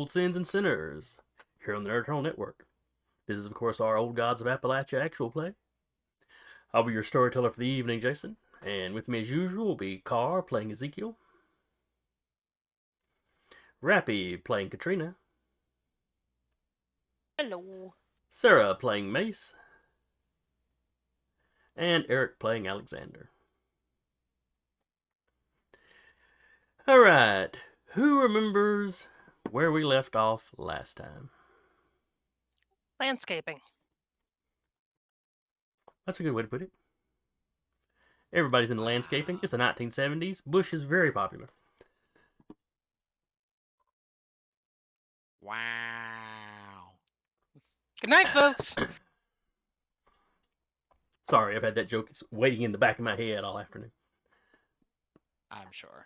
Old Sins and Sinners, here on the Nerd Eternal Network. This is, of course, our Old Gods of Appalachia actual play. I'll be your storyteller for the evening, Jason, and with me as usual will be Carr playing Ezekiel, Rappy playing Katrina, Hello. Sarah playing Mace, and Eric playing Alexander. Alright, who remembers where we left off last time? Landscaping. That's a good way to put it. Everybody's into landscaping. It's the 1970s. Bush is very popular. Wow. Good night, folks. Sorry, I've had that joke waiting in the back of my head all afternoon. I'm sure.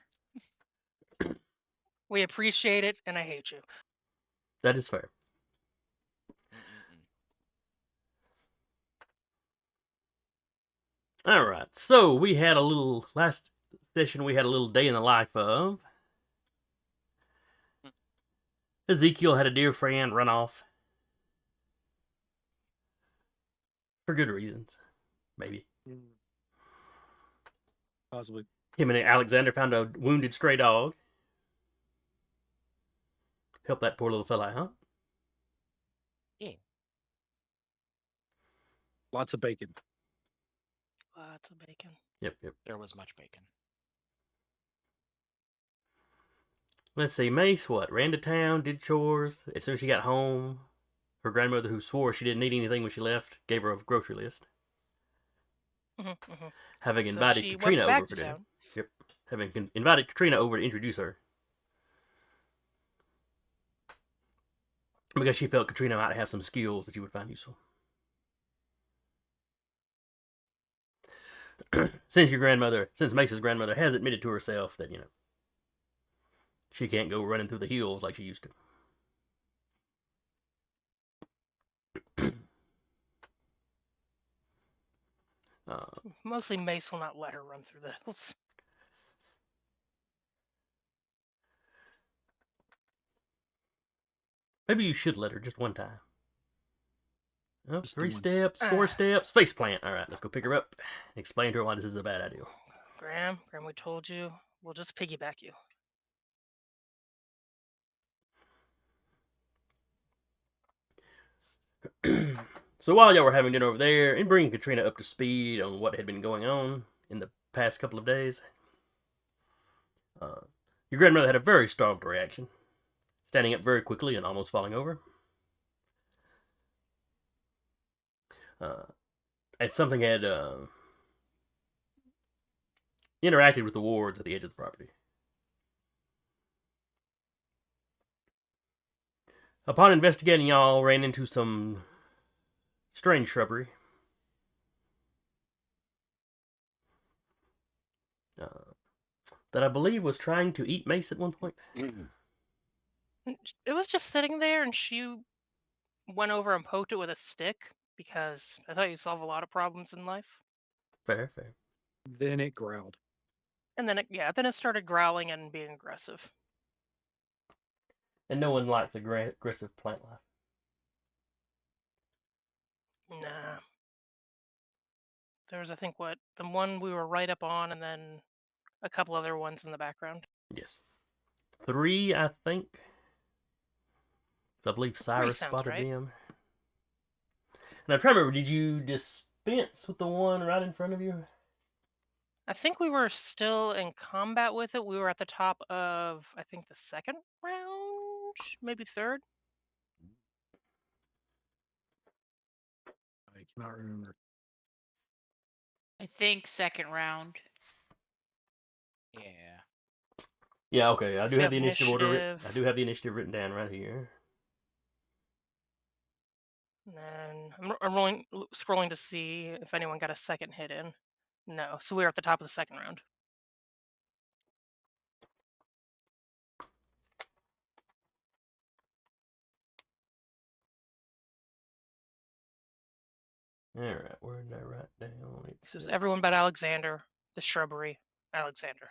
We appreciate it, and I hate you. That is fair. Alright, so we had a little, last session we had a little day in the life of. Ezekiel had a dear friend run off. For good reasons. Maybe. Possibly. Him and Alexander found a wounded stray dog. Help that poor little fella, huh? Yeah. Lots of bacon. Lots of bacon. Yep. There was much bacon. Let's see, Mace, ran to town, did chores. As soon as she got home, her grandmother, who swore she didn't need anything when she left, gave her a grocery list. Having invited she Katrina went over back for to dinner. town. Yep. Having invited Katrina over to introduce her. Because she felt Katrina might have some skills that she would find useful. Since Mace's grandmother has admitted to herself that, she can't go running through the hills like she used to. Mostly Mace will not let her run through the hills. Maybe you should let her just one time. Oh, Just 3 once. steps, 4 steps, face plant. All right, let's go pick her up and explain to her why this is a bad idea. Graham, we told you. We'll just piggyback you. So while y'all were having dinner over there and bringing Katrina up to speed on what had been going on in the past couple of days, your grandmother had a very startled reaction, standing up very quickly and almost falling over. As something had interacted with the wards at the edge of the property. Upon investigating, y'all ran into some strange shrubbery. That I believe was trying to eat Mace at one point. It was just sitting there, and she went over and poked it with a stick, because that's how you solve a lot of problems in life. Fair. Then it growled. And then it started growling and being aggressive. And no one likes aggressive plant life. Nah. There's, I think, the one we were right up on, and then a couple other ones in the background. Yes. 3, I think. So I believe Cyrus spotted right? them. And I'm trying to remember, did you dispense with the one right in front of you? I think we were still in combat with it. We were at the top of, I think, the second round, maybe third. I cannot remember. I think second round. Yeah. Yeah, okay. I do So have the initiative order. initiative. I do have the initiative written down right here. And then I'm scrolling to see if anyone got a second hit in. No, so we were at the top of the second round. Alright, where did I write down? So it was everyone but Alexander, the shrubbery, Alexander.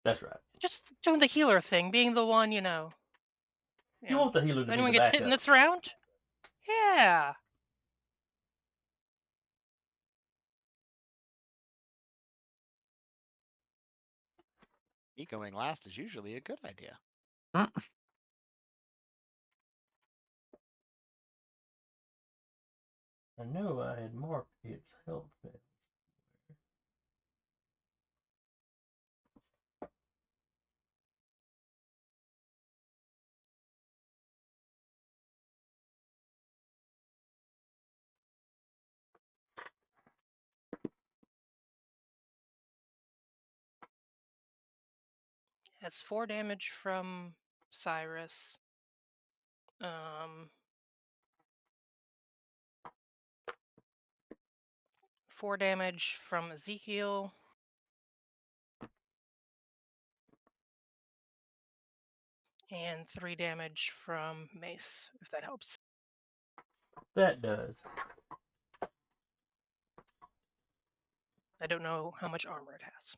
That's right. Just doing the healer thing, being the one, you You want the healer if to be anyone the gets hit in backup. this round, yeah. Me going last is usually a good idea. I know I had marked its health stats. Has 4 damage from Cyrus. 4 damage from Ezekiel. And 3 damage from Mace, if that helps. That does. I don't know how much armor it has.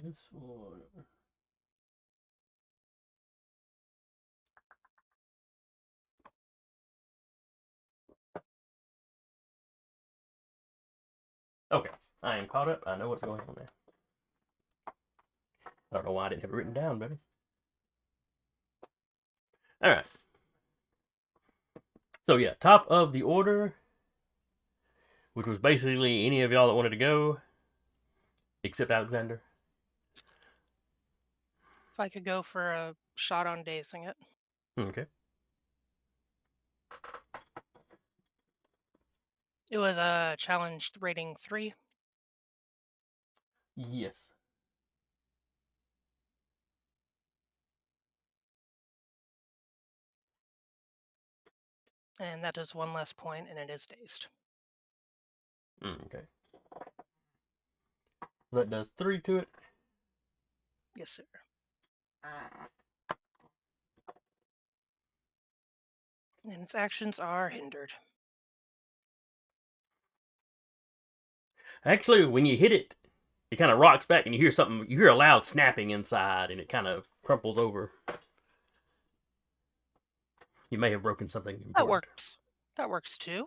This one. Okay, I am caught up. I know what's going on there. I don't know why I didn't have it written down better. Alright. So yeah, top of the order, which was basically any of y'all that wanted to go, except Alexander. If I could go for a shot on dazing it. Okay. It was a challenged rating 3. Yes. And that does 1 less point, and it is dazed. Okay. That does 3 to it. Yes, sir. And its actions are hindered. Actually, when you hit it, it kind of rocks back and you hear something, you hear a loud snapping inside and it kind of crumples over. You may have broken something important. That works. That works too.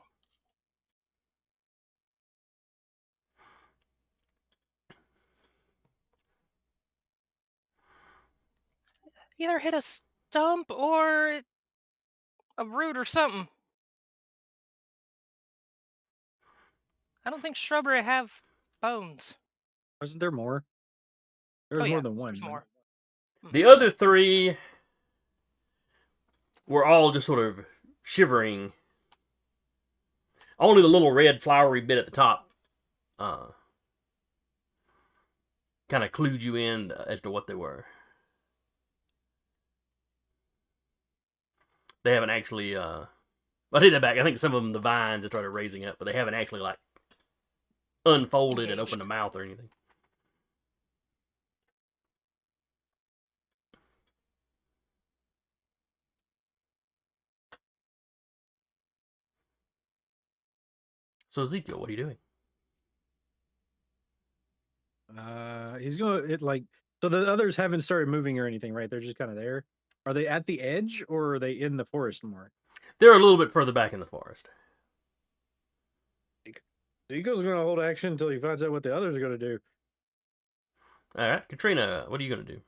Either hit a stump or a root or something. I don't think shrubbery have bones. Wasn't there more? There was Oh, more yeah, than one. there's right? more. The other 3 were all just sort of shivering. Only the little red flowery bit at the top kind of clued you in as to what they were. They haven't actually, I take that back. I think some of them, the vines have started raising up, but they haven't actually, like, unfolded and opened a mouth or anything. So, Ezekiel, what are you doing? He's going to like. So the others haven't started moving or anything, right? They're just kind of there. Are they at the edge or are they in the forest more? They're a little bit further back in the forest. Ezekiel's going to hold action until he finds out what the others are going to do. All right, Katrina, what are you going to do?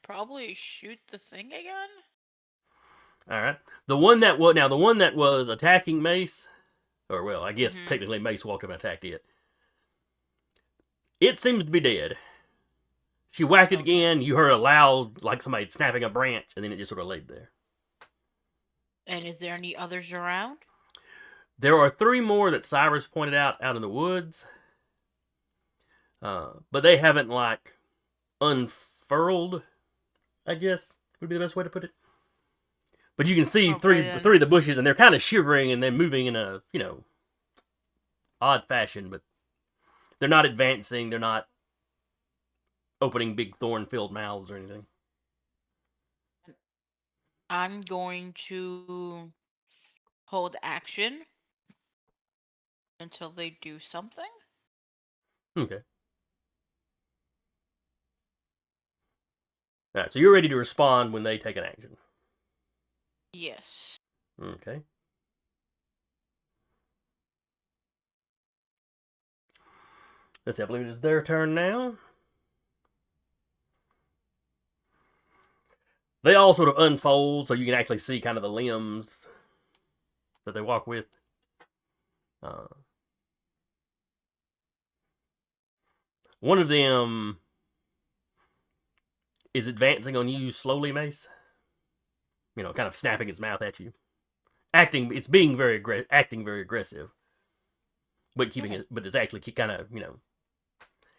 Probably shoot the thing again. All right, the one that was attacking Mace, or well, I guess technically Mace walked up and attacked it. It seems to be dead. She whacked it again. You heard a loud, like somebody snapping a branch, and then it just sort of laid there. And is there any others around? There are 3 more that Cyrus pointed out in the woods, but they haven't like unfurled, I guess would be the best way to put it. But you can see three of the bushes, and they're kind of shivering and they're moving in a odd fashion, but they're not advancing. They're not opening big thorn-filled mouths or anything. I'm going to hold action until they do something. Okay. All right, so you're ready to respond when they take an action. Yes. Okay. Let's see, I believe it is their turn now. They all sort of unfold so you can actually see kind of the limbs that they walk with. One of them is advancing on you slowly, Mace. You know, kind of snapping its mouth at you. It's being acting very aggressive. But but it's actually kind of,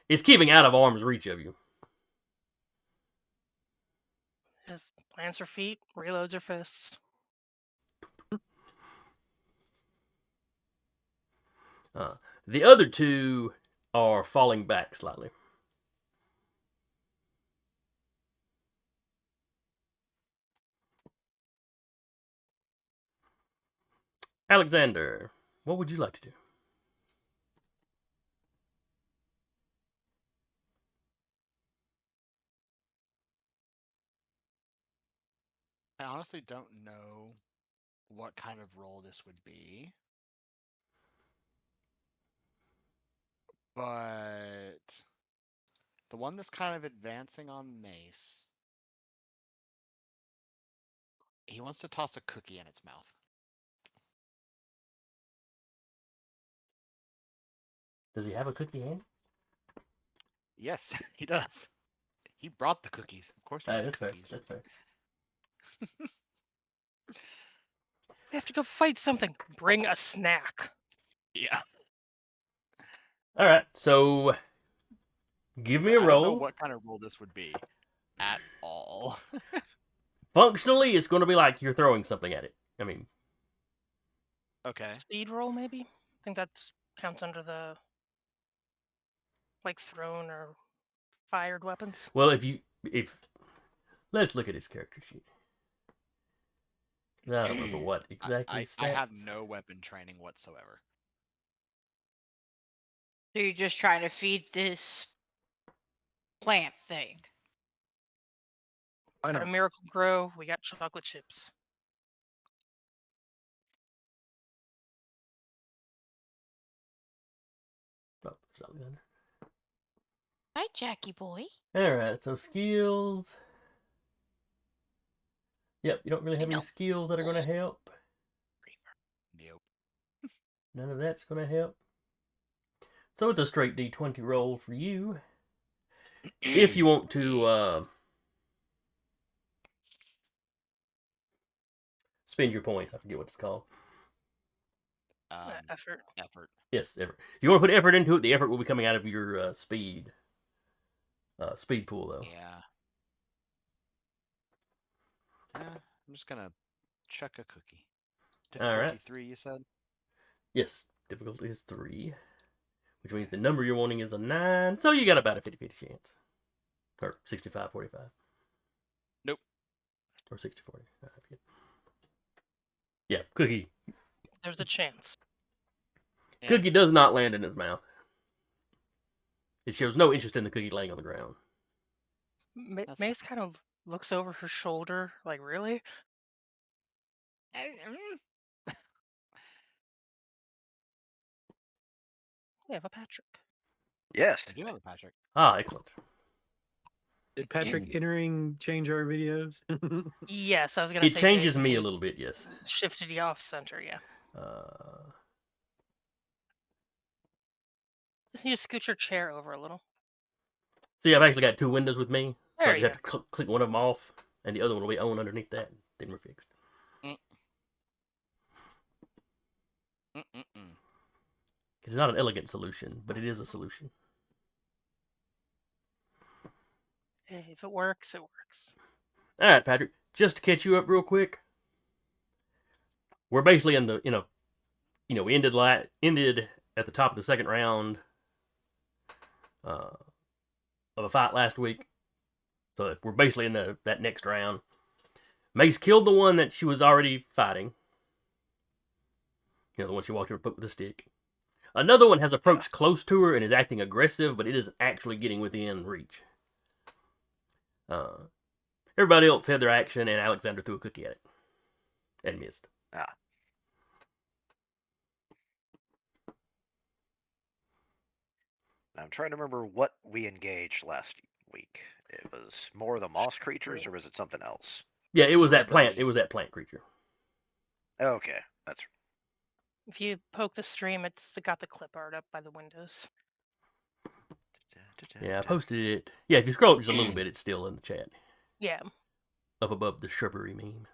it's keeping out of arm's reach of you. Just plants her feet, reloads her fists. The other two are falling back slightly. Alexander, what would you like to do? I honestly don't know what kind of role this would be. But the one that's kind of advancing on Mace, he wants to toss a cookie in its mouth. Does he have a cookie hand? Yes, he does. He brought the cookies. Of course he has That's fair. cookies. That's fair. We have to go fight something. Bring a snack. Yeah. All right, so give me a I don't know roll. what kind of role this would be at all. Functionally, it's going to be like you're throwing something at it. I mean, Okay. Speed roll, maybe? I think that counts under the thrown or fired weapons. well, if let's look at his character sheet. I don't remember what exactly. I have stats. no weapon training whatsoever. So you're just trying to feed this plant thing. I Got a know. Miracle Grow. We got chocolate chips. Oh, there's Alexander. Hi, Jackie boy. All right, so skills. Yep, you don't really have any No. skills that are going to help. Nope. None of that's going to help. So it's a straight D20 roll for you. If you want to spend your points, I forget what it's called. Effort. Effort. Yes, effort. If you want to put effort into it, the effort will be coming out of your speed pool, though. Yeah. I'm just gonna chuck a cookie. All right. Difficulty 3, you said? Yes, difficulty is 3, which means the number you're wanting is a 9, so you got about a 50-50 chance. Or 65-45. Nope. Or 60-40. Yeah, cookie. There's a chance. Yeah. Cookie does not land in his mouth. It shows no interest in the cookie laying on the ground. That's Mace kind of looks over her shoulder, like, really? We have a Patrick. Yes. I do have a Patrick. Ah, excellent. Did Patrick entering change our videos? Yes, I was gonna It say changes Jason, me a we little bit, yes. shifted you off center, yeah. Just need to scoot your chair over a little. See, I've actually got two windows with me, so There I just you have to click one of them off, and the other one will be on underneath that. Then we're fixed. It's not an elegant solution, but it is a solution. Hey, if it works, it works. All right, Patrick. Just to catch you up real quick, we're basically in the we ended at the top of the second round of a fight last week, so we're basically in that next round. Mace killed the one that she was already fighting. The one she walked over with a stick. Another one has approached close to her and is acting aggressive, but it isn't actually getting within reach. Everybody else had their action, and Alexander threw a cookie at it. And missed. I'm trying to remember what we engaged last week. It was more of the moss creatures, or was it something else? Yeah, it was that plant. Really? It was that plant creature. Okay, that's If you poke the stream, it's got the clip art up by the windows. Yeah, I posted it. Yeah, if you scroll up just a little bit, it's still in the chat. Yeah. Up above the shrubbery meme.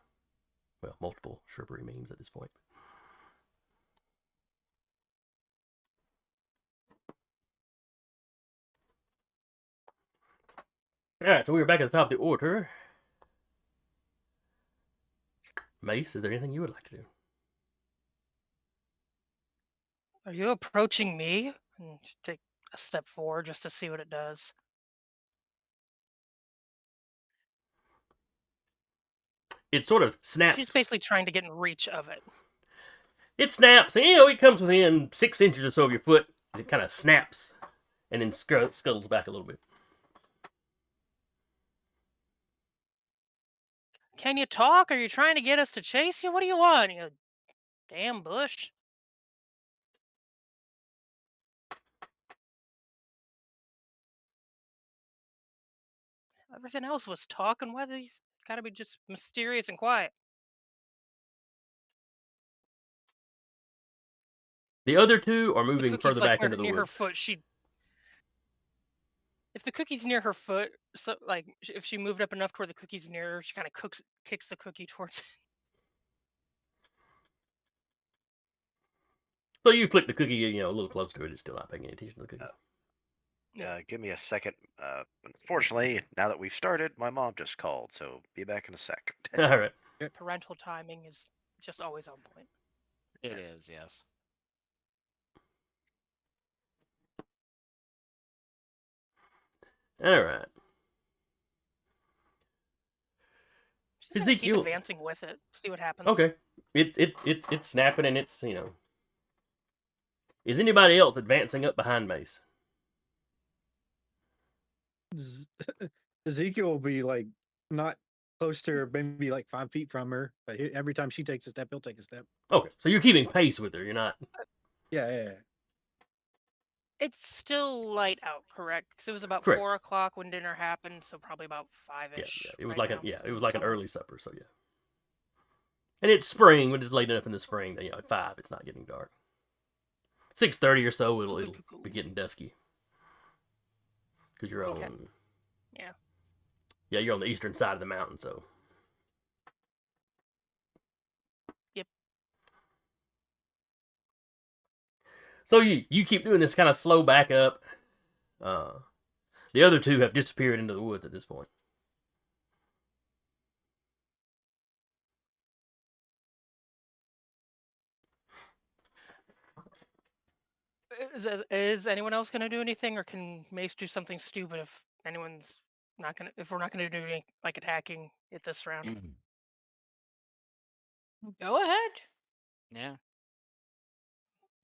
Well, multiple shrubbery memes at this point. Alright, so we were back at the top of the order. Mace, is there anything you would like to do? Are you approaching me? And take a step forward just to see what it does. It sort of snaps. She's basically trying to get in reach of it. It snaps, and it comes within 6 inches or so of your foot. It kind of snaps, and then scuttles back a little bit. Can you talk? Are you trying to get us to chase you? What do you want? You damn bush. Everything else was talking. Why these gotta be just mysterious and quiet? The other two are If the moving cookie's further like back into the near her woods. foot, if the cookie's near her foot, so like if she moved up enough toward the cookie's near her, she kind of kicks the cookie towards. So you flick the cookie, a little close to it. It's still not paying any attention to the cookie. give me a second. Unfortunately, now that we've started, my mom just called, so be back in a sec. All right. Parental timing is just always on point. It is, yes. All right. She's gonna keep Ezekiel. advancing with it. See what happens. Okay. It's snapping, and it's, Is anybody else advancing up behind Mace? Ezekiel will be like not close to her, maybe like 5 feet from her. But every time she takes a step, he'll take a step. Okay, so you're keeping pace with her. You're not. Yeah. It's still light out, correct? Because it was about Correct. 4 o'clock when dinner happened, so probably about 5-ish. Yeah. It was right like now it in was the like an summer. early supper. So yeah. And it's spring, when it's late enough in the spring that at 5 it's not getting dark. 6:30 or so it'll be getting dusky. Because you're Okay. on. Yeah. Yeah, you're on the eastern side of the mountain, so. Yep. So you keep doing this kind of slow back up. The other two have disappeared into the woods at this point. Is anyone else gonna do anything, or can Mace do something stupid if anyone's not gonna? If we're not gonna do any like attacking it this round? Go ahead. Yeah.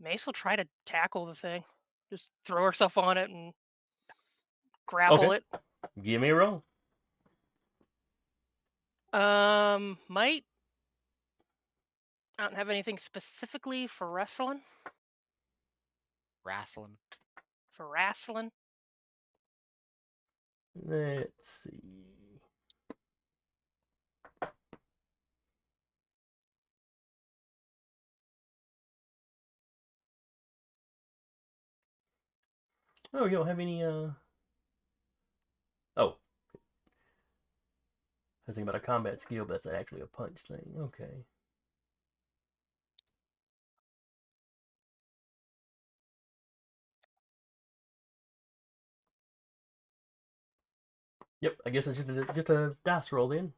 Mace will try to tackle the thing. Just throw herself on it and grapple Okay. Give me a roll. it. Might. I don't have anything specifically for wrestling. Wrestling. For wrestling. Let's see. Oh, you don't have any, Oh. I was thinking about a combat skill, but that's actually a punch thing. Okay. Yep, I guess it's just a dice roll then.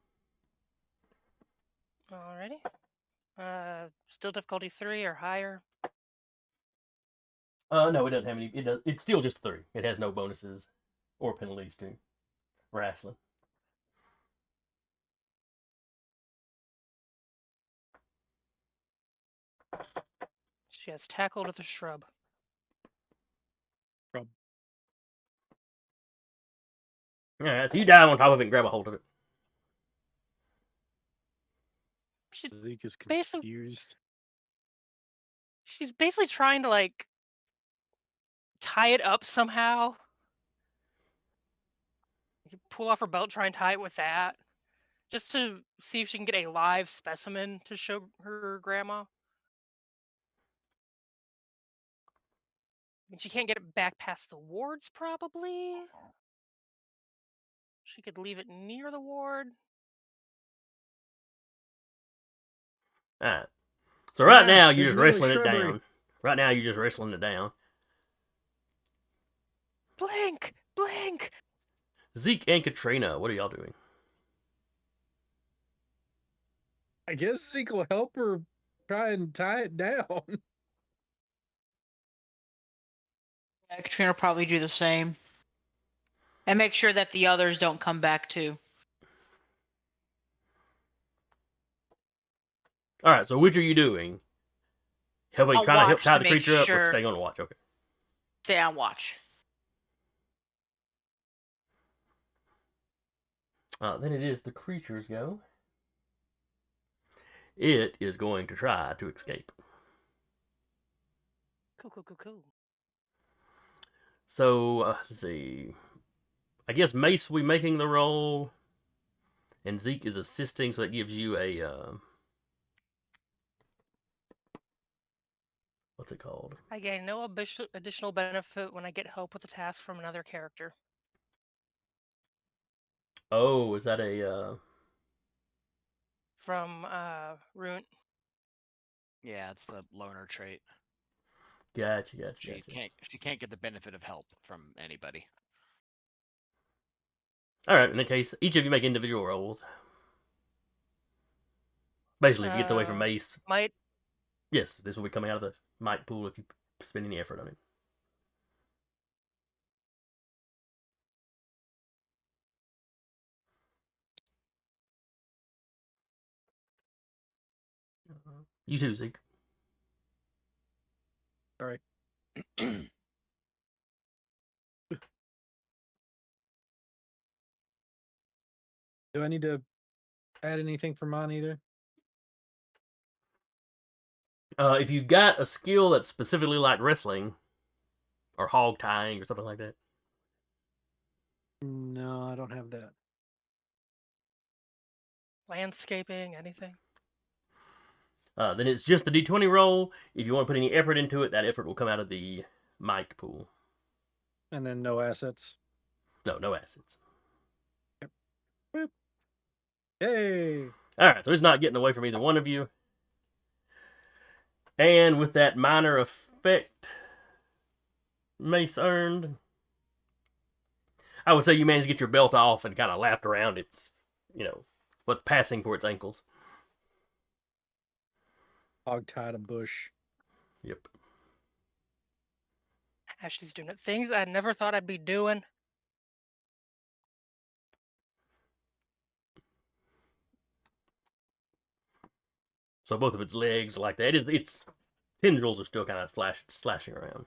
Alrighty. Still difficulty 3 or higher. No, it doesn't have any. It's still just 3. It has no bonuses or penalties to wrestling. She has tackled the shrub. Alright, so you dive on top of it and grab a hold of it. She's Zeke is basically confused. she's basically trying to like tie it up somehow. You can pull off her belt, try and tie it with that, just to see if she can get a live specimen to show her grandma. I mean, she can't get it back past the wards, probably. She could leave it near the ward. Alright. So right now you're there's just literally wrestling it shrubbery. down. Right now you're just wrestling it down. Blink! Blink! Zeke and Katrina, what are y'all doing? I guess Zeke will help her try and tie it down. Yeah, Katrina will probably do the same. And make sure that the others don't come back too. Alright, so which are you doing? Helping I'll trying to help watch tie to the make creature up or sure. staying on watch? Okay. Stay on watch. Then it is the creature's go. It is going to try to escape. Cool. So, let's see. I guess Mace will be making the roll, and Zeke is assisting, so that gives you a, what's it called? I gain no additional benefit when I get help with a task from another character. Oh, is that a, From Ruin. Yeah, it's the loner trait. Gotcha. She can't get the benefit of help from anybody. Alright, in that case, each of you make individual rolls. Basically, if it gets away from Mace, Might. yes, this will be coming out of the might pool if you spend any effort on it. You too, Zeke. Sorry. Do I need to add anything for mine either? If you've got a skill that's specifically like wrestling, or hog tying, or something like that. No, I don't have that. Landscaping, anything. Then it's just the d20 roll. If you want to put any effort into it, that effort will come out of the might pool. And then no assets. No assets. Boop. Hey! Alright, so it's not getting away from either one of you. And with that minor effect Mace earned, I would say you managed to get your belt off and kind of lapped around its, what passing for its ankles. Hog tied a bush. Yep. Ashley's doing things I never thought I'd be doing. So both of its legs are like that. Its tendrils are still kind of slashing around.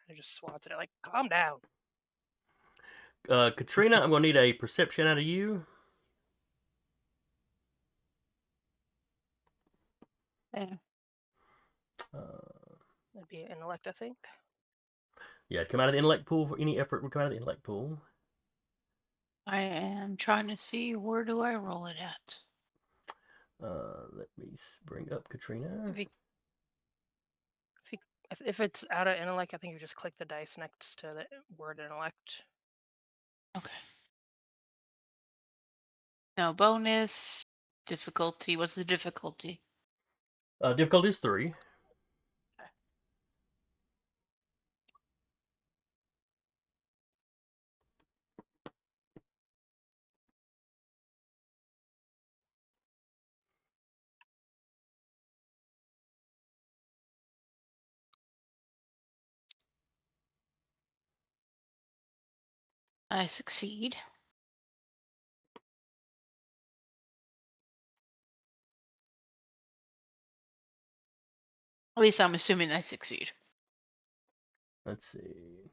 I just swats at it like, calm down. Katrina, I'm going to need a perception out of you. Yeah. That'd be an intellect, I think. Yeah, it'd come out of the intellect pool. For any effort would come out of the intellect pool. I am trying to see where do I roll it at. Let me bring up Katrina. If it's out of intellect, I think you just click the dice next to the word intellect. Okay. No bonus. Difficulty. What's the difficulty? Difficulty is 3. I succeed. At least I'm assuming I succeed. Let's see.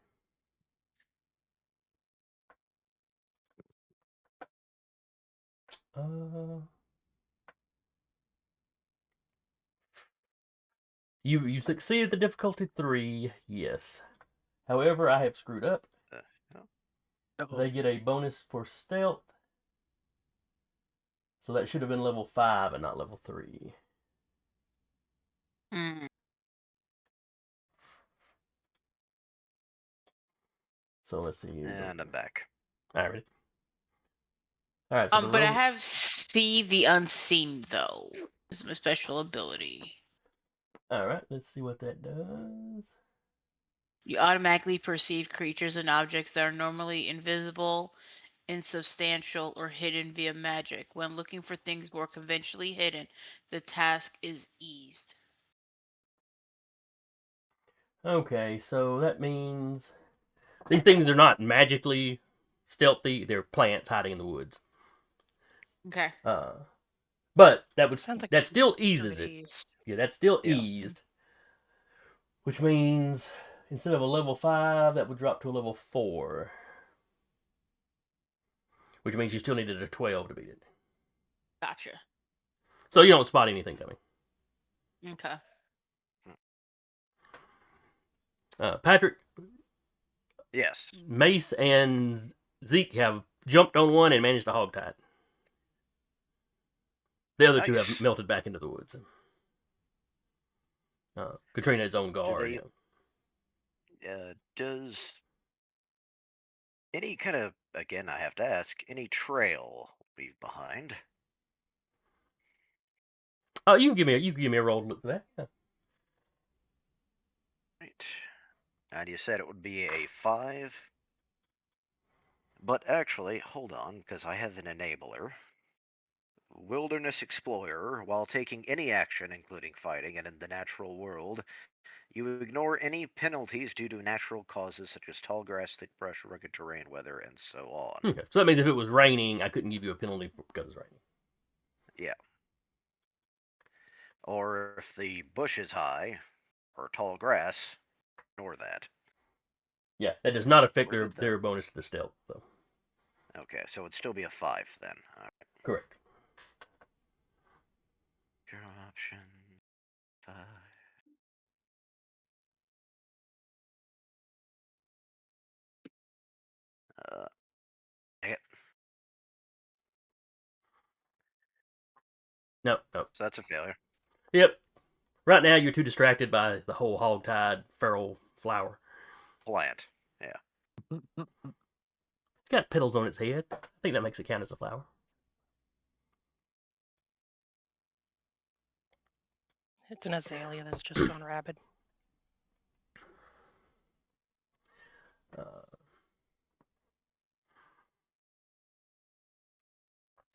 You succeeded the difficulty 3, yes. However, I have screwed up. No. They get a bonus for stealth. So that should have been level 5 and not level 3. Mm. So let's see. And I'm back. Alright. Alright, so the But I rogue... have see the unseen though. It's my special ability. Alright, let's see what that does. You automatically perceive creatures and objects that are normally invisible, insubstantial, or hidden via magic. When looking for things more conventionally hidden, the task is eased. Okay, so that means these things are not magically stealthy. They're plants hiding in the woods. Okay. But that Sounds like that still she's eases good it. ease. Yeah, that's still Yeah. eased. Which means instead of a level 5, that would drop to a level 4. Which means you still needed a 12 to beat it. Gotcha. So you don't spot anything coming. Okay. Patrick, Yes. Mace, and Zeke have jumped on one and managed to hogtie it. The other two have Nice. melted back into the woods. Katrina is on guard. Does any kind of, again, I have to ask, any trail leave behind? Oh, you can give me a roll to look for that. Yeah. Right. And you said it would be a 5. But actually, hold on, because I have an enabler. Wilderness Explorer, while taking any action, including fighting, and in the natural world, you ignore any penalties due to natural causes such as tall grass, thick brush, rugged terrain, weather, and so on. Okay, so that means if it was raining, I couldn't give you a penalty because it's raining. Yeah. Or if the bush is high, or tall grass, ignore that. Yeah, that does not affect Where did their bonus to the stealth, though. Okay, so it'd still be a 5 then. Alright. Correct. Option 5. Dang it. No. So that's a failure. Yep. Right now, you're too distracted by the whole hog-tied feral flower. Plant. Yeah. It's got petals on its head. I think that makes it count as a flower. It's an azalea that's just gone rabid.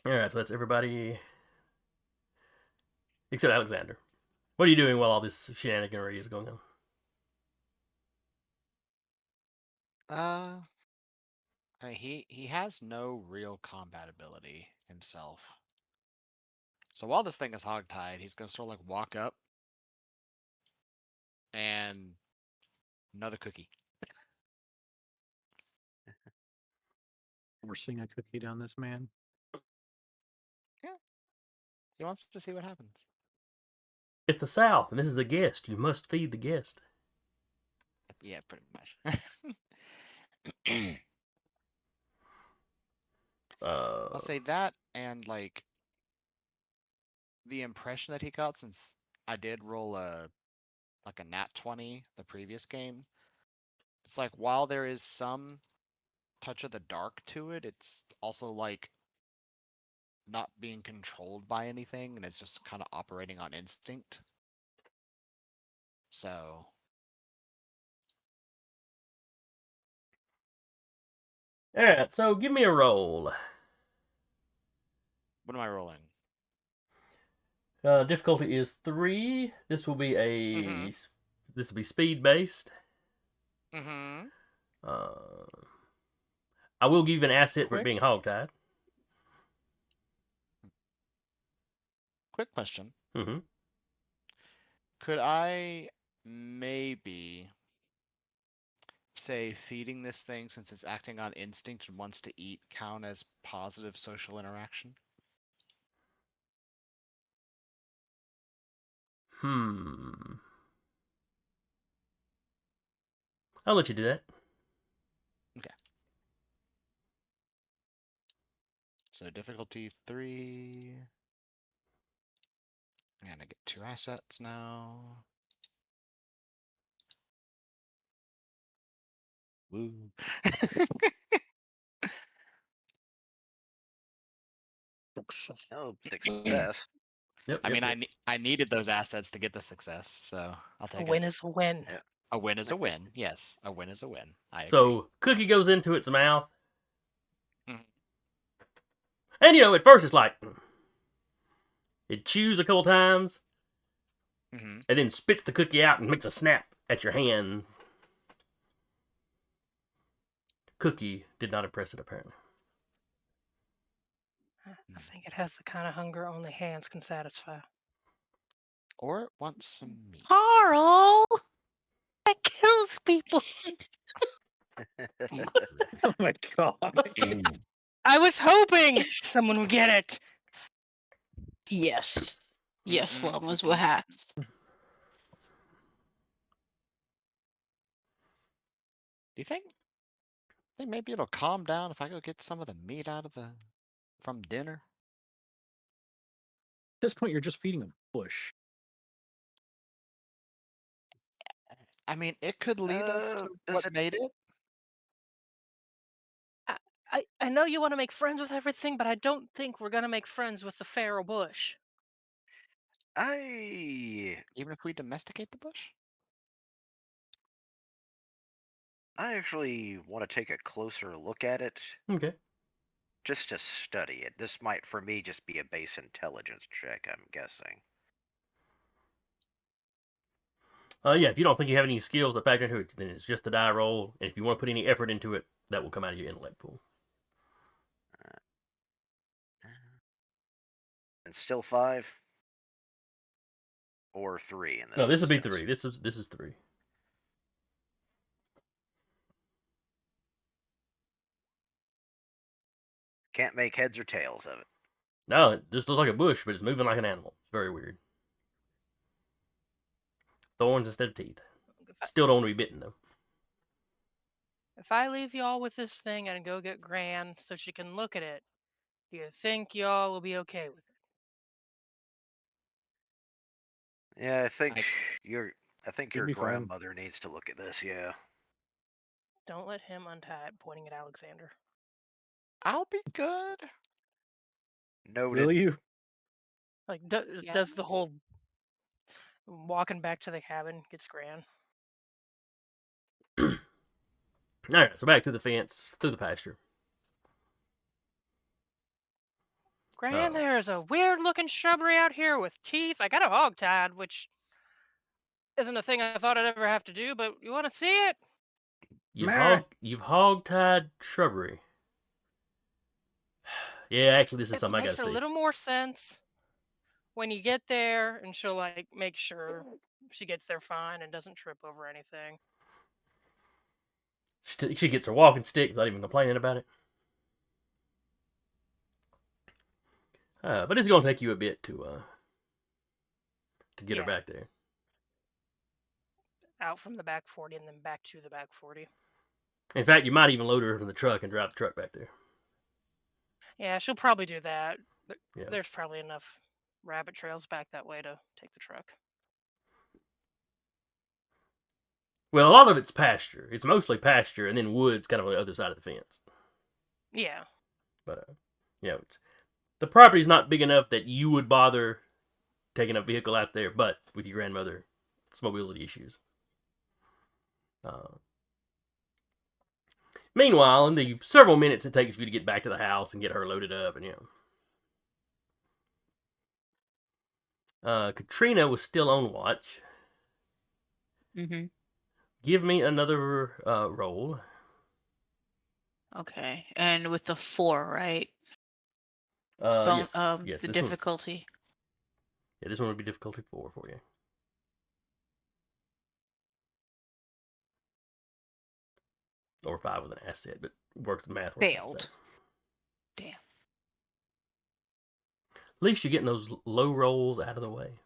Alright, so that's everybody except Alexander. What are you doing while all this shenaniganry is going on? I mean, he has no real combat ability himself. So while this thing is hogtied, he's gonna sort of like walk up and another cookie. Forcing a cookie down this man. He wants to see what happens. It's the South, and this is a guest. You must feed the guest. Yeah, pretty much. I'll say that, and like the impression that he got, since I did roll a nat 20 the previous game. It's like while there is some touch of the dark to it, it's also like not being controlled by anything, and it's just kind of operating on instinct. So Alright, so give me a roll. what am I rolling? Difficulty is 3. This will be Mhm. this will be speed based. Mm-hmm. I will give you an asset for it Quick. being hogtied. Quick question. Mm-hmm. Could I maybe say feeding this thing, since it's acting on instinct and wants to eat, count as positive social interaction? I'll let you do that. Okay. So difficulty 3. And I get 2 assets now. Woo. Oh, success. Yep. I yep, mean, yep. I needed those assets to get the success, so I'll A take win it. is a win. Yeah. A win is a win. Yes, a win is a win. I agree. So Cookie goes into its mouth, Mhm. and at first it's like it chews a couple times, Mhm. and then spits the cookie out and makes a snap at your hand. Cookie did not impress it, apparently. I think it has the kind of hunger only hands can satisfy. Or it wants some meat. Carl! That kills people. Oh my god. I was hoping someone would get it. Yes. Yes, Mm-mm, llamas mm-mm. with hats. Do you think maybe it'll calm down if I go get some of the meat out of from dinner? At this point, you're just feeding a bush. I mean, it could lead us to Does what it? made it. I know you want to make friends with everything, but I don't think we're gonna make friends with the feral bush. I Even if we domesticate the bush? actually want to take a closer look at it, Okay. just to study it. This might, for me, just be a base intelligence check, I'm guessing. Yeah, if you don't think you have any skills to factor into it, then it's just a die roll. And if you want to put any effort into it, that will come out of your intellect pool. And still 5? Or 3 in this No, this would be instance. 3. This is 3. Can't make heads or tails of it. No, it just looks like a bush, but it's moving like an animal. It's very weird. Thorns instead of teeth. Still don't want to be bitten, though. If I leave y'all with this thing and go get Gran so she can look at it, do you think y'all will be okay with it? Yeah, I think I- your You'd be fine. grandmother needs to look at this, yeah. Don't let him untie it, pointing at Alexander. I'll be good. Noted. Will you? Like, does the Yes. whole walking back to the cabin gets Gran? Alright, so back through the fence, through the pasture. Gran, Oh. there's a weird looking shrubbery out here with teeth. I got a hog tied, which isn't a thing I thought I'd ever have to do, but you want to see it? Meh. You've hog-tied shrubbery. Yeah, actually, this is It something I makes gotta a see. little more sense when you get there, and she'll like make sure she gets there fine and doesn't trip over anything. She gets her walking stick without even complaining about it. But it's gonna take you a bit to get her Yeah. back there. Out from the back 40 and then back to the back 40. In fact, you might even load her from the truck and drive the truck back there. Yeah, she'll probably do that. Yeah. There's probably enough rabbit trails back that way to take the truck. Well, a lot of it's pasture. It's mostly pasture, and then woods kind of on the other side of the fence. Yeah. But the property's not big enough that you would bother taking a vehicle out there. But with your grandmother, it's mobility issues. Meanwhile, in the several minutes it takes for you to get back to the house and get her loaded up, and Katrina was still on watch. Mm-hmm. Give me another roll. Okay. And with the 4, right? Yes. The This one. difficulty. Yeah, this one would be difficulty 4 for you. Or 5 with an asset, but works math works out the Failed. same. Damn. At least you're getting those low rolls out of the way.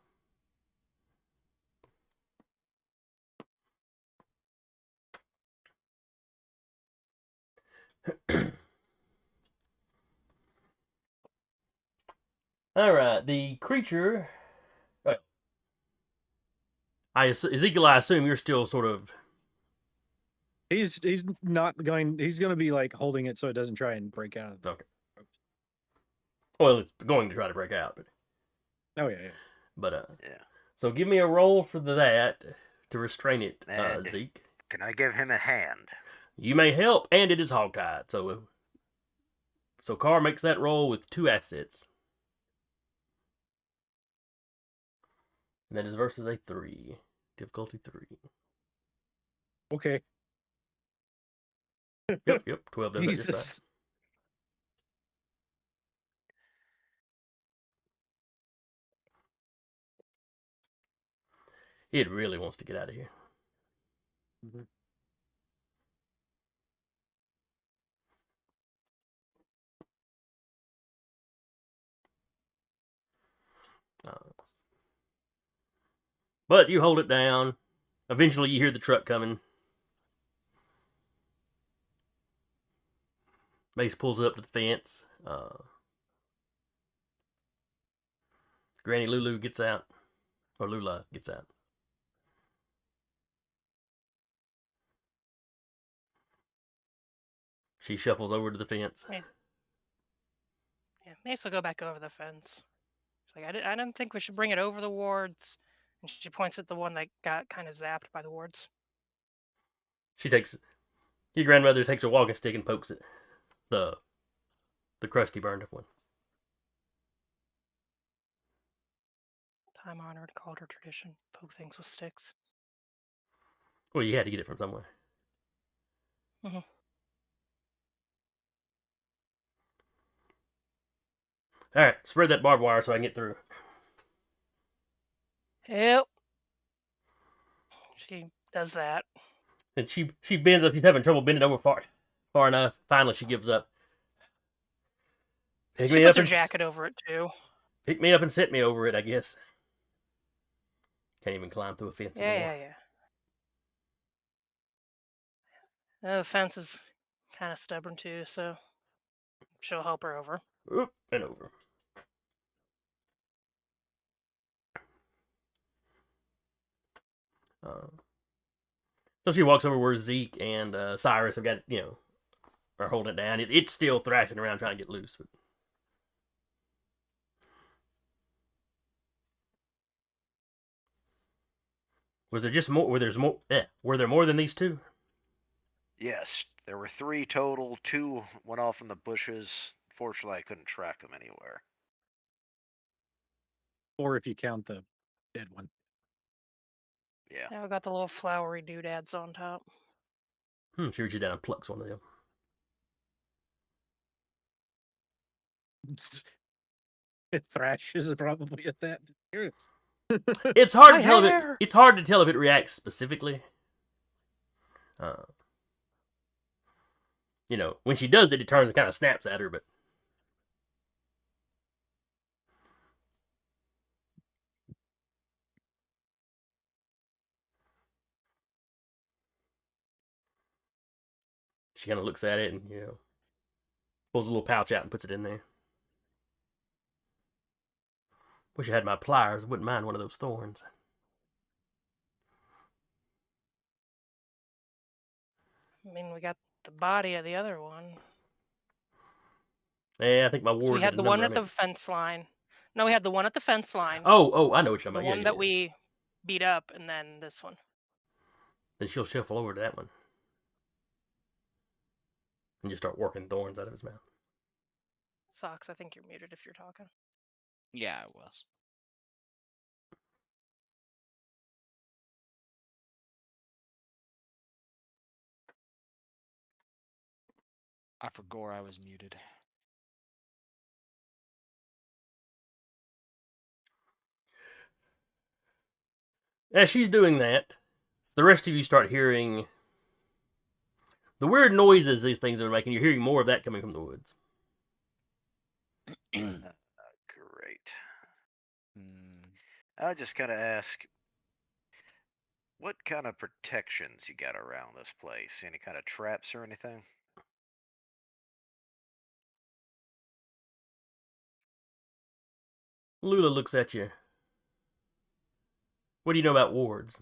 Alright, the creature. Ezekiel, I assume you're still sort of. He's not going. He's going to be like holding it so it doesn't try and break out. Okay. Well, it's going to try to break out, but. Oh yeah. But Yeah. So give me a roll for that to restrain it, And Zeke. can I give him a hand? You may help, and it is hogtied. So Carr makes that roll with 2 assets. And that is versus a 3. Difficulty 3. Okay. Yep. 12 does that just fine. Jesus. It really wants to get out of here. Mhm. But you hold it down. Eventually, you hear the truck coming. Mace pulls it up to the fence. Granny Lulu gets out. Or Lula gets out. She shuffles over to the fence. Yeah, Mace will go back over the fence. She's like, I didn't think we should bring it over the wards. And she points at the one that got kind of zapped by the wards. Your grandmother takes a walking stick and pokes it. The crusty burned up one. Time-honored Calder tradition. Poke things with sticks. Well, you had to get it from somewhere. Mm-hmm. Alright, spread that barbed wire so I can get through. Yep. She does that. And she bends up. She's having trouble bending over far enough. Finally, she gives up. She puts her jacket over it, too. Pick me up and set me over it, I guess. Can't even climb through a fence anymore. The fence is kind of stubborn, too, so she'll help her over. Oop, and over. So she walks over where Zeke and Cyrus have got, are holding it down. It's still thrashing around trying to get loose. But... Was there just more? Were there more than these 2? Yes, there were 3 total. 2 went off in the bushes. Fortunately, I couldn't track them anywhere. Or if you count the dead one. Yeah. Now we got the little flowery doodads on top. She reaches down and plucks one of them. Thrash is probably at that. It's hard to tell it's hard to tell if it reacts specifically. When she does it, it turns and kind of snaps at her, but she kind of looks at it and pulls a little pouch out and puts it in there. Wish I had my pliers. Wouldn't mind one of those thorns. I mean, we got the body of the other one. Yeah, I think my ward. So we had the one at the fence line. No, we had the one at the fence line. Oh, I know what you're talking about. The one that we beat up, and then this one. Then she'll shuffle over to that one and just start working thorns out of his mouth. Socks, I think you're muted if you're talking. Yeah, I was. I forgot I was muted. As she's doing that, the rest of you start hearing The weird noises these things are making, you're hearing more of that coming from the woods. Great. Hmm. I just gotta ask, what kind of protections you got around this place? Any kind of traps or anything? Lula looks at you. What do you know about wards?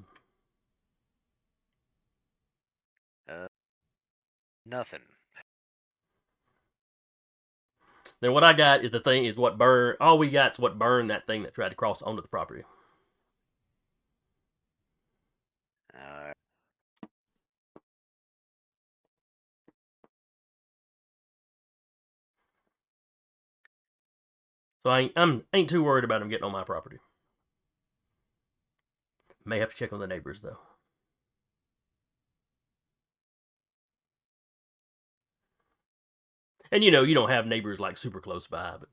Nothing. Then what I got is the thing is what burned. All we got is what burned that thing that tried to cross onto the property. Uh, So I ain't too worried about him getting on my property. May have to check on the neighbors though. And you know, you don't have neighbors like super close by, but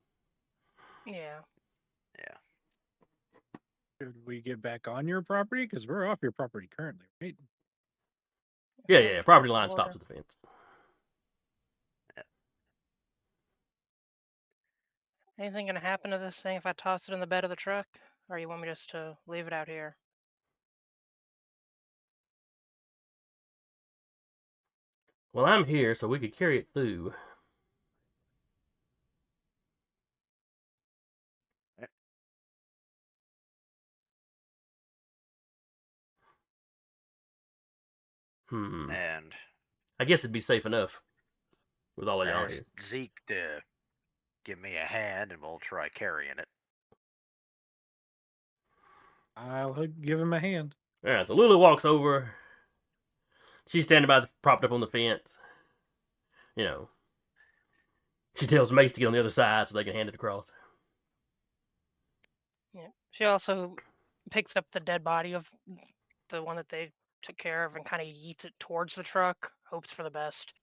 Yeah. yeah. Should we get back on your property? Because we're off your property currently, right? yeah. Property line stops at the fence. Anything gonna happen to this thing if I toss it in the bed of the truck? Or you want me just to leave it out here? Well, I'm here, so we could carry it through. And I guess it'd be safe enough with all of y'all ask here. Zeke to give me a hand, and we'll try carrying it. I'll give him a hand. All right, so Lula walks over. She's standing by, propped up on the fence. You know, she tells Mace to get on the other side so they can hand it across. Yeah. She also picks up the dead body of the one that they took care of and kind of yeets it towards the truck. Hopes for the best.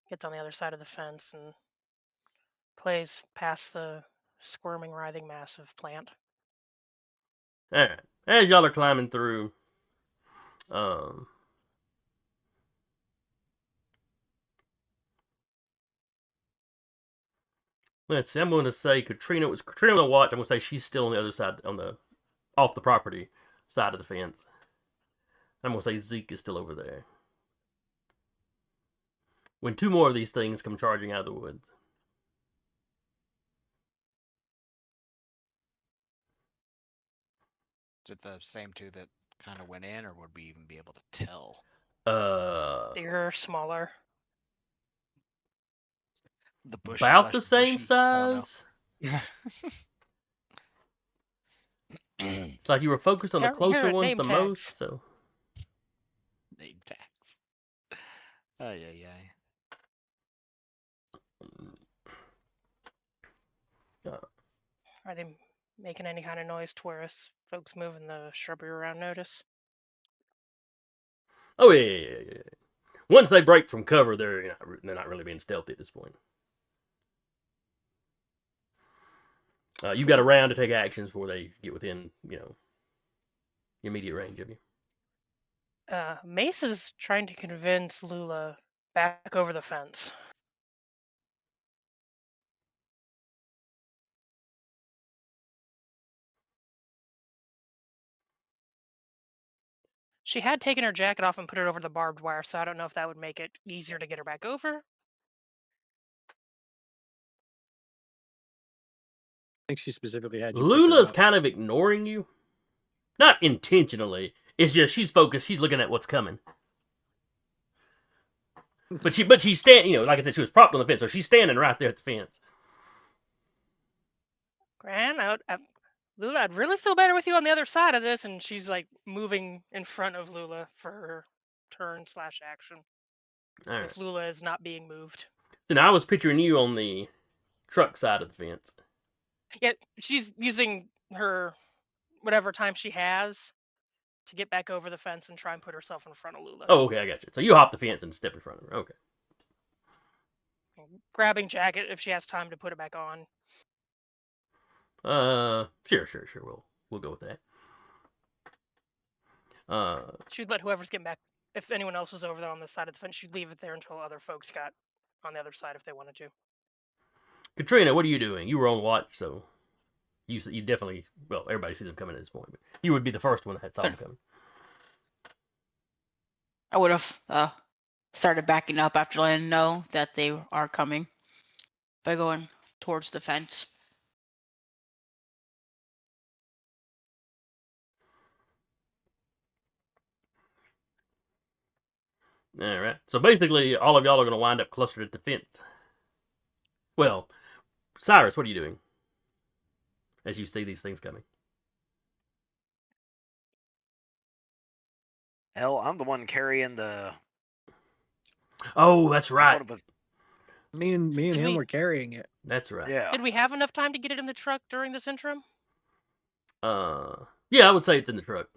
Gets on the other side of the fence and plays past the squirming, writhing mass of plant. All right, as y'all are climbing through, let's see. I'm going to say Katrina was Katrina on the watch. I'm going to say she's still on the other side, on the off the property side of the fence. I'm going to say Zeke is still over there. When two more of these things come charging out of the woods. Is it the same two that kind of went in, or would we even be able to tell? Bigger, smaller. The bushy About the slash same bushy? I don't know. size. It's like you were focused on the Here closer are ones name the tags. most, so. Name tags. Ay, ay, ay. Are they making any kind of noise to where us folks moving the shrubbery around notice? Oh yeah. Once they break from cover, they're not really being stealthy at this point. You've got a round to take actions before they get within, immediate range of you. Mace is trying to convince Lula back over the fence. She had taken her jacket off and put it over the barbed wire, so I don't know if that would make it easier to get her back over. I think she specifically had you. pick her Lula's up. kind of ignoring you. Not intentionally. It's just she's focused. She's looking at what's coming. But she's standing. Like I said, she was propped on the fence, so she's standing right there at the fence. Gran, Lula, I'd really feel better with you on the other side of this, and she's like moving in front of Lula for her turn/action. All right. If Lula is not being moved. So now I was picturing you on the truck side of the fence. Yeah, she's using her whatever time she has to get back over the fence and try and put herself in front of Lula. Oh, okay, I got you. So you hop the fence and step in front of her. Okay. Grabbing jacket if she has time to put it back on. Sure. We'll go with that. She'd let whoever's getting back if anyone else was over there on this side of the fence, she'd leave it there until other folks got on the other side if they wanted to. Katrina, what are you doing? You were on watch, so you definitely, well, everybody sees them coming at this point, but you would be the first one that saw them coming. I would have started backing up after letting them know that they are coming by going towards the fence. All right. So basically, all of y'all are going to wind up clustered at the fence. Well, Cyrus, what are you doing as you see these things coming? Hell, I'm the one carrying the. Oh, that's right. One with, Me and Did him we- were carrying it. That's right. yeah. Did we have enough time to get it in the truck during this interim? Yeah, I would say it's in the truck.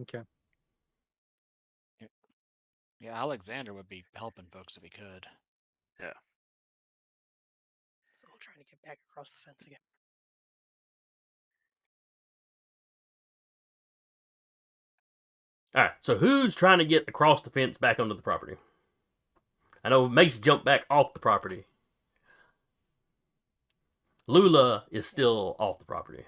Okay. Yeah, Alexander would be helping folks if he could. So we're trying to get back across the fence again. All right. So who's trying to get across the fence back onto the property? I know Mace jumped back off the property. Lula is still off the property.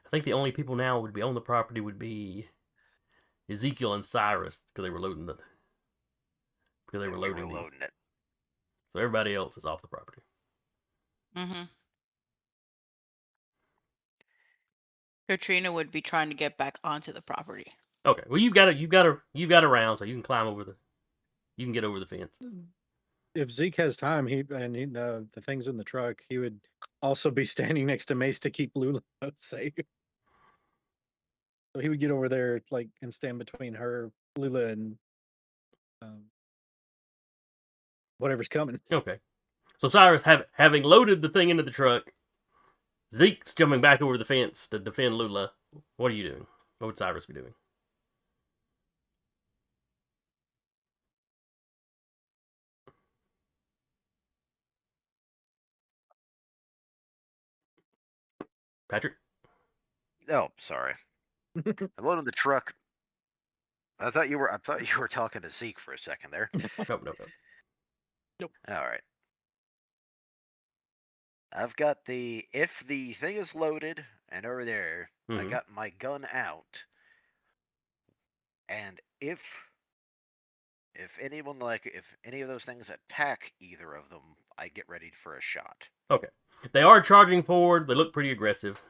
I think the only people now would be on the property would be Ezekiel and Cyrus because they were loading the. Because they were we loading were the. loading it. So everybody else is off the property. Mm-hmm. Katrina would be trying to get back onto the property. Okay. Well, you've got a round, so you can climb over the. You can get over the fence. If Zeke has time, the thing's in the truck, he would also be standing next to Mace to keep Lula safe. So he would get over there, like, and stand between her, Lula, and whatever's coming. Okay. So Cyrus, having loaded the thing into the truck, Zeke's jumping back over the fence to defend Lula. What are you doing? What would Cyrus be doing? Patrick? Oh, sorry. I loaded the truck. I thought you were talking to Zeke for a second there. Nope. All right. I've got if the thing is loaded and over there, I Mhm. got my gun out. And if any of those things attack either of them, I get ready for a shot. Okay. They are charging forward. They look pretty aggressive.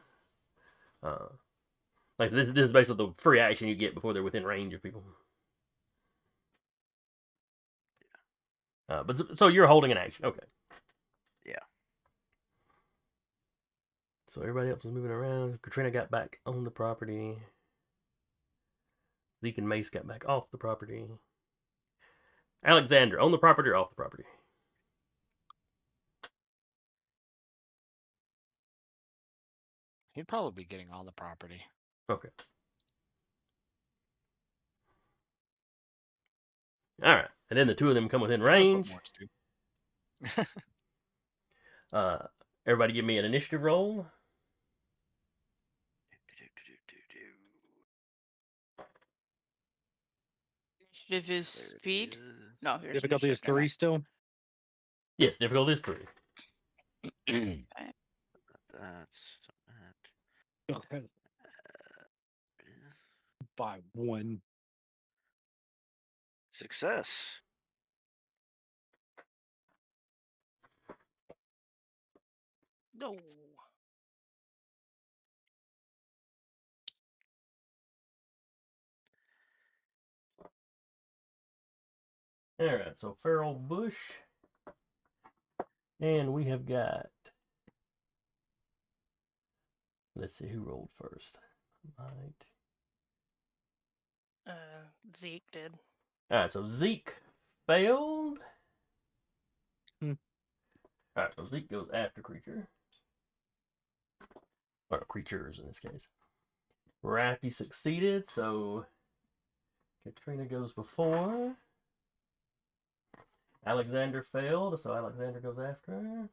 Like this is basically the free action you get before they're within range of people. But so you're holding an action. Okay. Yeah. So everybody else is moving around. Katrina got back on the property. Zeke and Mace got back off the property. Alexander, on the property or off the property? He'd probably be getting on the property. Okay. All right. And then the two of them come within He knows what range. more to do. Everybody give me an initiative roll. Initiative is There it speed. is. No, here's Difficulty is initiative, never 3 mind. still. Yes, difficulty is 3. That's that. By 1. Success. No. All right. So Feral Bush. And we have got. Let's see who rolled first. Might. Zeke did. All right. So Zeke failed. Hmm. All right. So Zeke goes after creature. Or creatures in this case. Rappy succeeded, so Katrina goes before. Alexander failed, so Alexander goes after.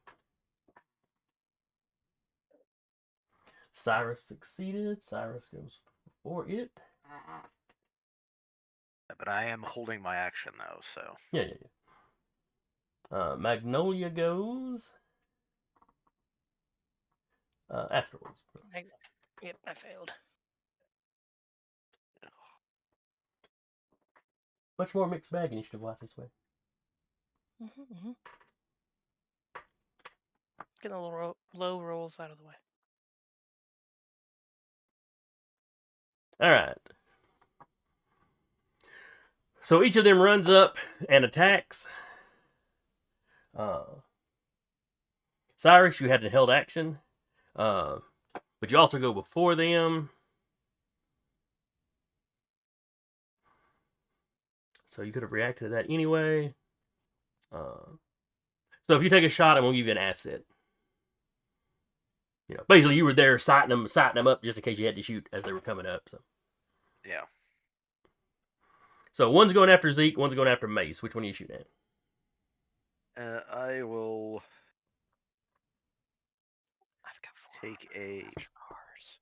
Cyrus succeeded. Cyrus goes for it. But I am holding my action though, so. Yeah. Magnolia goes afterwards. Yep, I failed. Much more mixed bag initiative-wise this way. Mm-hmm. Getting a little low rolls out of the way. All right. So each of them runs up and attacks. Cyrus, you had a held action, but you also go before them. So you could have reacted to that anyway. So if you take a shot, I'm gonna give you an asset. You know, basically you were there sighting them up just in case you had to shoot as they were coming up. So Yeah. So one's going after Zeke, one's going after Mace. Which one are you shooting at? I will I've got 4 take a. cars.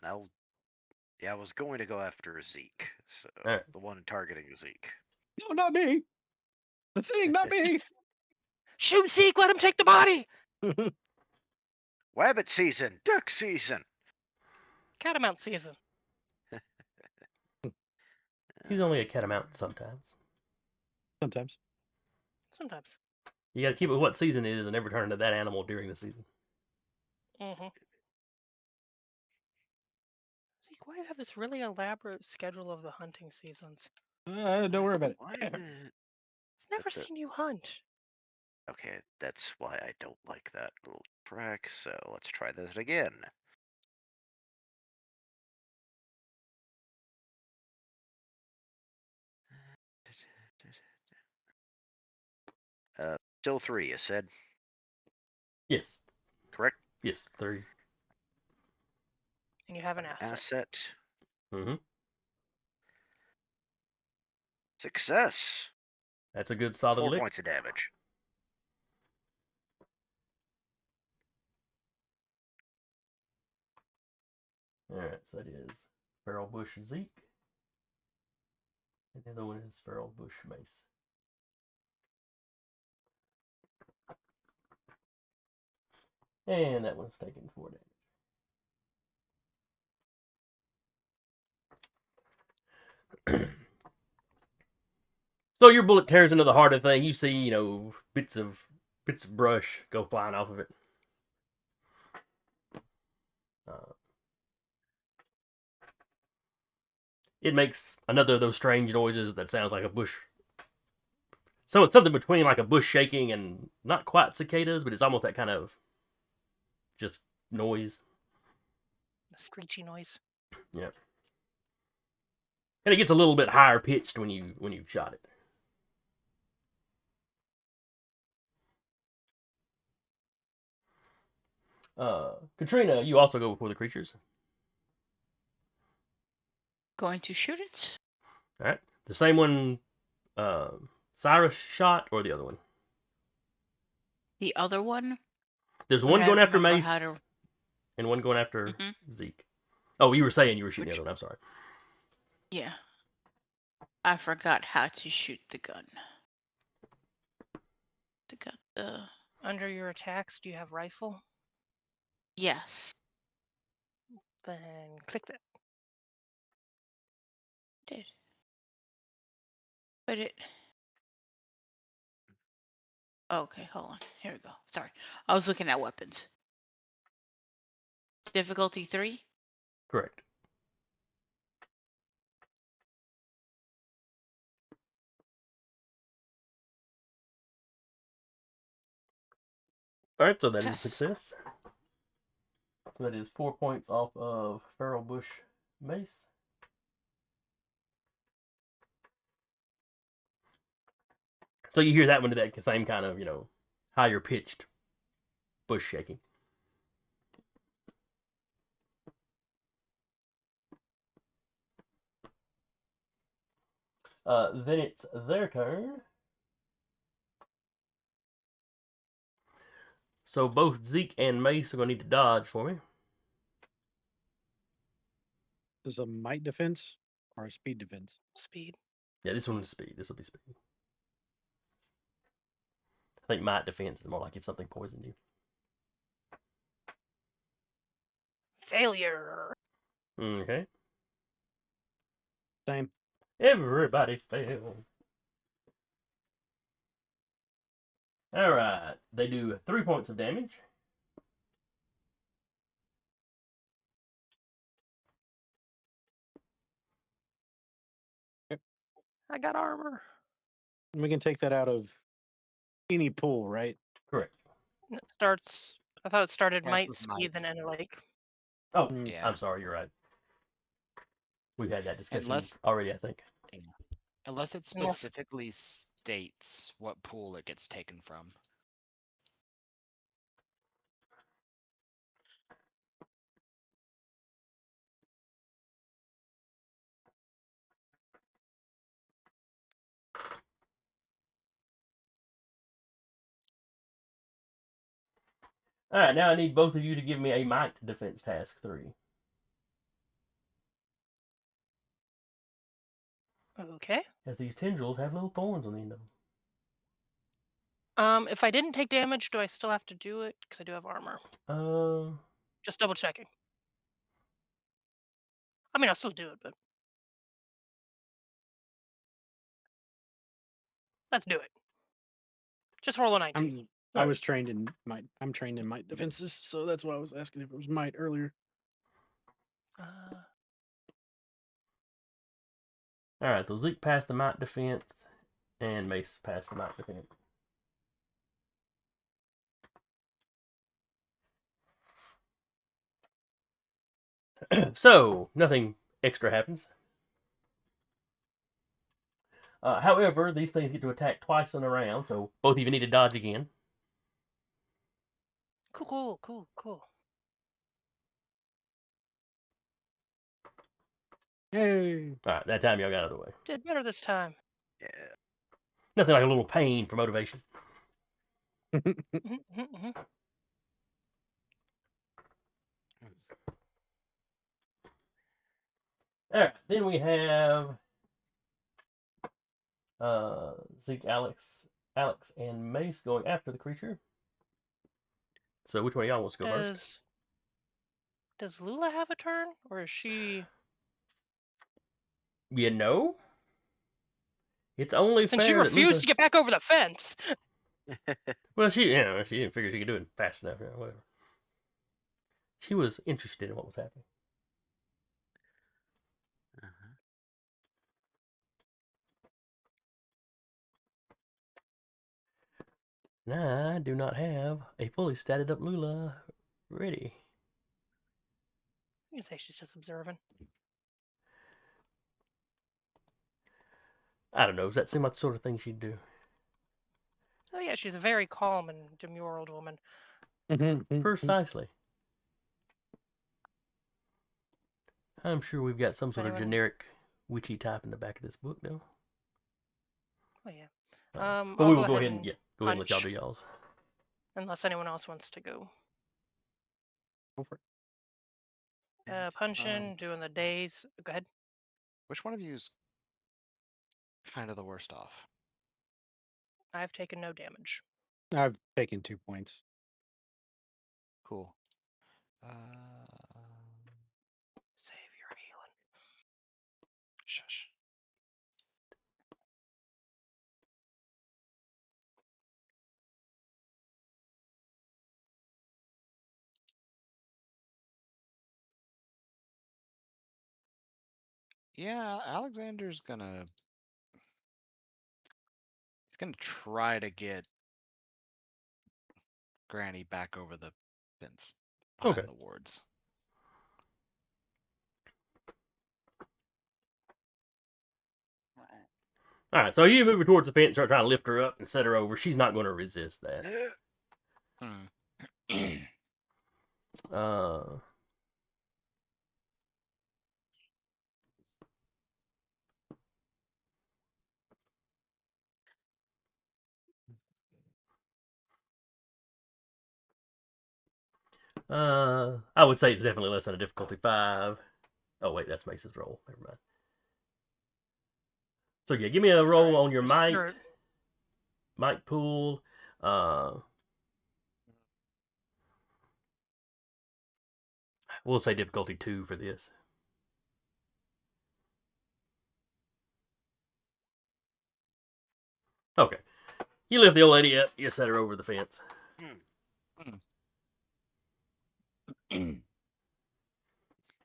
I was going to go after Zeke, so Alright. the one targeting Zeke. No, not me. The thing, not me. Shoot Zeke, let him take the body! Wabbit season, duck season. Catamount season. He's only a catamount sometimes. Sometimes. Sometimes. You got to keep it with what season it is and never turn into that animal during the season. Mm-hmm. Zeke, why do you have this really elaborate schedule of the hunting seasons? Don't worry about it. Why I've did- never That's it. seen you hunt. Okay, that's why I don't like that little track, so let's try this again. Still 3, you said? Yes. Correct? Yes, 3. And you have an asset. Asset. Mm-hmm. Success. That's a good solid 4 lick. points of damage. Alright, so that is Feral Bush Zeke. And the other one is Feral Bush Mace. And that one's taking 4 damage. So your bullet tears into the heart of the thing. You see, you know, bits of brush go flying off of it. It makes another of those strange noises that sounds like a bush. So it's something between like a bush shaking and not quite cicadas, but it's almost that kind of just noise. The screechy noise. Yeah. And it gets a little bit higher pitched when you've shot it. Katrina, you also go before the creatures. Going to shoot it. All right. The same one Cyrus shot or the other one? The other one. There's Would one I going after remember Mace how to- and one going after Mhm. Zeke. Oh, you were saying you were shooting Which- the other one. I'm sorry. Yeah. I forgot how to shoot the gun. Under your attacks, do you have rifle? Yes. Then click that. Did. But it. Okay, hold on. Here we go. Sorry. I was looking at weapons. Difficulty 3? Correct. All right, so that is a success. So that is 4 points off of Feral Bush Mace. So you hear that one to that same kind of, you know, higher pitched bush shaking. Then it's their turn. So both Zeke and Mace are going to need to dodge for me. Is a might defense or a speed defense? Speed. Yeah, this one's speed. This will be speed. I think might defense is more like if something poisoned you. Failure. Okay. Same. Everybody failed. All right. They do 3 points of damage. I got armor. We can take that out of any pool, right? Correct. And it starts. I thought it started Starts might, with speed, then might. ended like. Oh, Mm. I'm sorry. You're right. We've had that discussion Unless already, I think. unless it Unless- specifically states what pool it gets taken from. All right. Now I need both of you to give me a might defense task 3. Okay. As these tendrils have little thorns on the end of them. If I didn't take damage, do I still have to do it? Because I do have armor. Just double checking. I mean, I'll still do it, but let's do it. Just roll a 19. I was trained in might. I'm trained in might defenses, so that's why I was asking if it was might earlier. All right. So Zeke passed the might defense, and Mace passed the might defense. So nothing extra happens. However, these things get to attack twice in a round, so both of you need to dodge again. Cool. Yay! All right, that time y'all got out of the way. Did better this time. Yeah. Nothing like a little pain for motivation. Mhm. All right, then we have Zeke, Alex, and Mace going after the creature. So which one of y'all wants to go first? Does Lula have a turn, or is she? You know, it's only Since she fair that refused Lula. to get back over the fence. Well, she didn't figure she could do it fast enough. Whatever. She was interested in what was happening. Uh-huh. Now, I do not have a fully statted up Lula ready. You can say she's just observing. I don't know. Does that seem like the sort of thing she'd do? Oh yeah, she's a very calm and demure old woman. Precisely. I'm sure we've got some sort of Anyone? generic witchy type in the back of this book, though. Oh yeah. But I'll we will go ahead and go ahead and let y'all punch, do y'all's. unless anyone else wants to go. Go for it. Punching, doing the days. Go ahead. Which one of you is kind of the worst off? I've taken no damage. I've taken 2 points. Cool. Save your healing. Shush. Yeah, Alexander's gonna. He's gonna try to get Granny back over the fence behind Okay. the wards. All right, so you move her towards the fence, start trying to lift her up and set her over. She's not going to resist that. Uh, I would say it's definitely less than a difficulty 5. Oh wait, that's Mace's roll. Never mind. So yeah, give me a roll Sorry, on your Mr. might pool. We'll say difficulty 2 for this. Okay. You lift the old lady up. You set her over the fence.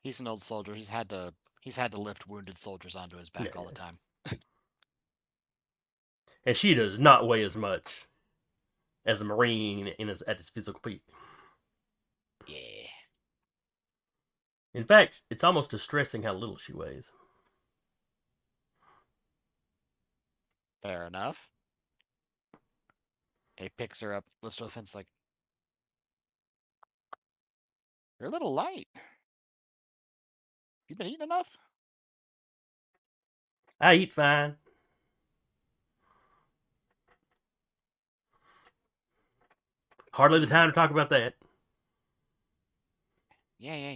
He's an old soldier. He's had to lift wounded soldiers onto his back all the time. And she does not weigh as much as a Marine at its physical peak. Yeah. In fact, it's almost distressing how little she weighs. Fair enough. He picks her up, lifts her off the fence like, you're a little light. You been eating enough? I eat fine. Hardly the time to talk about that. Yeah.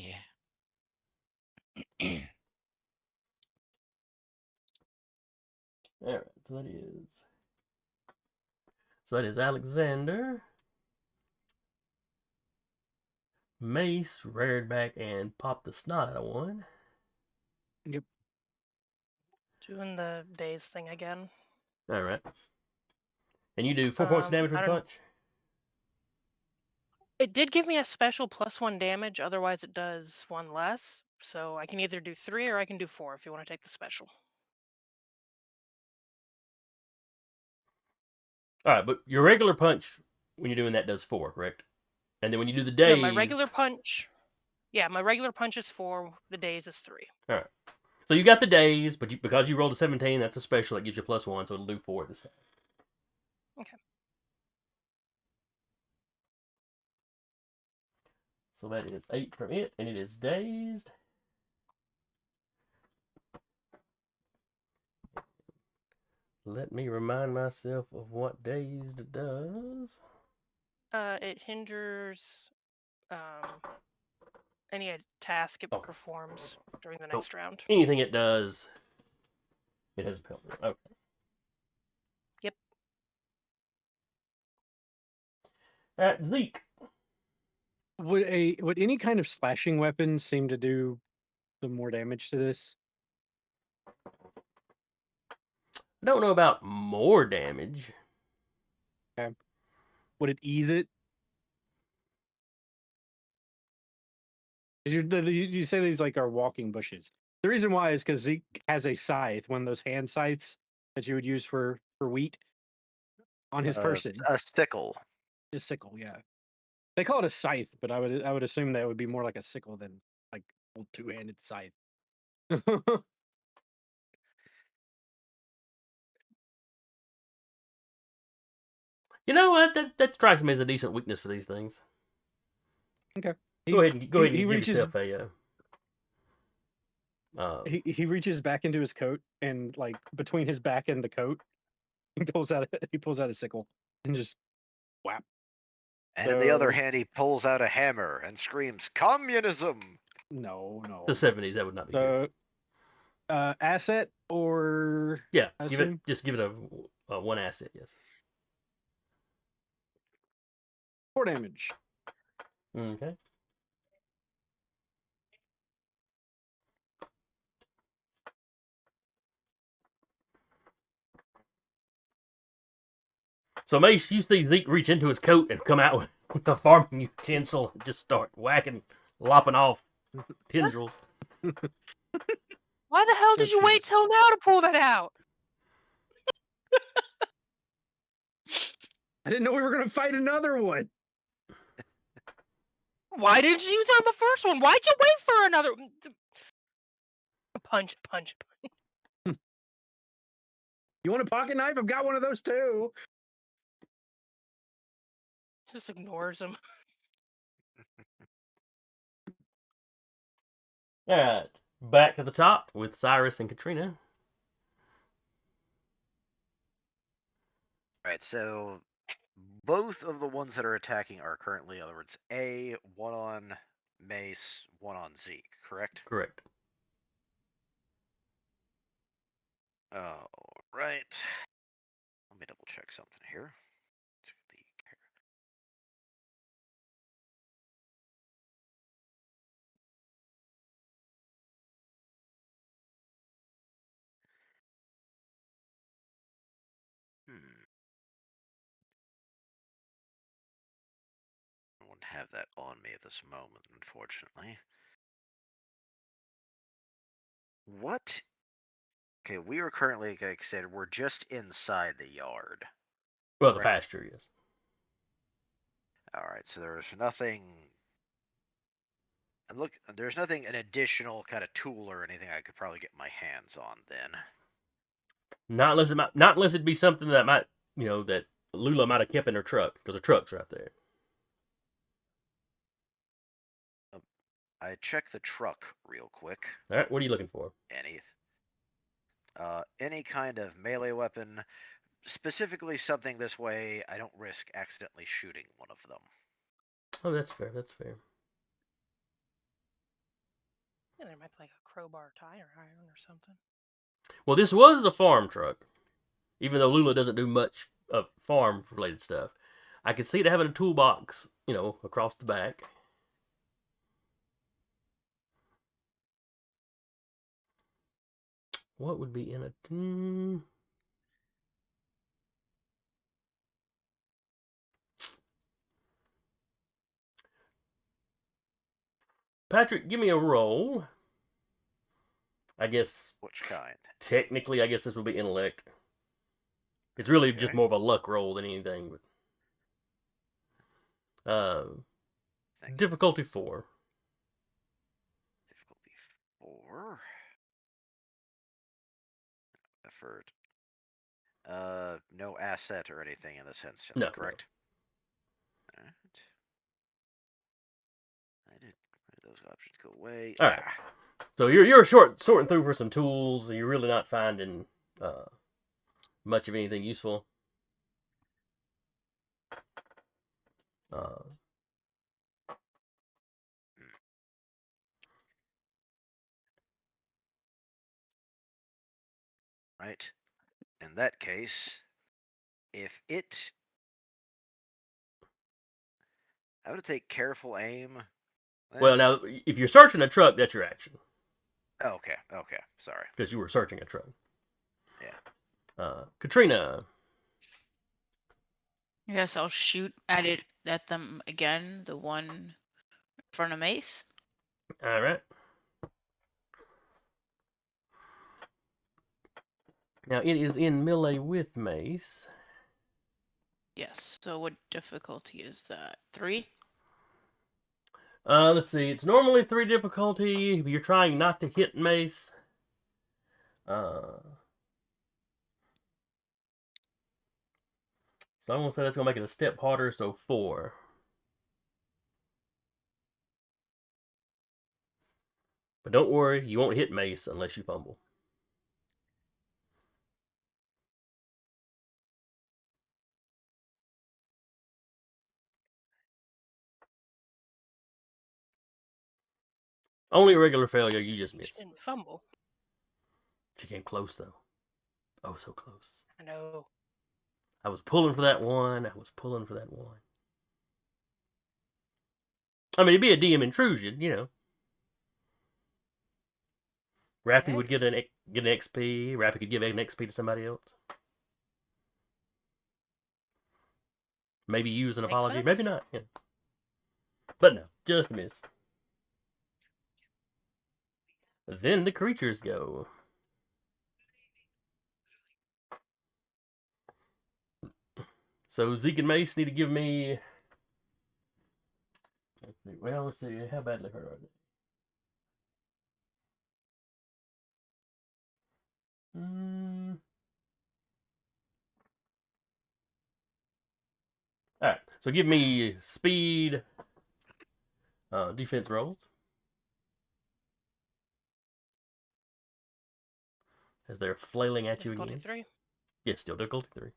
Alright, so that is Alexander, Mace, reared back, and popped the snot out of one. Yep. Doing the daze thing again. Alright. And you do 4 points of damage with I the don't- punch? It did give me a special +1 damage, otherwise it does 1 less. So I can either do 3 or I can do 4 if you want to take the special. Alright, but your regular punch, when you're doing that, does 4, correct? And then when you do the daze... No, my regular punch... Yeah, my regular punch is 4, the daze is 3. Alright. So you got the daze, but because you rolled a 17, that's a special. That gives you +1, so it'll do 4 this time. Okay. So that is 8 from it, and it is dazed. Let me remind myself of what dazed does. It hinders any task it performs during the next round. Anything it does, it has a penalty. Okay. Yep. Alright, Zeke. Would any kind of slashing weapon seem to do some more damage to this? I don't know about more damage. Okay. Would it ease it? You say these like are walking bushes. The reason why is because Zeke has a scythe, one of those hand scythes that you would use for wheat, on his person. A sickle. A sickle, yeah. They call it a scythe, but I would assume that would be more like a sickle than like a two-handed scythe. You know what? That strikes me as a decent weakness for these things. Okay. Go ahead and give reaches, yourself a. he reaches back into his coat, and like between his back and the coat, he pulls out a sickle and just whap. And on the other hand, he pulls out a hammer and screams, "Communism!" No. The 70s, that would not be good. Asset or Yeah, give it a 1 asset, yes. 4 damage. Okay. So Mace, you see Zeke reach into his coat and come out with a farming utensil and just start lopping off tendrils. Why the hell did you wait till now to pull that out? I didn't know we were going to fight another one. Why didn't you use it on the first one? Why'd you wait for another? Punch. You want a pocket knife? I've got one of those too. Just ignores him. Alright, back to the top with Cyrus and Katrina. Alright, so both of the ones that are attacking are currently, in other words, one on Mace, one on Zeke, correct? Correct. All right. Let me double check something here. I wouldn't have that on me at this moment, unfortunately. What? Okay, we are currently, like I said, we're just inside the yard. Well, the Correct. pasture is. All right, so there's nothing. And look, there's nothing, an additional kind of tool or anything I could probably get my hands on then. Not unless it be something that might, that Lula might have kept in her truck, because her truck's right there. I check the truck real quick. All right, what are you looking for? Any kind of melee weapon, specifically something this way I don't risk accidentally shooting one of them. Oh, that's fair. That's fair. Yeah, there might be like a crowbar tire iron or something. Well, this was a farm truck, even though Lula doesn't do much of farm-related stuff. I could see it having a toolbox, across the back. What would be in a... Patrick, give me a roll. I guess... Which kind? Technically, I guess this would be intellect. It's really just Okay. more of a luck roll than anything. But, difficulty 4. Difficulty 4. Effort. No asset or anything in the sense, No, correct? No. Alright. I did those options go away. All right. So you're sorting through for some tools. And you're really not finding much of anything useful. Right. In that case, if it... I would take careful aim. Well, now, if you're searching a truck, that's your action. Okay, sorry. Because you were searching a truck. Yeah. Katrina. I guess I'll shoot at them again, the one in front of Mace. All right. Now, it is in melee with Mace. Yes. So what difficulty is that? 3? Let's see. It's normally 3 difficulty, but you're trying not to hit Mace. So I'm going to say that's going to make it a step harder, so 4. But don't worry, you won't hit Mace unless you fumble. Only a regular failure, you just She miss. didn't fumble. She came close, though. Oh, so close. I know. I was pulling for that one. I mean, it'd be a DM intrusion, Rappy Yeah. would get an XP. Rappy could give an XP to somebody else. Maybe use an Makes apology. sense. Maybe not. Yeah. But no, just a miss. Then the creatures go. So Zeke and Mace need to give me... Let's see. How badly hurt are they? Alright, so give me speed defense rolls. As they're flailing at you Difficulty again. 3. Yes, still difficulty 3.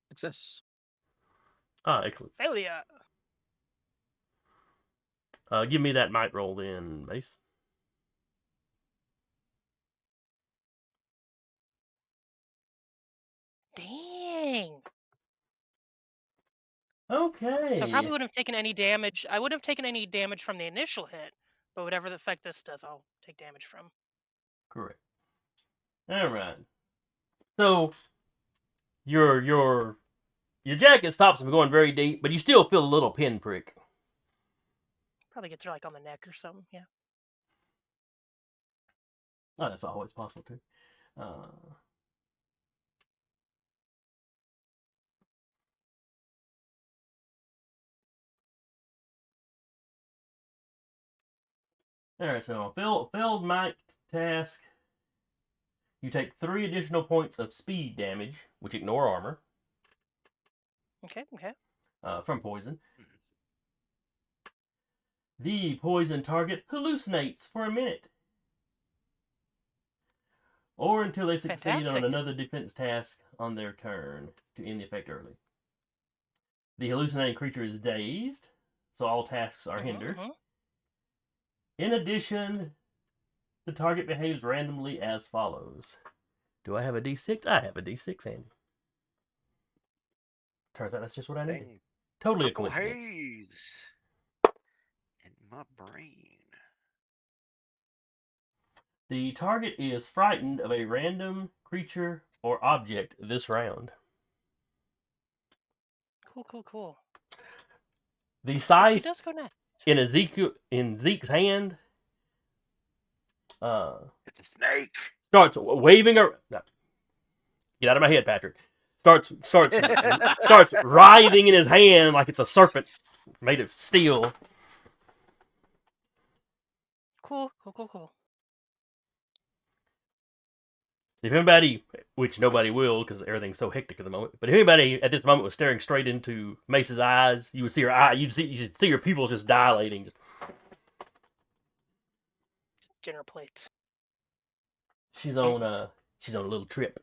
Success. Ah, excellent. Failure. Give me that might roll then, Mace. Dang. Okay. So I probably wouldn't have taken any damage. I wouldn't have taken any damage from the initial hit, but whatever the effect this does, I'll take damage from. Correct. All right. So your jacket stops from going very deep, but you still feel a little pinprick. Probably gets her like on the neck or something. Yeah. Oh, that's always possible too. All right, so failed might task. You take 3 additional points of speed damage, which ignore armor, Okay. Okay. from poison. The poison target hallucinates for a minute, or until they succeed on Fantastic. another defense task on their turn to end the effect early. The hallucinating creature is dazed, so all tasks are hindered. In addition, the target behaves randomly as follows. Do I have a d6? I have a d6 handy. Turns out that's just what I needed. Dang, Totally a purple coincidence. haze in my brain. The target is frightened of a random creature or object this round. Cool. The She scythe does go next. in Zeke's hand It's a snake. starts waving. No, get out of my head, Patrick. Starts writhing in his hand like it's a serpent made of steel. Cool. If anybody, which nobody will because everything's so hectic at the moment, but if anybody at this moment was staring straight into Mace's eyes, you would see her eye. You should see her pupils just dilating. Dinner plates. She's on a little trip.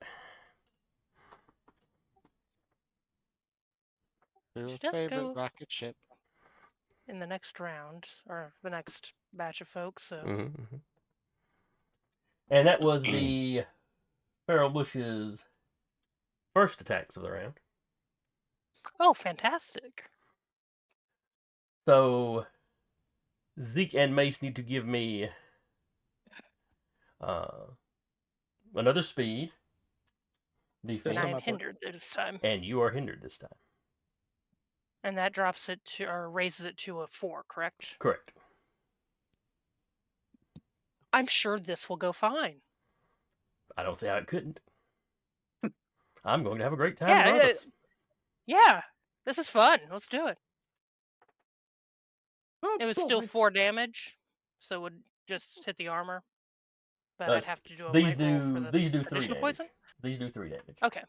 Your She does favorite go rocket ship. in the next round or the next batch of folks. So Mm-hmm. And that was the Feral Bush's first attacks of the round. oh, fantastic. So Zeke and Mace need to give me another speed. And There's I some am up there. hindered this time. And you are hindered this time. And that drops it to, or raises it to a 4, correct? Correct. I'm sure this will go fine. I don't see how it couldn't. I'm going to have a great time Yeah, regardless. Yeah, this is fun. Let's do it. Oh, It was still 4 damage, so it would just hit the armor. But I'd have to do a these might roll for the do 3 additional damage. poison? These do 3 damage. Okay.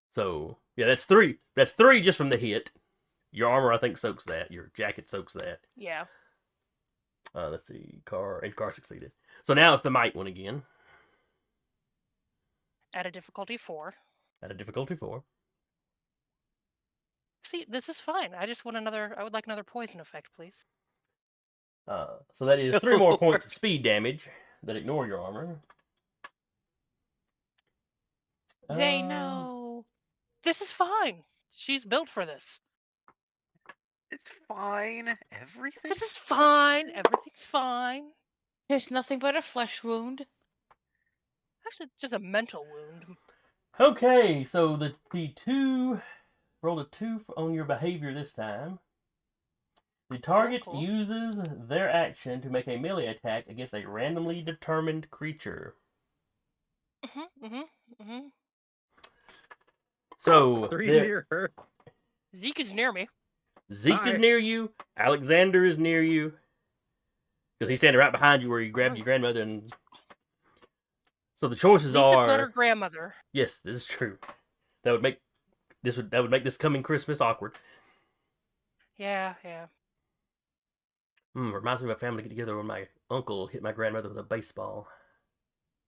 So yeah, that's 3. That's 3 just from the hit. Your armor, I think, soaks that. Your jacket soaks that. Yeah. Let's see. Car succeeded. So now it's the might one again. At a difficulty 4. At a difficulty 4. See, this is fine. I just want another. I would like another poison effect, please. So that is 3 more points of speed damage that ignore your armor. They know. This is fine. She's built for this. It's fine. Everything. This is fine. Everything's fine. There's nothing but a flesh wound. Actually, just a mental wound. Okay, so the 2 rolled a 2 on your behavior this time. The target Cool. uses their action to make a melee attack against a randomly determined creature. So 3 near her. Zeke is near me. Zeke is near you. Alexander is near you. Because he's standing right behind you where you grabbed your grandmother. And so the choices At least are. it's not her grandmother. Yes, this is true. That would make this coming Christmas awkward. Yeah. Reminds me of a family get together when my uncle hit my grandmother with a baseball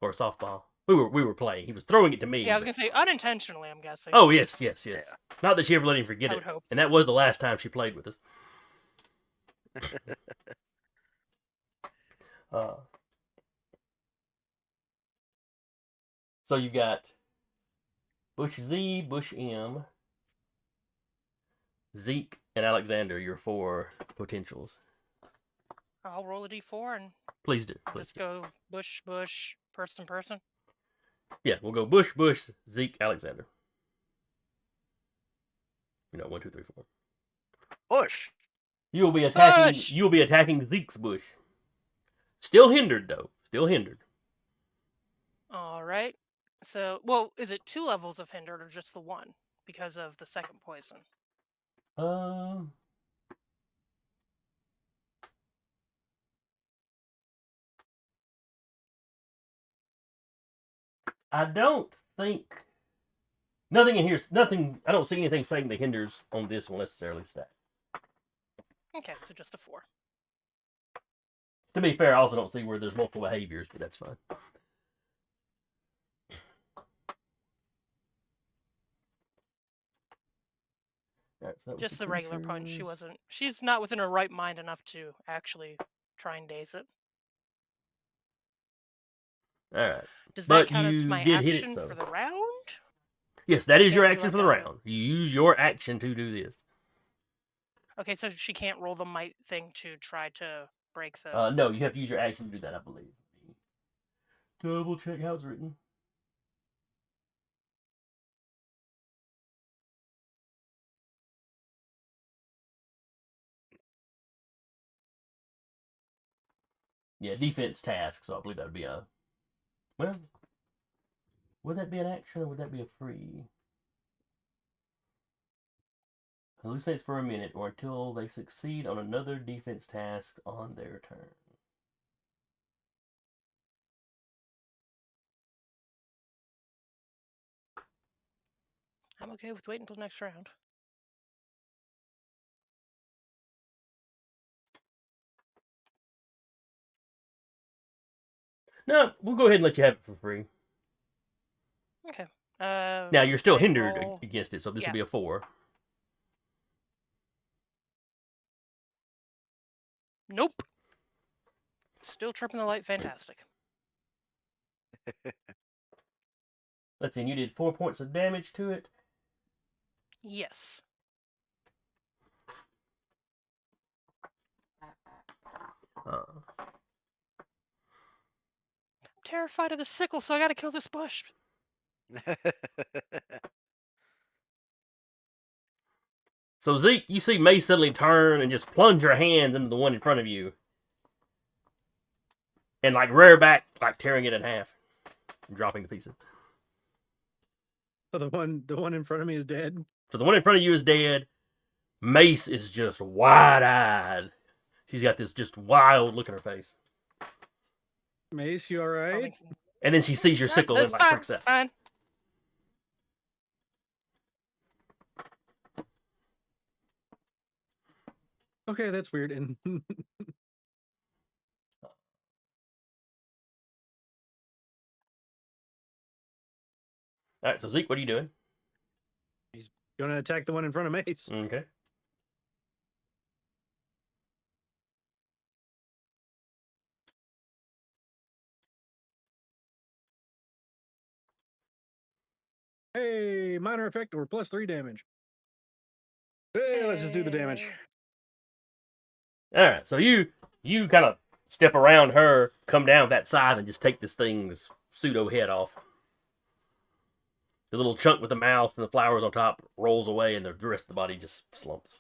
or a softball. We were playing. He was throwing it to me. Yeah, I was but- gonna say unintentionally. I'm guessing. Oh yes. Yeah. Not that she ever let him forget I it. would hope. And that was the last time she played with us. So you got Bush Z, Bush M, Zeke, and Alexander. Your 4 potentials. I'll roll a d4 and Please do. Please just do. go bush, person. Yeah, we'll go Bush, Zeke, Alexander. 1, 2, 3, 4. Bush. You will be attacking. Bush! You will be attacking Zeke's bush. Still hindered though. Still hindered. All right. So, well, is it 2 levels of hindered or just the 1 because of the second poison? I don't think nothing in here. Nothing. I don't see anything saying the hinders on this will necessarily stack. Okay, so just a 4. To be fair, I also don't see where there's multiple behaviors, but that's fine. All right, so that was Just the regular punch. creatures. She's not within her right mind enough to actually try and daze it. All right. Does But that count as you my did hit it, action so. for the round? Yes, that is your Can't do action like for the a- round. You use your action to do this. Okay, so she can't roll the might thing to try to break the. No, you have to use your action to do that, I believe. Double check how it's written. Yeah, defense task, so I believe that would be a... Well, would that be an action or would that be a free? Hallucinates for a minute or until they succeed on another defense task on their turn. I'm okay with waiting until next round. No, we'll go ahead and let you have it for free. Okay. Now, you're still can I hindered roll- against it, so this Yeah. will be a 4. Nope. Still tripping the light. Fantastic. Let's see, and you did 4 points of damage to it. Yes. Uh, I'm terrified of the sickle, so I gotta kill this bush. So, Zeke, you see May suddenly turn and just plunge her hands into the one in front of you. And, rear back, tearing it in half. And dropping the pieces. So the one in front of me is dead. So the one in front of you is dead. Mace is just wide-eyed. She's got this just wild look in her face. Mace, you all right? And then she sees your sickle and That's freaks out. fine. Okay, that's weird. And All right, so Zeke, what are you doing? gonna attack the one in front of Mace. Okay. Hey, minor effect or +3 damage. Hey, let's just do the damage. All right, so you kind of step around her, come down that side, and just take this pseudo head off. The little chunk with the mouth and the flowers on top rolls away, and the rest of the body just slumps.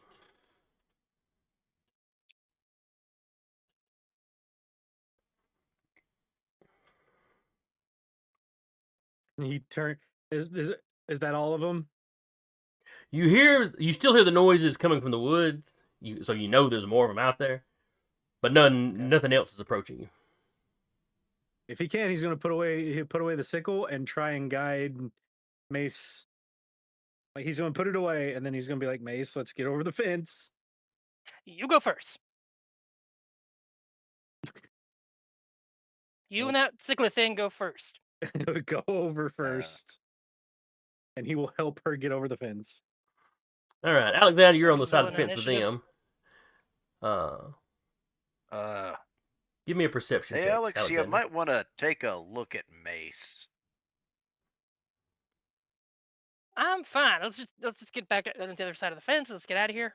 He turn is that all of them? You still hear the noises coming from the woods, so you know there's more of them out there, but nothing else is approaching you. If he can, he's gonna put away the sickle and try and guide Mace. Like he's gonna put it away, and then he's gonna be like, Mace, let's get over the fence. You go first. You and that sickle thing go first. go over first, and he will help her get over the fence. All right, Alexander, you're on the First side of the villain fence with initiative. them. Uh, Give me a perception hey, check, Alex, you Alexander. might want to take a look at Mace. I'm fine. Let's just get back on the other side of the fence. Let's get out of here.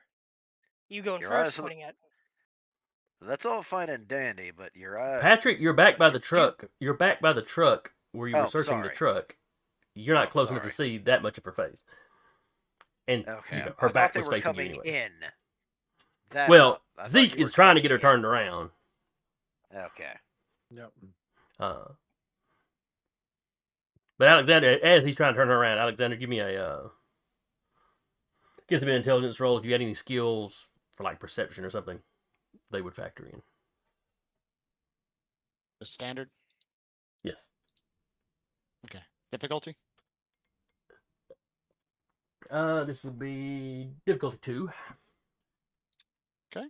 You going Your first? eyes are Pointing at. That's all fine and dandy, but your eye. Patrick, you're back by you the do- truck. You're back by the truck where you were Oh, searching the sorry. truck. You're not Oh, close enough to sorry. see that much of her face. And Okay, her I thought back they was were facing you coming anyway. in. That Well, up. I thought Zeke you were is trying to coming get her in. turned around. Okay. Yep. But Alexander, as he's trying to turn her around, Alexander, give me give me an intelligence roll. If you had any skills for like perception or something, they would factor in. The standard Yes. difficulty. This would be difficulty 2. Okay.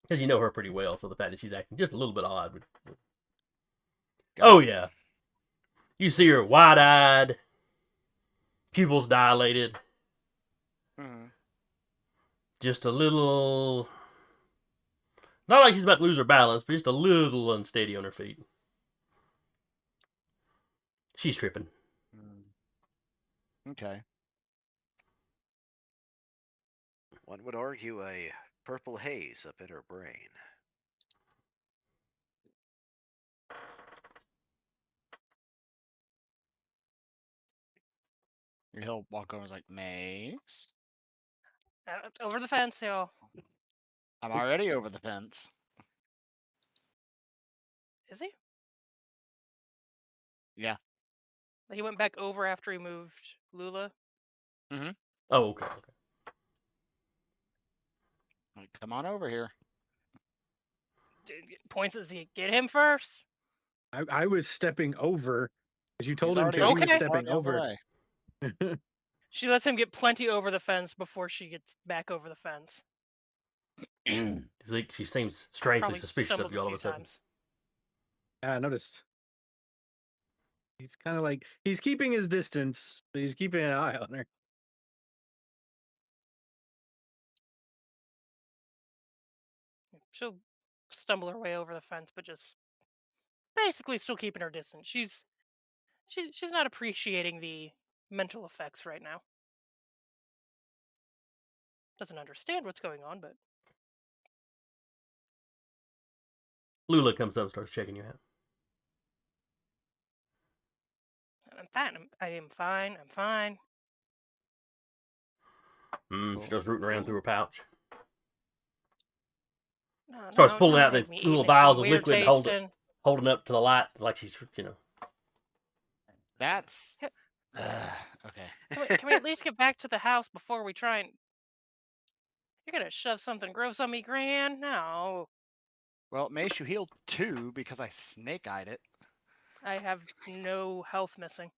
Because you know her pretty well, so the fact that she's acting just a little bit odd would... Got Oh it. yeah. You see her wide-eyed, pupils dilated, Mhm. just a little... Not like she's about to lose her balance, but just a little unsteady on her feet. She's tripping. Okay. One would argue a purple haze up in her brain. He'll walk over and is like, Mace. Over the fence, y'all. I'm already over the fence. Is he? Yeah. He went back over after he moved Lula. Oh, okay. Like, come on over here. Points at Zeke. Get him first. I was stepping over, as you told He's him to. already He was Okay. stepping already on the over. way. She lets him get plenty over the fence before she gets back over the fence. Zeke, she seems strangely Probably suspicious of stumbles you all a of few a sudden. times. Yeah, I noticed. He's kind of like, he's keeping his distance, but he's keeping an eye on her. She'll stumble her way over the fence, but just basically still keeping her distance. She's not appreciating the mental effects right now. Doesn't understand what's going on, but Lula comes up and starts checking you out. I'm fine. I am fine. I'm fine. She starts rooting around through her pouch. No, Starts no, pulling don't out the make me eat little anything vials of weird liquid and tasting. holding up to the light like she's, That's Yeah. okay. Can we at least get back to the house before we try and... You're gonna shove something gross on me, Gran? No. Well, Mace, you healed 2 because I snake-eyed it. I have no health missing.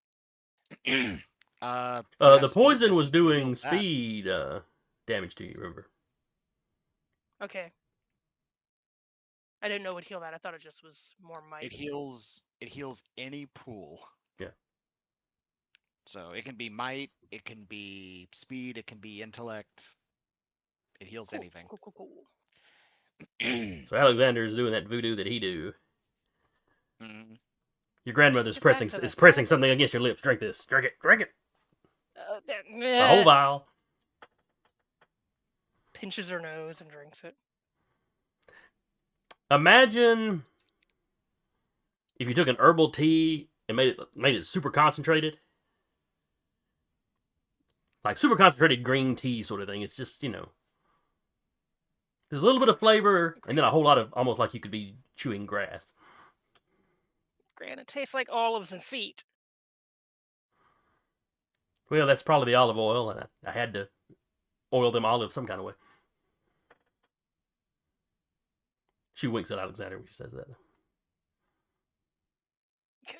You the have speed poison was distance, you doing heals that. speed damage to you, remember? Okay. I didn't know it would heal that. I thought it just was more might. It heals any pool. Yeah. So it can be might, it can be speed, it can be intellect. It heals Cool, anything. cool. So Alexander is doing that voodoo that he do. Mm. Your grandmother's Get back pressing to the pressing house. something against your lips. Drink this. Drink it. Drink it. The The whole vial. pinches her nose and drinks it. Imagine if you took an herbal tea and made it super concentrated. Like super concentrated green tea sort of thing. It's just, there's a little bit of flavor and then a whole lot of almost like you could be chewing grass. Gran, it tastes like olives and feet. Well, that's probably the olive oil, and I had to oil them olives some kind of way. She winks at Alexander when she says that.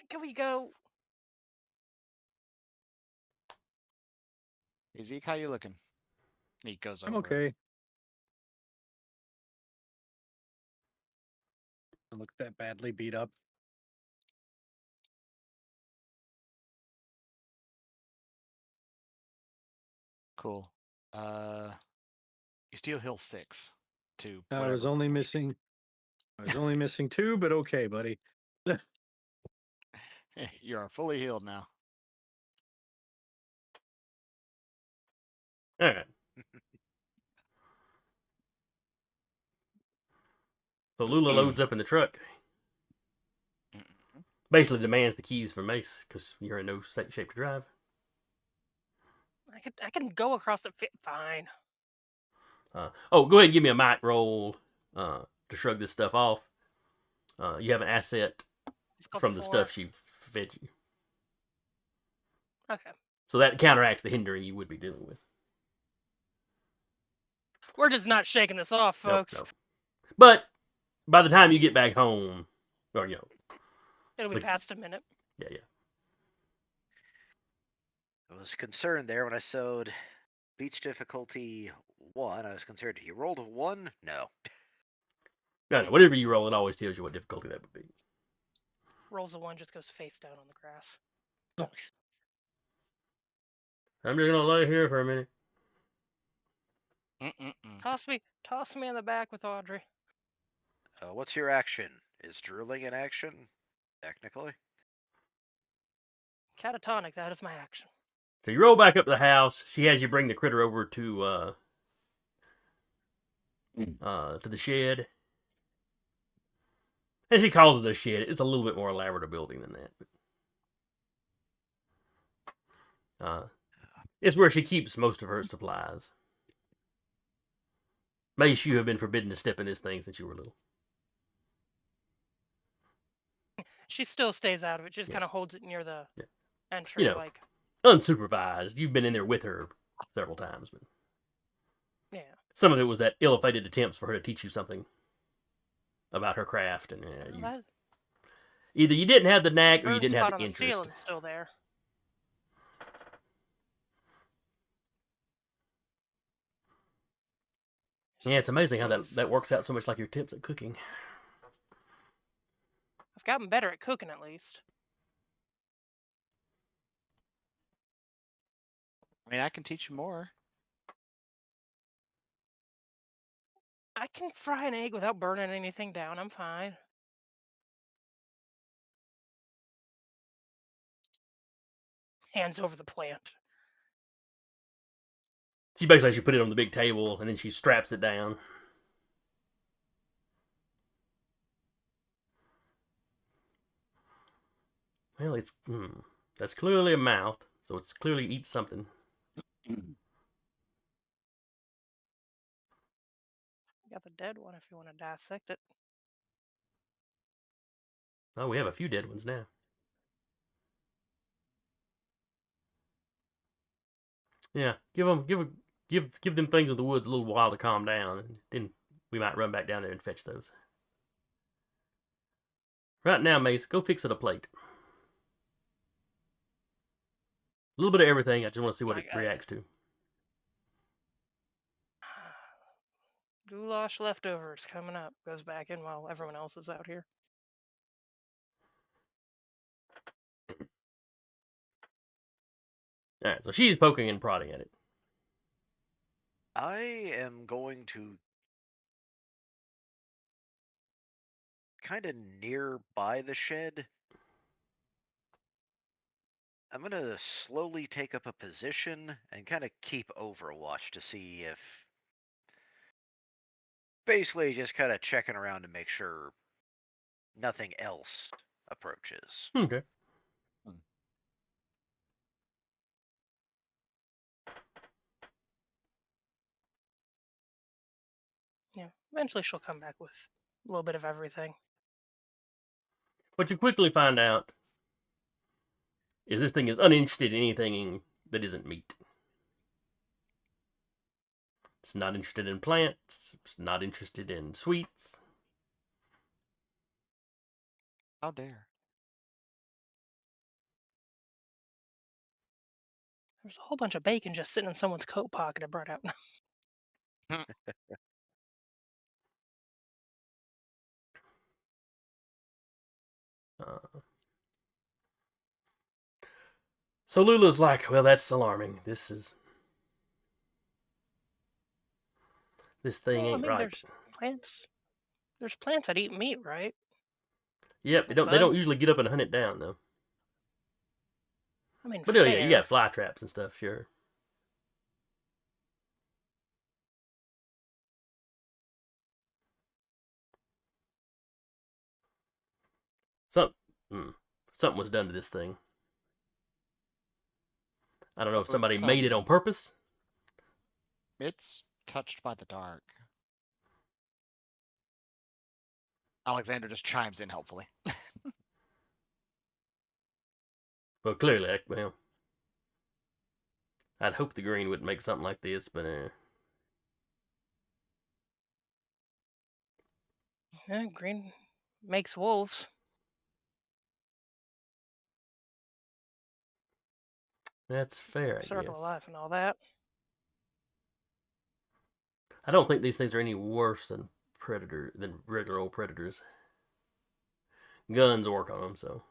Can we go? Hey, Zeke, how you looking? He goes over. I'm okay. I look that badly beat up. Cool. You still heal 6 to I whatever. was only missing 2, but okay, buddy. You are fully healed now. All right. So Lula loads up in the truck. Basically demands the keys from Mace because you're in no shape to drive. I can go across the fine. Go ahead and give me a mic roll to shrug this stuff off. You have an asset from the 4. stuff she fed you. Okay. So that counteracts the hindering you would be dealing with. We're just not shaking this off, folks. Nope. But by the time you get back home, or It'll be past a minute. Yeah. I was concerned there when I sewed beach difficulty 1. I was concerned. You rolled a 1? No. No, whatever you roll, it always tells you what difficulty that would be. Rolls a 1, just goes face down on the grass. I'm just gonna lay here for a minute. Toss me in the back with Audrey. What's your action? Is drooling an action? Technically. Catatonic, that is my action. So you roll back up to the house. She has you bring the critter over to the shed. And she calls it a shed. It's a little bit more elaborate a building than that. But, it's where she keeps most of her supplies. Mace, you have been forbidden to step in this thing since you were little. She still stays out of it. She just kind of holds it near the entry, like unsupervised. You've been in there with her several times, but some of it was that ill-fated attempts for her to teach you something about her craft, and either you didn't have the knack or you didn't have the interest. The ceiling's still there. Yeah, it's amazing how that works out so much like your tips at cooking. I've gotten better at cooking, at least. I mean, I can teach you more. I can fry an egg without burning anything down. I'm fine. Hands over the plant. She basically put it on the big table and then she straps it down. Well, that's clearly a mouth, so it's clearly eats something. Got the dead one if you want to dissect it. Oh, we have a few dead ones now. Yeah, give them things in the woods a little while to calm down, and then we might run back down there and fetch those. Right now, Mace, go fix it a plate. A little bit of everything. I just want to see what it reacts to. Goulash leftovers coming up. Goes back in while everyone else is out here. All right, so she's poking and prodding at it. I am going to kind of nearby the shed. I'm going to slowly take up a position and kind of keep overwatch to see if... Basically just kind of checking around to make sure nothing else approaches. Okay. Yeah, eventually she'll come back with a little bit of everything. What you quickly find out is this thing is uninterested in anything that isn't meat. It's not interested in plants. It's not interested in sweets. How dare. There's a whole bunch of bacon just sitting in someone's coat pocket I brought out. So Lula's like, well, that's alarming. This is This thing Well, I ain't mean, right. there's plants. There's plants that eat meat, right? Yep, they Like don't bugs? usually get up and hunt it down though. I mean, But yeah, you fair. got fly traps and stuff, sure. Some, something was done to this thing. I don't know if Oh, somebody made it on purpose. It's touched by the dark. Alexander just chimes in helpfully. Well, clearly, well, I'd hope the green wouldn't make something like this, but Yeah, green makes wolves. that's fair, I Circle of guess. life and all that. I don't think these things are any worse than regular old predators. Guns work on them, so.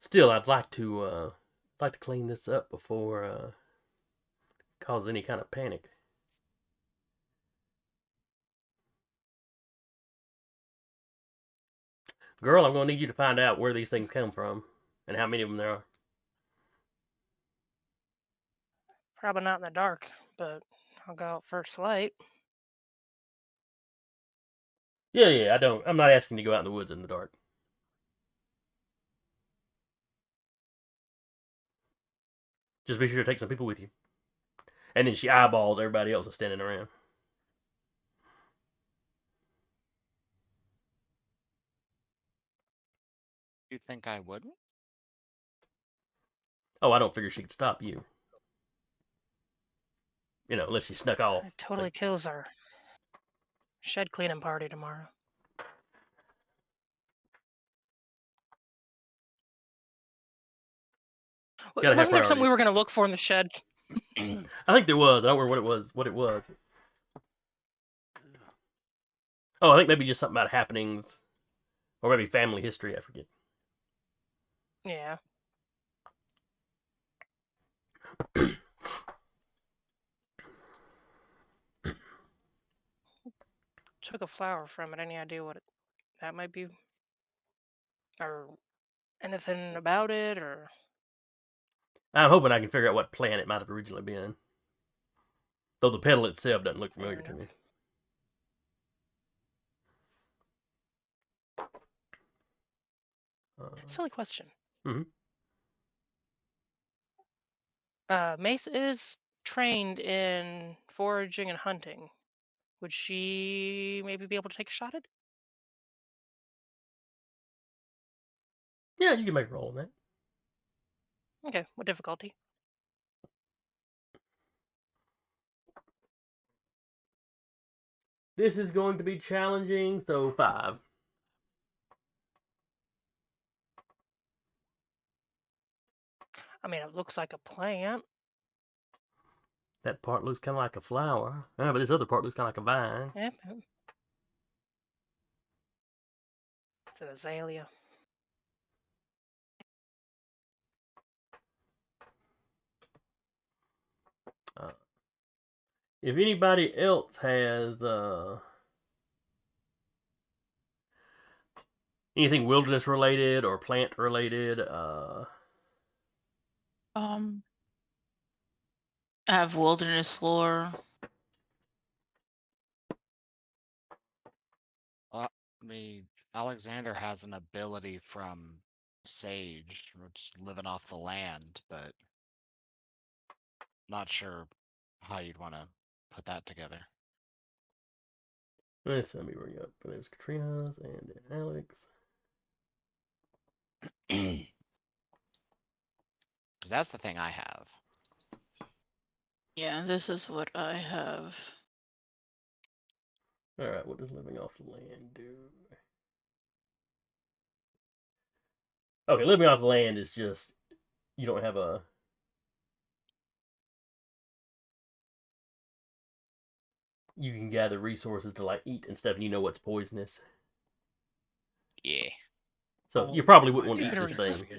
Still, I'd like to clean this up before cause any kind of panic. Girl, I'm gonna need you to find out where these things come from and how many of them there are. Probably not in the dark, but I'll go out first light. Yeah, I'm not asking you to go out in the woods in the dark. Just be sure to take some people with you. And then she eyeballs everybody else that's standing around. You think I wouldn't? Oh, I don't figure she could stop you. You know, unless she snuck off. It totally kills our shed cleaning party tomorrow. Gotta have Wasn't there something we priorities. were going to look for in the shed? I think there was. I don't remember what it was. Oh, I think maybe just something about happenings. Or maybe family history, I forget. Yeah. Took a flower from it. Any idea what that might be? Or anything about it? Or I'm hoping I can figure out what plant it might have originally been. Though the petal itself doesn't look familiar to me. silly question. Mhm. Mace is trained in foraging and hunting. Would she maybe be able to take a shot at it? Yeah, you can make a roll on that. Okay, what difficulty? This is going to be challenging, so 5. I mean, it looks like a plant. That part looks kind of like a flower. Yeah, but this other part looks kind of like a vine. Yeah. It's an azalea. If anybody else has anything wilderness related or plant related, I have wilderness lore. I mean, Alexander has an ability from Sage, which is living off the land, but not sure how you'd want to put that together. let me bring up. There's Katrina's and then Alex. Because that's the thing I have. Yeah, this is what I have. All right, what does living off the land do? Okay, living off the land is just you don't have a. You can gather resources to like eat and stuff, and you know what's poisonous. Yeah. So you probably wouldn't my want to eat Better this resist. thing.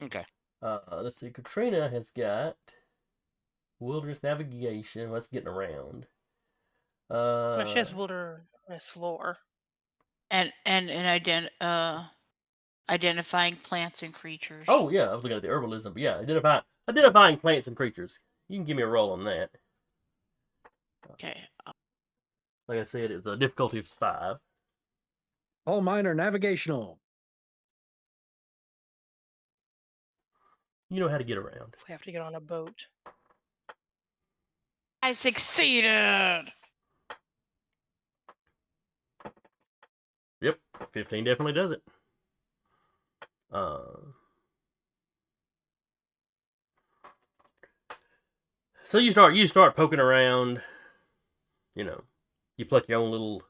Okay. Let's see. Katrina has got wilderness navigation. That's getting around. No, she has wilderness lore. And identifying plants and creatures. Oh yeah, I was looking at the herbalism. But yeah, identifying plants and creatures. You can give me a roll on that. Okay. Like I said, the difficulty is 5. All mine are navigational. You know how to get around. If we have to get on a boat. I succeeded. Yep, 15 definitely does it. So you start poking around. You know, you pluck your own little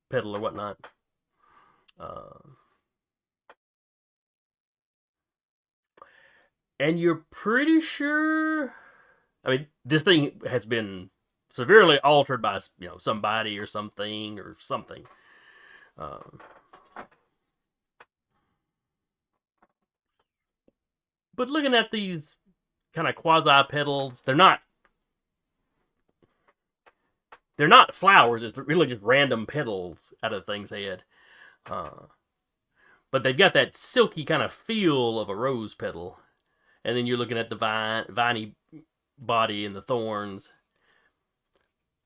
petal or whatnot. And you're pretty sure. I mean, this thing has been severely altered by somebody or something or something. But looking at these kind of quasi petals, they're not flowers. It's really just random petals out of the thing's head. But they've got that silky kind of feel of a rose petal. And then you're looking at the viney body and the thorns.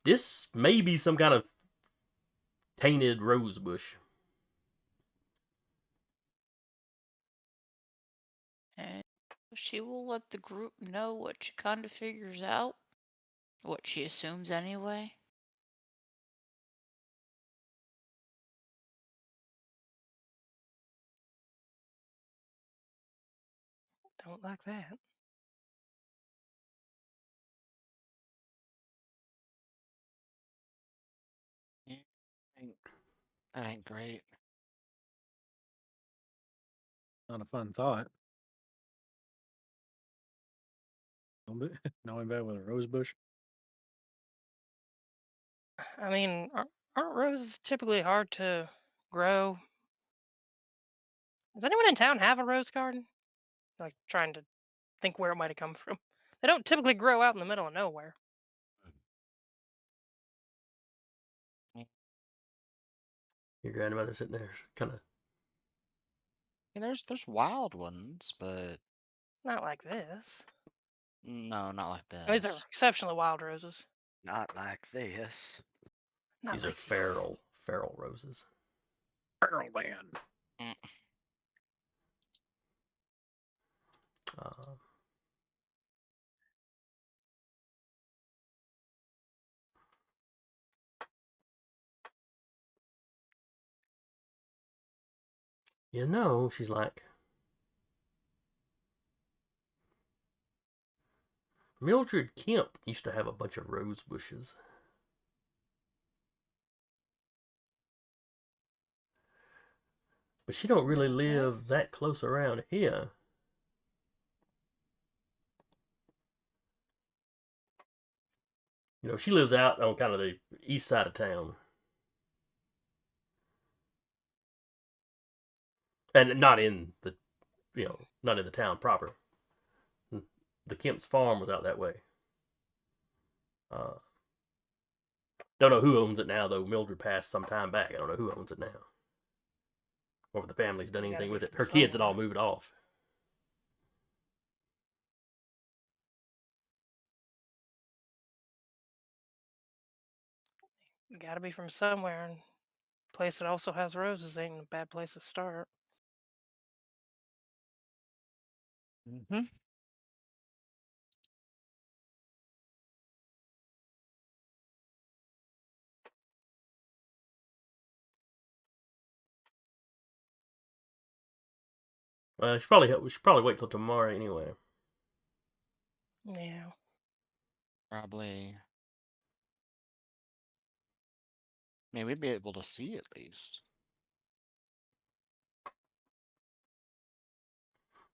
This may be some kind of tainted rose bush. And she will let the group know what she kind of figures out. What she assumes anyway. Don't like that. That ain't great. Not a fun thought. Knowing bad with a rose bush. I mean, aren't roses typically hard to grow? Does anyone in town have a rose garden? Like trying to think where it might have come from. They don't typically grow out in the middle of nowhere. Your grandmother sitting there, kind of. I mean, there's wild ones, but Not like this. no, not like These are this. exceptionally wild roses. Not like this. Not These like are feral roses. Feral land. Mm. She's like, Mildred Kemp used to have a bunch of rose bushes. But she don't really live that close around here. She lives out on kind of the east side of town. And not in the town proper. The Kemp's farm was out that way. Don't know who owns it now though. Mildred passed some time back. I don't know who owns it now. Or if the family's done anything with it. Her kids had all moved off. Gotta be from somewhere, and place that also has roses ain't a bad place to start. Mm-hmm. We should probably wait till tomorrow anyway. Yeah. Probably. I mean, we'd be able to see at least.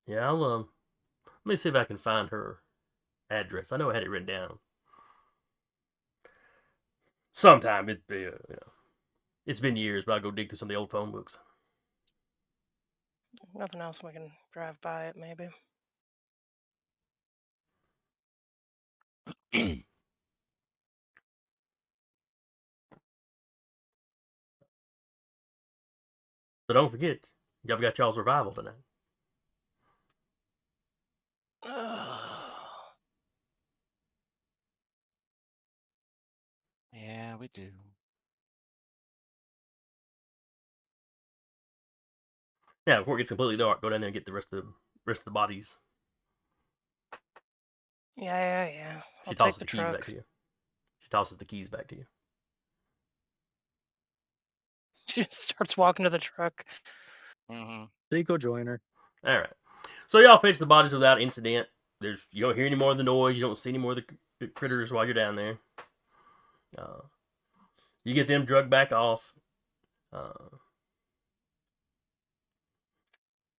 Yeah, I'll let me see if I can find her address. I know I had it written down. Sometime it's been years, but I'll go dig through some of the old phone books. Nothing else we can drive by it, maybe. So don't forget, y'all got y'all's revival tonight. Yeah, we do. Now, before it gets completely dark, go down there and get the rest of the bodies. Yeah. She I'll take tosses the the keys truck. back to you. She tosses the keys back to you. She just starts walking to the truck. Mm-hmm. Zico join her. All right. So y'all fetch the bodies without incident. You don't hear any more of the noise. You don't see any more of the critters while you're down there. You get them drugged back off.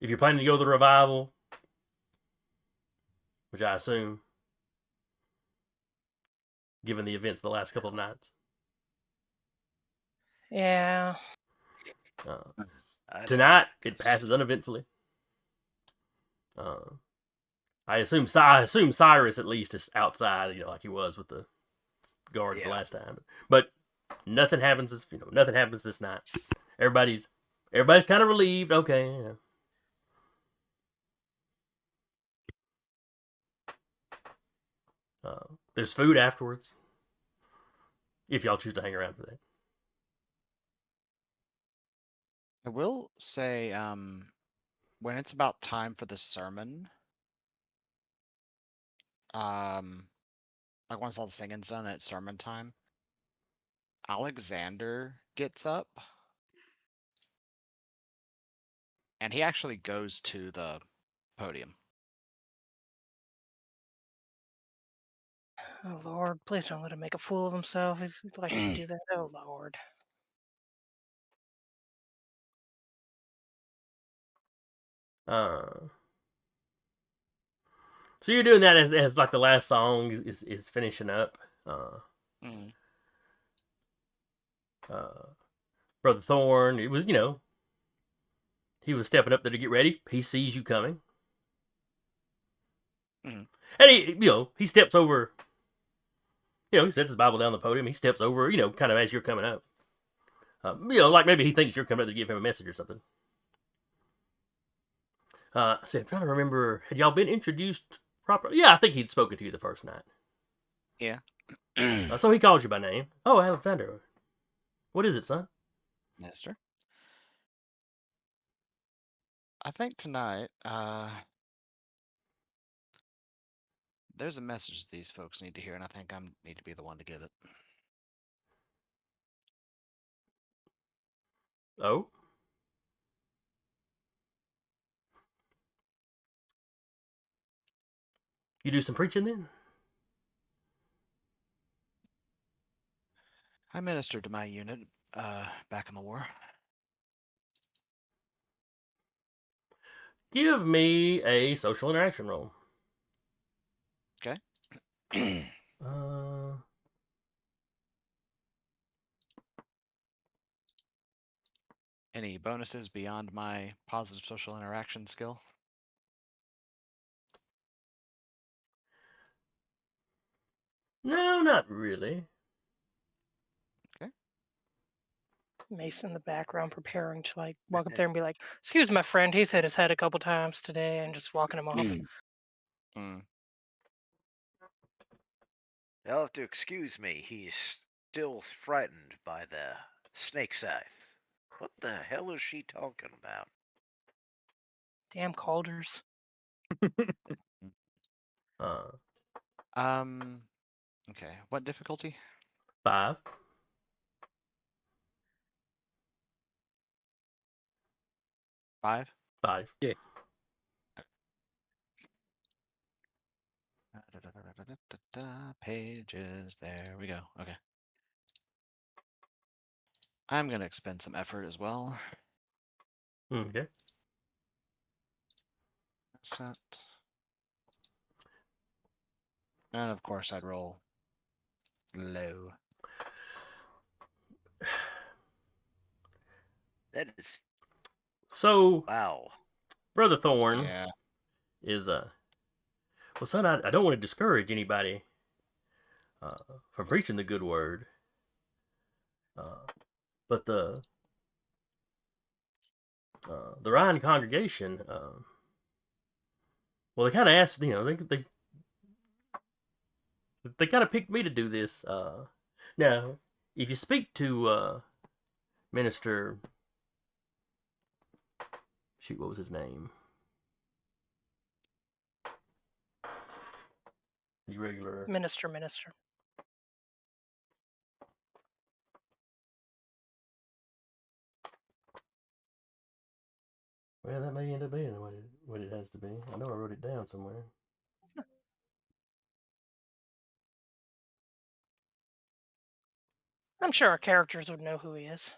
If you're planning to go to the revival, which I assume, given the events the last couple of nights, Yeah. tonight it passes uneventfully. I assume Cyrus at least is outside, like he was with the guards the last time. But nothing happens. Nothing happens this night. Everybody's kind of relieved. Okay. Yeah. There's food afterwards, if y'all choose to hang around for that. I will say, when it's about time for the sermon, like once all the singing's done, it's sermon time. Alexander gets up, and he actually goes to the podium. Oh, Lord. Please don't let him make a fool of himself. He likes to do that. Oh, Lord. So you're doing that as like the last song is finishing up. Brother Thorn, it was, he was stepping up there to get ready. He sees you coming. And he steps over, he sets his Bible down the podium. He steps over, kind of as you're coming up. Like maybe he thinks you're coming up to give him a message or something. I'm trying to remember, had y'all been introduced properly? Yeah, I think he'd spoken to you the first night. Yeah. So he calls you by name. Oh, Alexander. What is it, son? Minister. I think tonight, there's a message these folks need to hear, and I think I need to be the one to give it. Oh? You do some preaching then? I ministered to my unit back in the war. Give me a social interaction roll. Okay. Any bonuses beyond my positive social interaction skill? No, not really. Okay. Mace in the background preparing to walk up there and be like, "Excuse my friend, he's hit his head a couple times today," and just walking him off. You'll have to excuse me. He's still frightened by the snake scythe. What the hell is she talking about? Damn Calders. Okay. What difficulty? 5. 5? 5. Yeah. Pages. There we go. Okay. I'm going to expend some effort as well. Okay. Set. And of course, I'd roll low. That is. So, Wow. Brother Thorn Yeah. is well, son, I don't want to discourage anybody from preaching the good word, but the Ryan congregation, well, they kind of asked, they kind of picked me to do this. Now, if you speak to Minister, shoot, what was his name? The regular Minister. Well, that may end up being what it has to be. I know I wrote it down somewhere. I'm sure our characters would know who he is.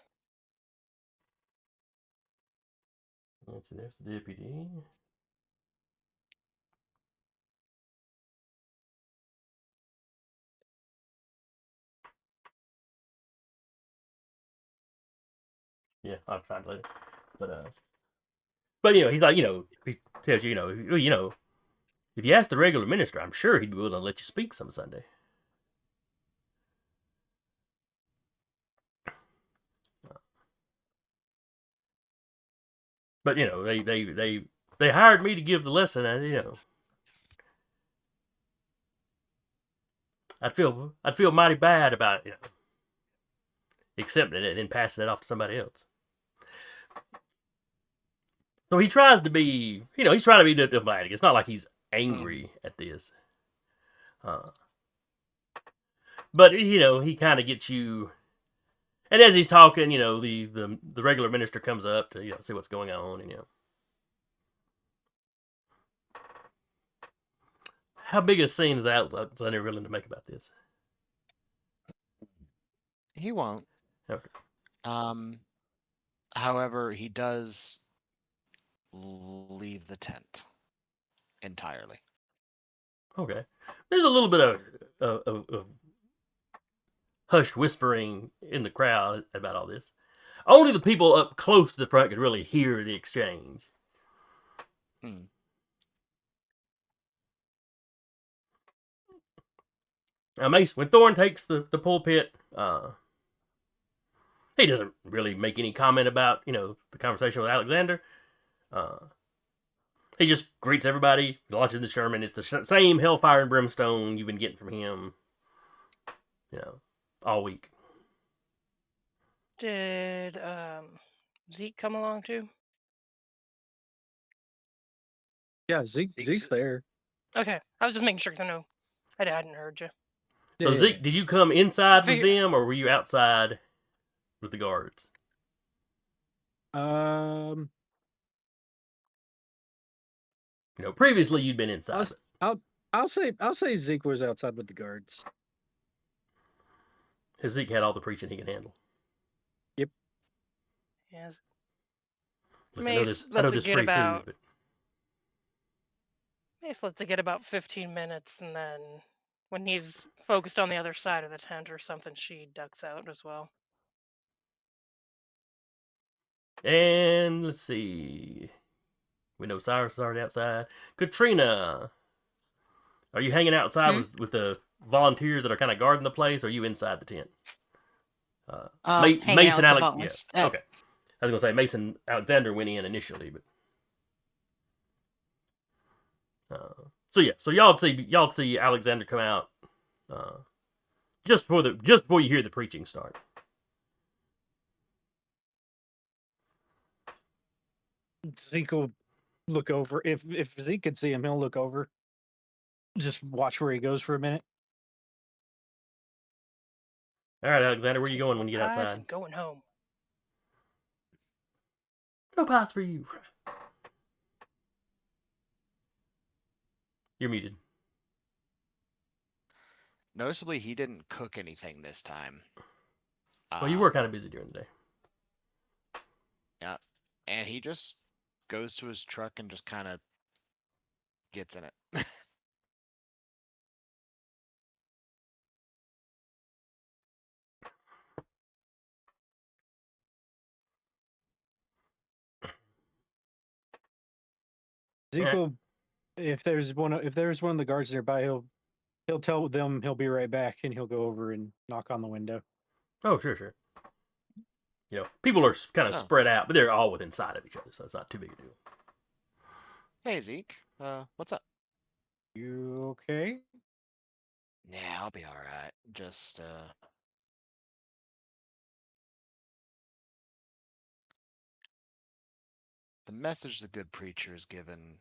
Let's see, there's the deputy. Yeah, I'll find it later. But he's like, he tells you, if you ask the regular minister, I'm sure he'd be willing to let you speak some Sunday. But they hired me to give the lesson, and I'd feel mighty bad about accepting it and then passing it off to somebody else. So he tries to be, he's trying to be diplomatic. It's not like he's angry at this. But he kind of gets you. And as he's talking, the regular minister comes up to see what's going on, and how big a scene is Alexander willing to make about this? He won't. Okay. However, he does leave the tent entirely. Okay. There's a little bit of hushed whispering in the crowd about all this. Only the people up close to the front could really hear the exchange. Now, Mace, when Thorn takes the pulpit, he doesn't really make any comment about, the conversation with Alexander. He just greets everybody, launches the sermon. It's the same hellfire and brimstone you've been getting from him, all week. Did Zeke come along too? Yeah, Zeke's there. Okay, I was just making sure because I know I hadn't heard you. So, Yeah. Zeke, did you come inside with them, or were you outside with the guards? Previously you'd been inside. I'll say Zeke was outside with the guards. Zeke had all the preaching he can handle. Yep. Yes. Look, Mace, I know let's this get free about. food, Mace lets it get about 15 minutes, and then when he's focused on the other side of the tent or something, she ducks out as well. And let's see. We know Cyrus is already outside. Katrina, are you hanging outside with the volunteers that are kind of guarding the place, or are you inside the tent? Hanging Mason out with the Alex. Yeah. Okay. I was gonna say Mason Alexander went in initially, but so y'all see Alexander come out just before you hear the preaching start. Zeke will look over. If Zeke could see him, he'll look over. Just watch where he goes for a minute. All right, Alexander, where are you going when you get outside? I'm going home. No pies for you. You're muted. Noticeably, he didn't cook anything this time. Well, you were kind of busy during the day. Yeah. And he just goes to his truck and just kind of gets in it. Ezekiel, if there's one of the guards nearby, he'll tell them he'll be right back, and he'll go over and knock on the window. Oh, sure. People are kind of Oh. spread out, but they're all within sight of each other, so it's not too big a deal. Hey Zeke, what's up? You okay? Yeah, I'll be all right. Just the message the good preacher is given.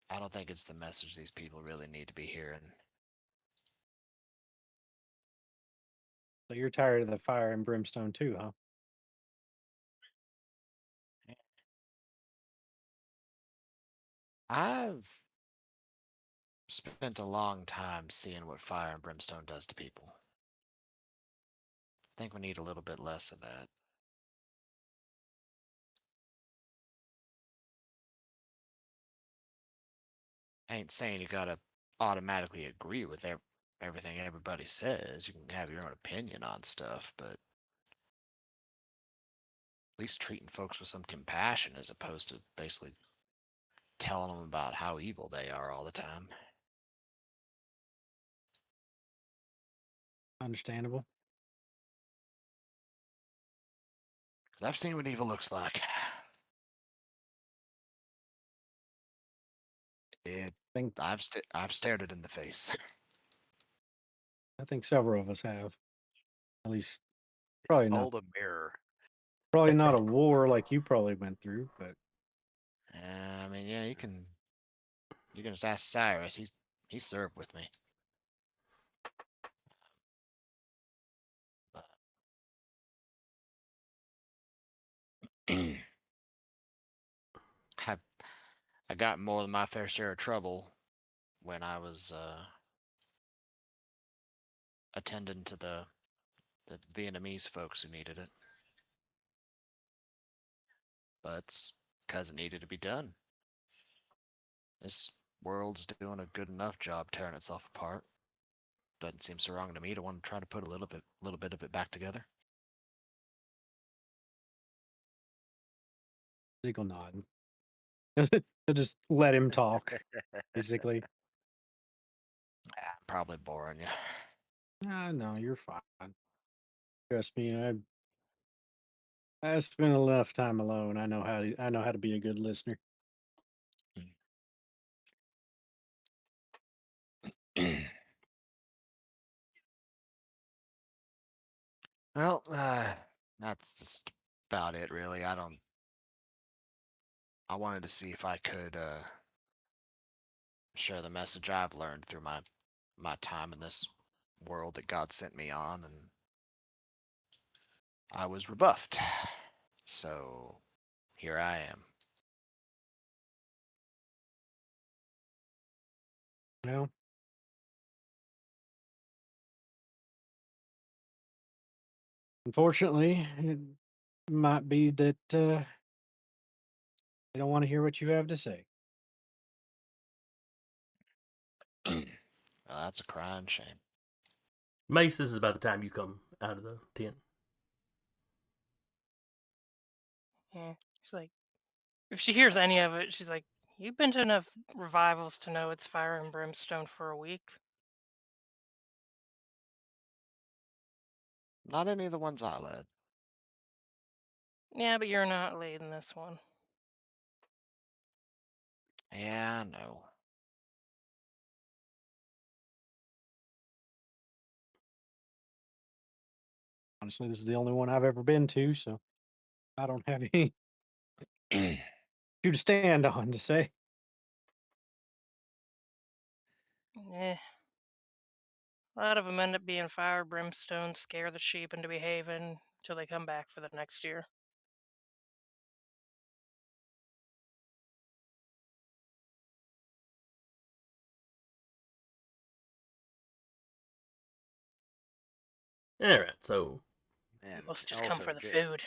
I don't think it's the message these people really need to be hearing. So you're tired of the fire and brimstone too, huh? I've spent a long time seeing what fire and brimstone does to people. I think we need a little bit less of that. I ain't saying you gotta automatically agree with everything everybody says. You can have your own opinion on stuff, but at least treating folks with some compassion as opposed to basically telling them about how evil they are all the time. Understandable. Because I've seen what evil looks like. I've stared it in the face. I think several of us have. At least, probably not. Hold a mirror. Probably not a war like you probably went through, but I mean, yeah, you can just ask Cyrus. He served with me. I I got more than my fair share of trouble when I was attending to the Vietnamese folks who needed it. But it's because it needed to be done. This world's doing a good enough job tearing itself apart. Doesn't seem so wrong to me to want to try to put a little bit of it back together. Ezekiel nod. Just let him talk, basically. I'm probably boring you. No, you're fine. Trust me, I spent enough time alone. I know how to be a good listener. Well, that's just about it, really. I wanted to see if I could share the message I've learned through my time in this world that God sent me on, and I was rebuffed. So here I am. Well, unfortunately, it might be that they don't want to hear what you have to say. Well, that's a crying shame. Mace, this is about the time you come out of the tent. Yeah. She's like, if she hears any of it, she's like, "You've been to enough revivals to know it's fire and brimstone for a week." Not any of the ones I led. Yeah, but you're not leading this one. Yeah, I know. Honestly, this is the only one I've ever been to, so I don't have any to stand on to say. Eh. A lot of them end up being fire, brimstone, scare the sheep into behaving till they come back for the next year. All right, so And Most just come for the J- food.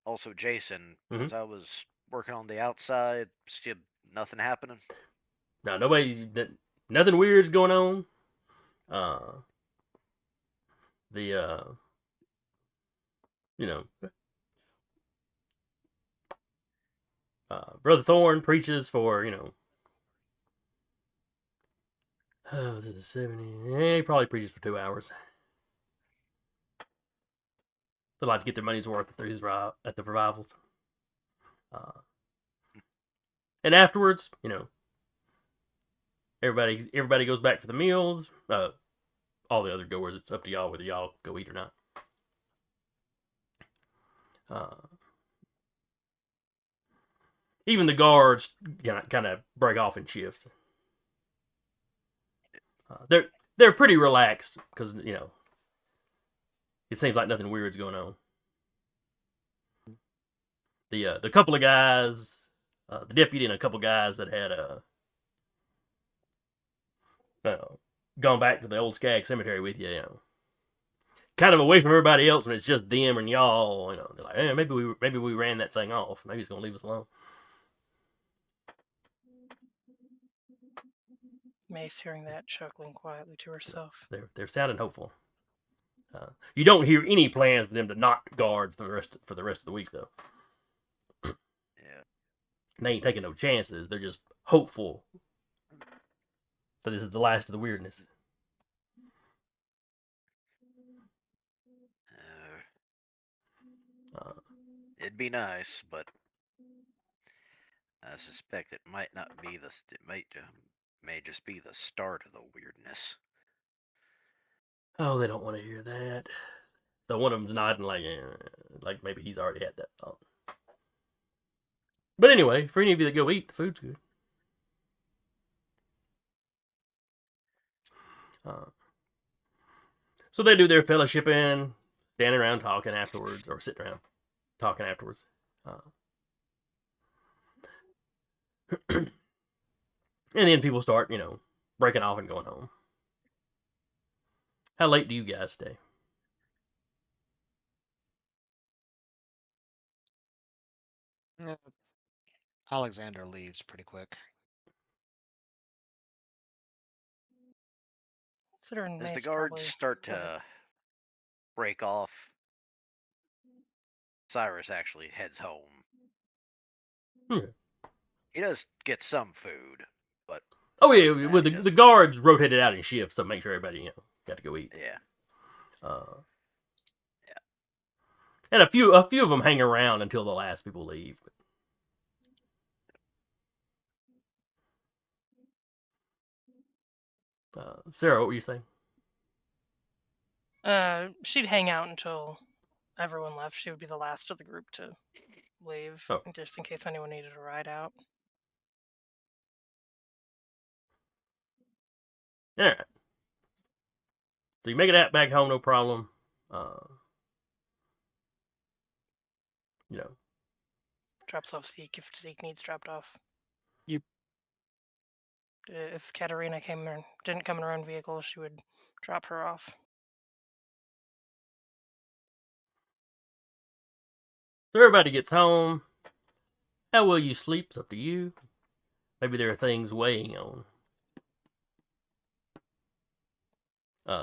also Jason, Mhm. as I was working on the outside, still nothing happening. now nothing weird's going on. The you know, Brother Thorne preaches for, was it 70? He probably preaches for 2 hours. They like to get their money's worth at the revivals. And afterwards, everybody goes back for the meals. All the other goers, it's up to y'all whether y'all go eat or not. Even the guards kind of break off in shifts. They're pretty relaxed because it seems like nothing weird's going on. The couple of guys, the deputy and a couple guys that had gone back to the old Skag Cemetery with you, kind of away from everybody else when it's just them and y'all. They're like, hey, maybe we ran that thing off. Maybe it's gonna leave us alone. Mace hearing that, chuckling quietly to herself. They're sounding hopeful. You don't hear any plans for them to not guard for the rest of the week, though. Yeah. They ain't taking no chances. They're just hopeful that this is the last of the weirdness. It'd be nice, but I suspect it might not be it may just be the start of the weirdness. Oh, they don't want to hear that. So one of them's nodding like maybe he's already had that thought. But anyway, for any of you that go eat, the food's good. So they do their fellowshipping, standing around talking afterwards, or sitting around talking afterwards. And then people start, breaking off and going home. How late do you guys stay? Alexander leaves pretty quick. Considering As Mace the guards probably start to break off, Cyrus actually heads home. He does get some food, but oh yeah, with the guards rotated out in shifts, so make sure everybody got to go eat. Yeah. Yeah. And a few of them hang around until the last people leave. Sarah, what were you saying? She'd hang out until everyone left. She would be the last of the group to leave, just in case anyone needed a ride out. All right. So you make it back home, no problem. Drops off Zeke if Zeke needs dropped off. Yep. If Katerina didn't come in her own vehicle, she would drop her off. So everybody gets home. How will you sleep? It's up to you. Maybe there are things weighing on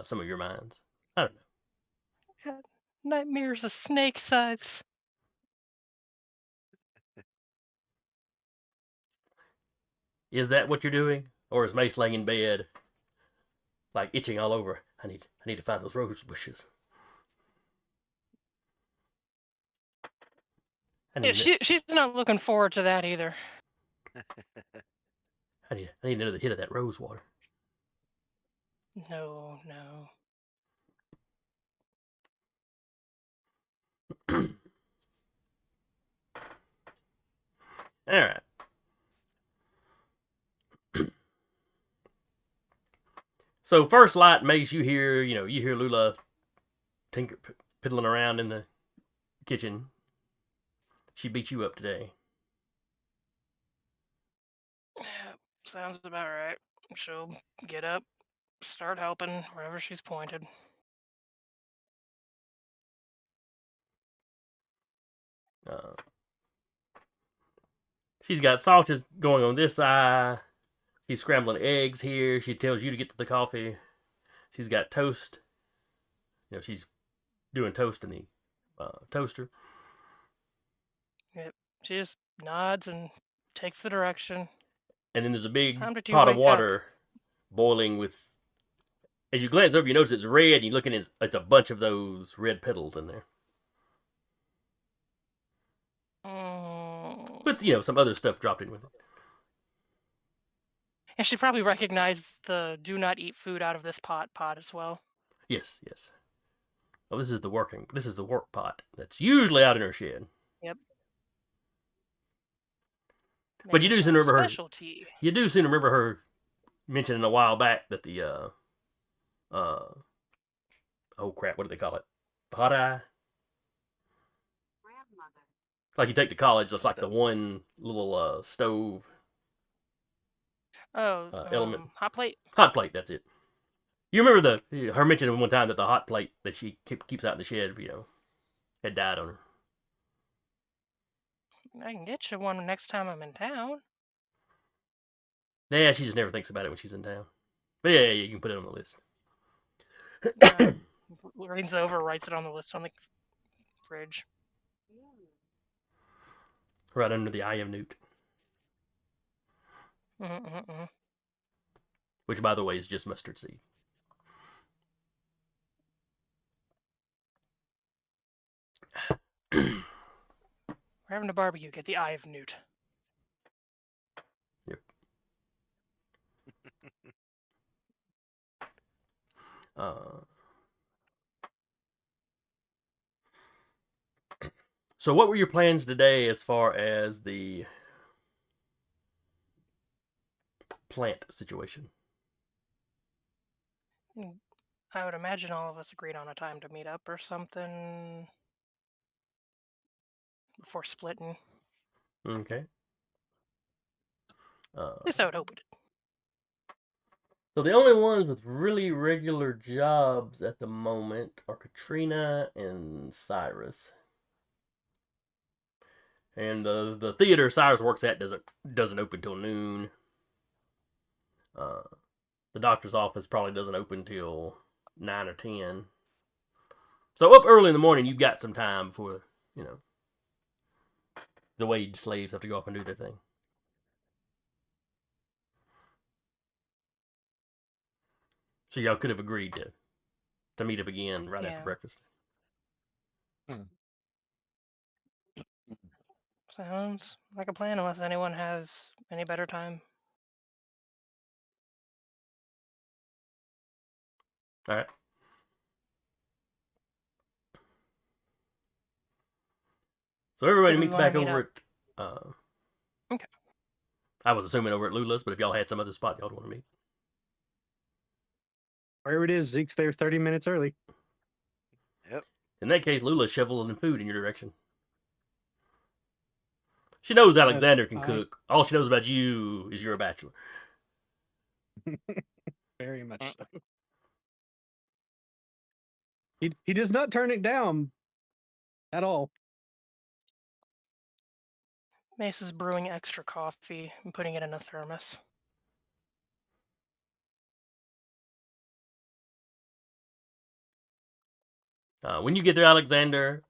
some of your minds. I don't know. Nightmares of snake size. Is that what you're doing? Or is Mace laying in bed, like itching all over? I need to find those rose bushes. She's not looking forward to that either. I need another hit of that rose water. No. All right. So first light, Mace, you hear Lula piddling around in the kitchen. She beat you up today. Sounds about right. She'll get up, start helping wherever she's pointed. She's got sausages going on this side. She's scrambling eggs here. She tells you to get to the coffee. She's got toast. She's doing toast in the toaster. Yep. She just nods and takes the direction. And then there's a big Time to do pot of wake up. water boiling with. As you glance over, you notice it's red, and you look at it, it's a bunch of those red petals in there. With, some other stuff dropped in with it. And she probably recognized the do not eat food out of this pot as well. Yes. Well, this is the work pot that's usually out in her shed. Yep. But you do Making seem to some remember her. specialty. You do seem to remember her mentioning a while back that the oh crap, what do they call it? Hot eye. Like you take to college, that's like the one little stove Oh, element. hot plate. Hot plate, that's it. You remember her mentioning one time that the hot plate that she keeps out in the shed, had died on her. I can get you one next time I'm in town. Yeah, she just never thinks about it when she's in town. But yeah, you can put it on the list. Leans over, writes it on the list on the fridge. Right under the eye of Newt. Which, by the way, is just mustard seed. We're having a barbecue. Get the eye of Newt. Yep. So what were your plans today as far as the plant situation? I would imagine all of us agreed on a time to meet up or something before splitting. Okay. At least I would hope it. So the only ones with really regular jobs at the moment are Katrina and Cyrus. And the theater Cyrus works at doesn't open till noon. The doctor's office probably doesn't open till 9 or 10. So up early in the morning, you've got some time before, the wage slaves have to go off and do their thing. So y'all could have agreed to meet up again right after breakfast. Sounds like a plan, unless anyone has any better time. All right. So everybody meets back over at. Okay. I was assuming over at Lula's, but if y'all had some other spot y'all want to meet. Wherever it is, Zeke's there 30 minutes early. Yep. In that case, Lula's shoveling food in your direction. She knows Alexander can cook. All she knows about you is you're a bachelor. Very much so. He does not turn it down at all. Mace is brewing extra coffee and putting it in a thermos. When you get there, Alexander,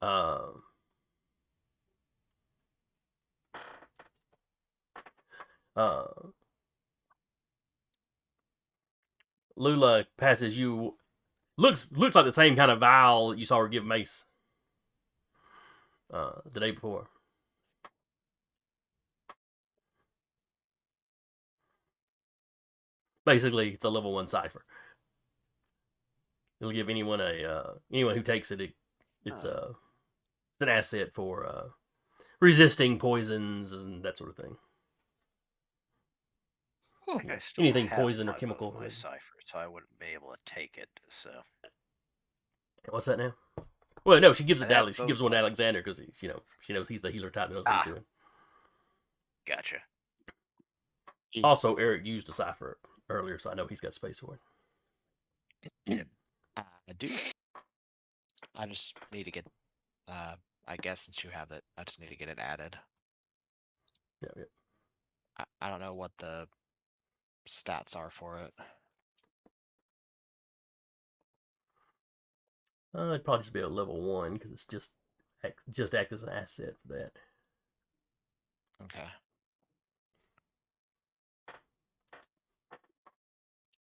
Lula passes you. Looks like the same kind of vial that you saw her give Mace the day before. Basically, it's a level 1 cipher. It'll give anyone who takes it. It's an asset for resisting poisons and that sort of thing. I think I still Anything have poison or one chemical. of my cipher, so I wouldn't be able to take it. So what's that now? Well, no, she gives it to have Alex. She gives one to Alexander because she knows he's the healer type that knows what he's doing. Gotcha. Also, Eric used a cipher earlier, so I know he's got space for it. I do. I just need to get. I guess since you have it, I just need to get it added. Yeah. I don't know what the stats are for it. It'd probably just be a level 1 because it's just act as an asset for that. Okay.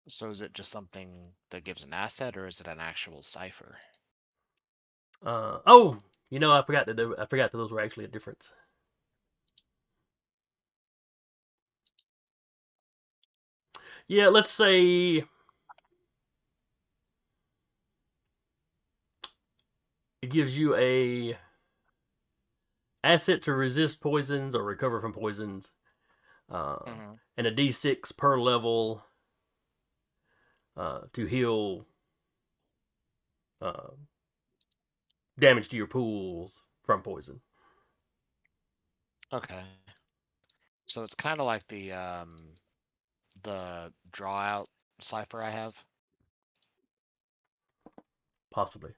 So is it just something that gives an asset, or is it an actual cipher? Oh, I forgot that those were actually a difference. Yeah, let's say it gives you a asset to resist poisons or recover from poisons, and a D6 per level to heal damage to your pools from poison. Okay. So it's kind of like the draw out cipher I have. Possibly.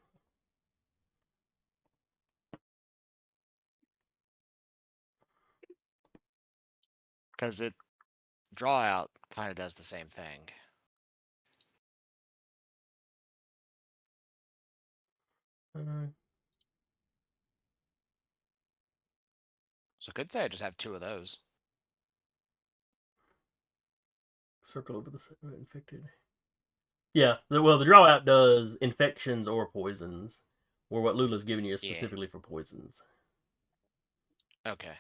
Because it draw out kind of does the same thing. So I could say I just have 2 of those. Circle over the infected. Yeah, the draw out does infections or poisons, or what Lula's giving you is specifically for poisons. Okay.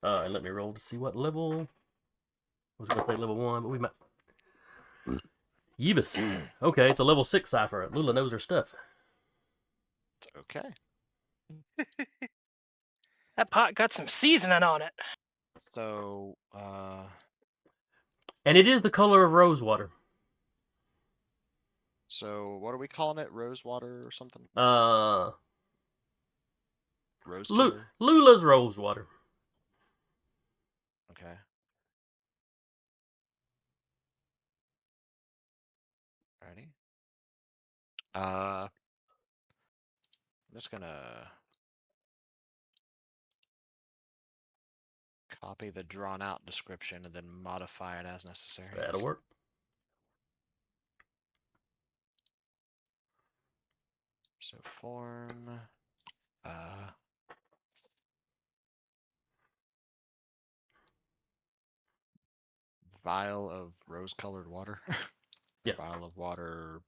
And let me roll to see what level. I was going to say level 1, but we might. Yebus. Okay, it's a level 6 cipher. Lula knows her stuff. Okay. That pot got some seasoning on it. So, And it is the color of rosewater. so what are we calling it? Rosewater or something? Rose Lu- killer? Lula's rosewater. Okay. Ready? I'm just gonna copy the drawn out description and then modify it as necessary. That'll work. So form, vial of rose-colored water. Yeah. Vial of water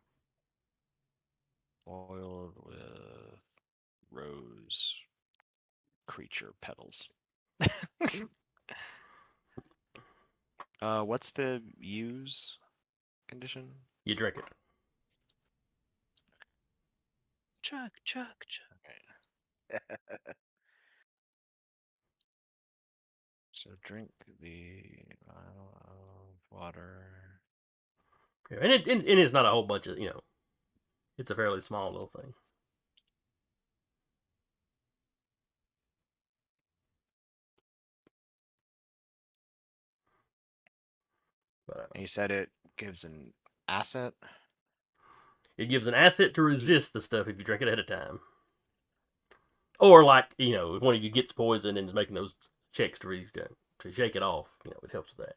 boiled with rose creature petals. What's the use condition? You drink it. Chug. Okay. So drink the vial of water. Yeah, and it's not a whole bunch of, it's a fairly small little thing. But And you said it gives an asset? it gives an asset to resist the stuff if you drink it ahead of time. Or like, if one of you gets poisoned and is making those checks to shake it off, it helps with that.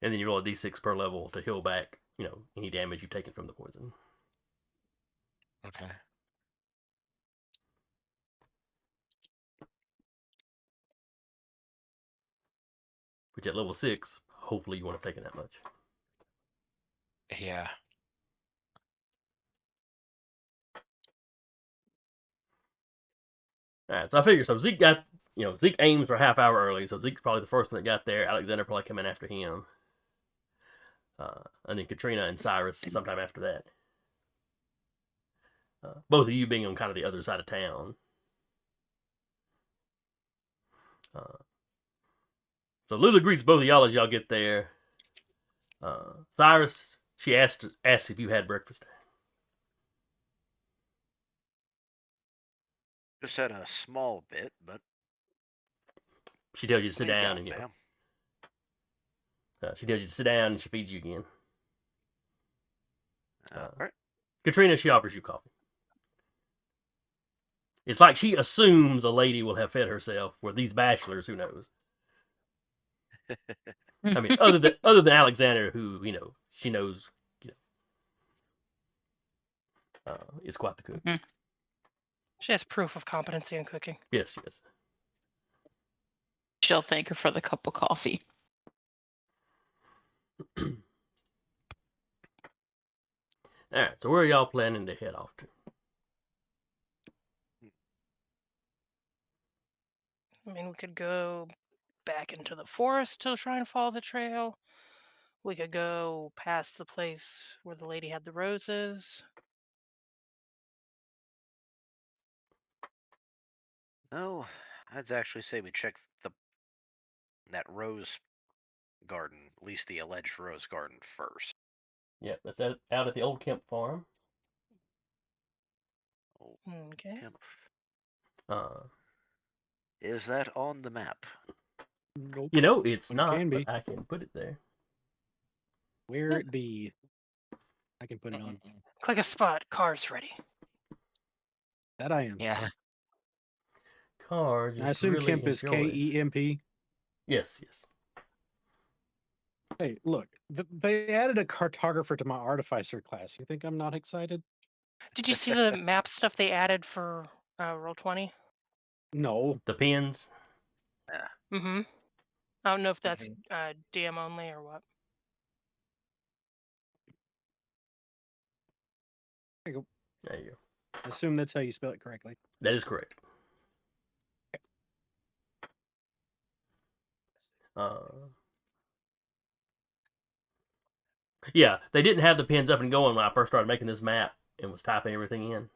And then you roll a d6 per level to heal back, any damage you've taken from the poison. Okay. Which at level 6, hopefully you won't have taken that much. Yeah. Alright, so I figure, so Zeke got, Zeke aims for a half hour early, so Zeke's probably the first one that got there. Alexander probably coming after him. And then Katrina and Cyrus sometime after that. Both of you being on kind of the other side of town. So Lula greets both of y'all as y'all get there. Cyrus, she asked if you had breakfast. Just had a small bit, but She tells you to sit plenty down, down, and ma'am. she tells you to sit down, and she feeds you again. All right. Katrina, she offers you coffee. It's like she assumes a lady will have fed herself. Where these bachelors, who knows? I mean, other than Alexander, who she knows. is quite the cook. She has proof of competency in cooking. Yes, yes. She'll thank her for the cup of coffee. All right, so where are y'all planning to head off to? I mean, we could go back into the forest to try and follow the trail. We could go past the place where the lady had the roses. No, I'd actually say we check that rose garden, at least the alleged rose garden first. Yep, that's out at the old Kemp farm. Okay. Kemp. Uh, Is that on the map? Nope. you know, it's It not, can be. but I can put it there. Where it be? I can put it on. Click a spot. Car's ready. That I am. Yeah. Car just I assume really Kemp is enjoys. KEMP. Yes, yes. Hey, look, they added a cartographer to my artificer class. You think I'm not excited? Did you see the map stuff they added for Roll20? No. The pins. Mm-hmm. I don't know if that's DM only or what. There you go. I assume that's how you spell it correctly. That is correct. Yeah, they didn't have the pins up and going when I first started making this map and was typing everything in.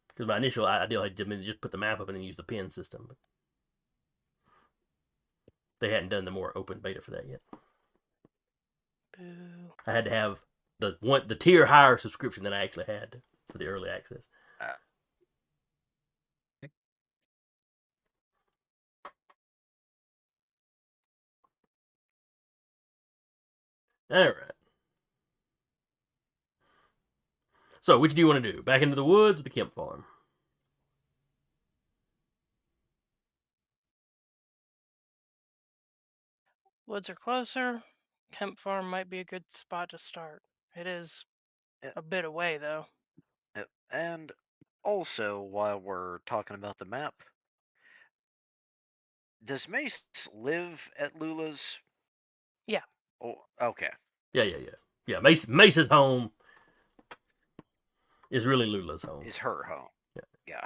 Because my initial idea had been to just put the map up and then use the pin system. But they hadn't done the more open beta for that yet. Boo. I had to have the tier higher subscription than I actually had for the early access. All right. So, which do you want to do? Back into the woods or the Kemp farm? Woods are closer. Kemp Farm might be a good spot to start. It is a bit away, though. And also, while we're talking about the map, does Mace live at Lula's? Yeah. Oh, okay. Yeah. Mace's home is really Lula's home. Is her home. Yeah.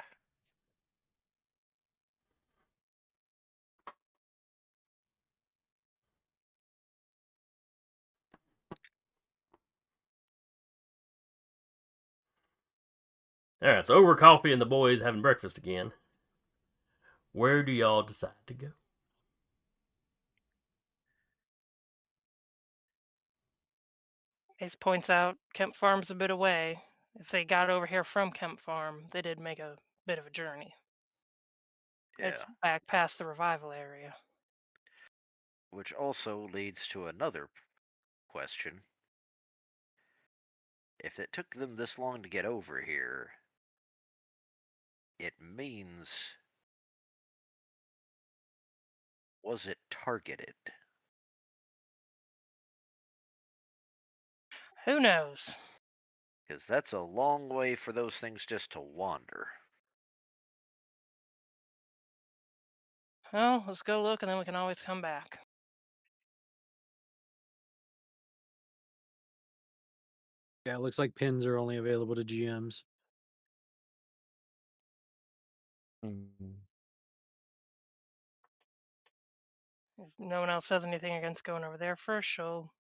All right, so over coffee and the boys having breakfast again, where do y'all decide to go? Ace points out Kemp Farm's a bit away. If they got over here from Kemp Farm, they did make a bit of a journey. Yeah. It's back past the revival area. Which also leads to another question. If it took them this long to get over here, it means, was it targeted? Who knows? Because that's a long way for those things just to wander. Well, let's go look and then we can always come back. Yeah, it looks like pins are only available to GMs. If no one else says anything against going over there first, she'll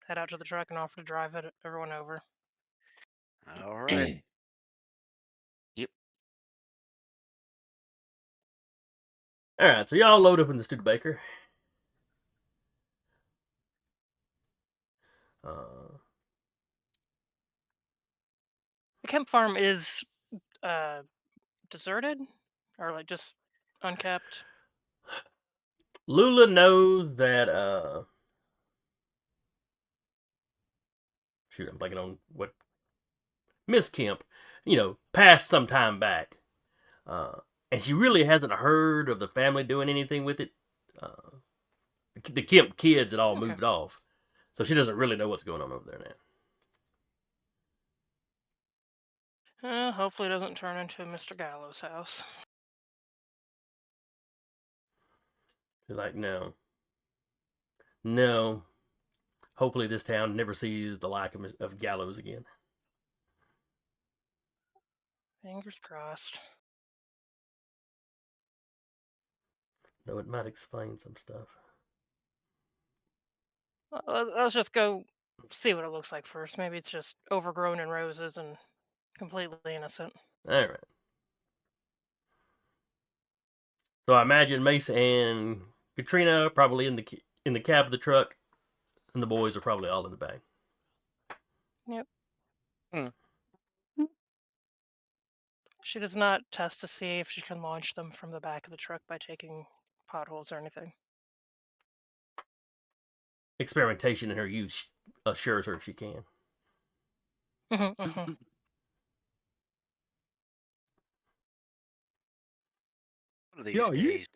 head out to the truck and offer to drive everyone over. All right. Yep. All right, so y'all load up in the Studebaker. The Kemp Farm is deserted or like just unkept. Lula knows that shoot, I'm blanking on what Miss Kemp, passed some time back, and she really hasn't heard of the family doing anything with it. The Kemp kids had all moved off, so she doesn't really know what's going on over there now. Hopefully it doesn't turn into Mr. Gallows' house. He's like, no. No. Hopefully this town never sees the like of Gallows again. Fingers crossed. Though it might explain some stuff. Let's just go see what it looks like first. Maybe it's just overgrown in roses and completely innocent. Alright. So I imagine Mace and Katrina are probably in the cab of the truck, and the boys are probably all in the back. Yep. Hmm. She does not test to see if she can launch them from the back of the truck by taking potholes or anything. Experimentation in her youth assures her she can. Mhm. One of these Yo, you- days,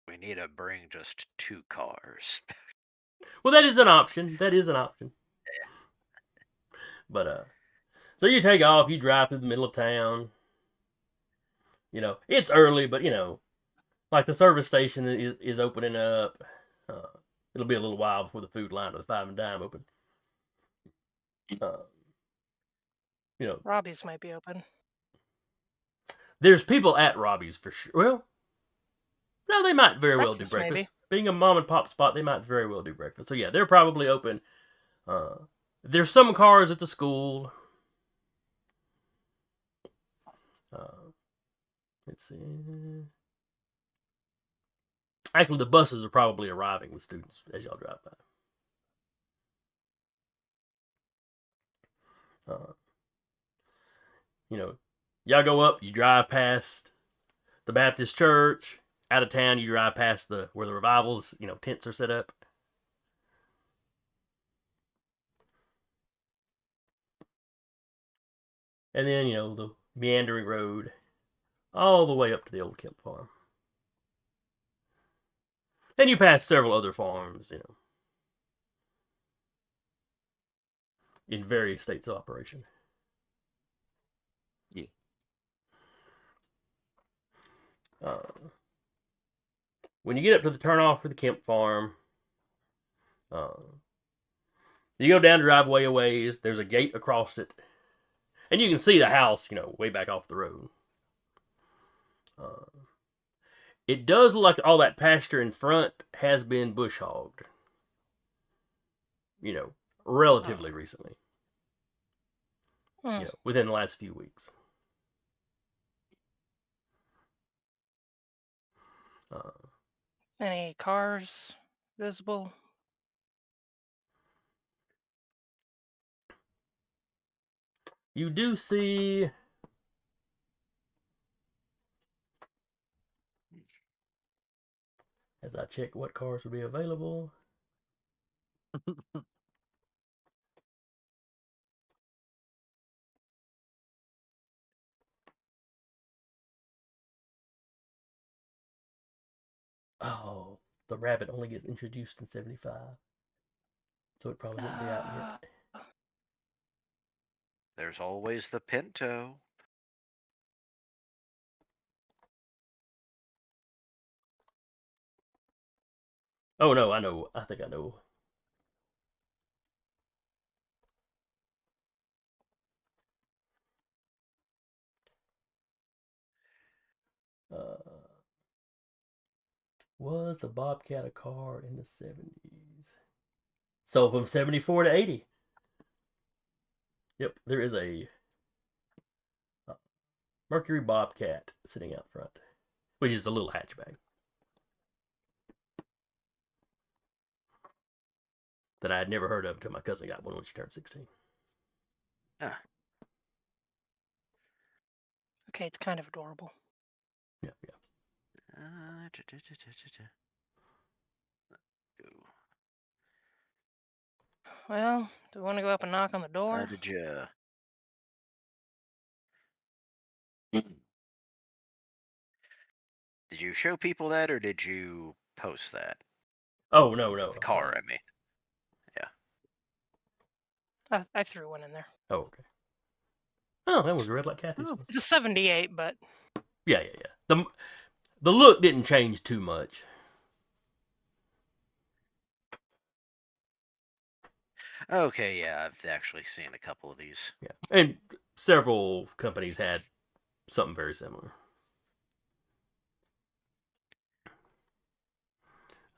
we need to bring just 2 cars. Well, that is an option. That is an option. But so you take off. You drive through the middle of town. You know, it's early, but you know, like the service station is opening up. It'll be a little while before the food line or the Five and Dime open. You know, Robbie's might be open. there's people at Robbie's for sure. Well, no, they might very well do Breakfast, breakfast. maybe. Being a mom and pop spot, they might very well do breakfast. So yeah, they're probably open. There's some cars at the school. Let's see. Actually, the buses are probably arriving with students as y'all drive by. You know, y'all go up, you drive past the Baptist church. Out of town, you drive past where the revivals, you know, tents are set up. And then, you know, the meandering road all the way up to the old Kemp farm. And you pass several other farms, you know, in various states of operation. Yeah. When you get up to the turnoff for the Kemp farm, you go down the driveway a ways. There's a gate across it, and you can see the house, you know, way back off the road. It does look like all that pasture in front has been bush hogged. You know, relatively recently. Hmm. You know, within the last few weeks. Any cars visible? You do see as I check what cars will be available. Oh, the rabbit only gets introduced in 75. So it probably wouldn't be out yet. There's always the Pinto. Oh no, I know. I think I know. Was the Bobcat a car in the 70s? So from 74 to 80. Yep, there is a Mercury Bobcat sitting out front, which is a little hatchback that I had never heard of until my cousin got one when she turned 16. Huh. Okay, it's kind of adorable. Yeah. Well, do we want to go up and knock on the door? Did you? Did you show people that, or did you post that? Oh no. The car, I mean. Yeah. I threw one in there. Oh okay. Oh, that was red like Kathy's Oh. was. It's a 78, but Yeah. The look didn't change too much. Okay, yeah, I've actually seen a couple of these. Yeah, and several companies had something very similar.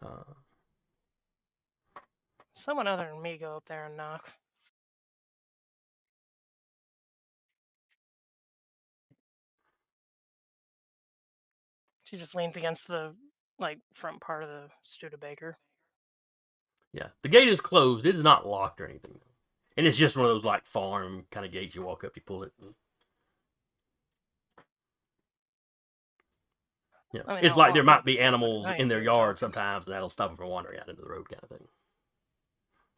Uh, someone other than me go up there and knock. She just leans against the front part of the Studebaker. yeah, the gate is closed. It is not locked or anything, and it's just one of those like farm kind of gates. You walk up, you pull it. You know, I mean, it's I'll like there walk might up be to it, but animals I ain't in their here yard talking. sometimes, and that'll stop them from wandering out into the road, kind of thing.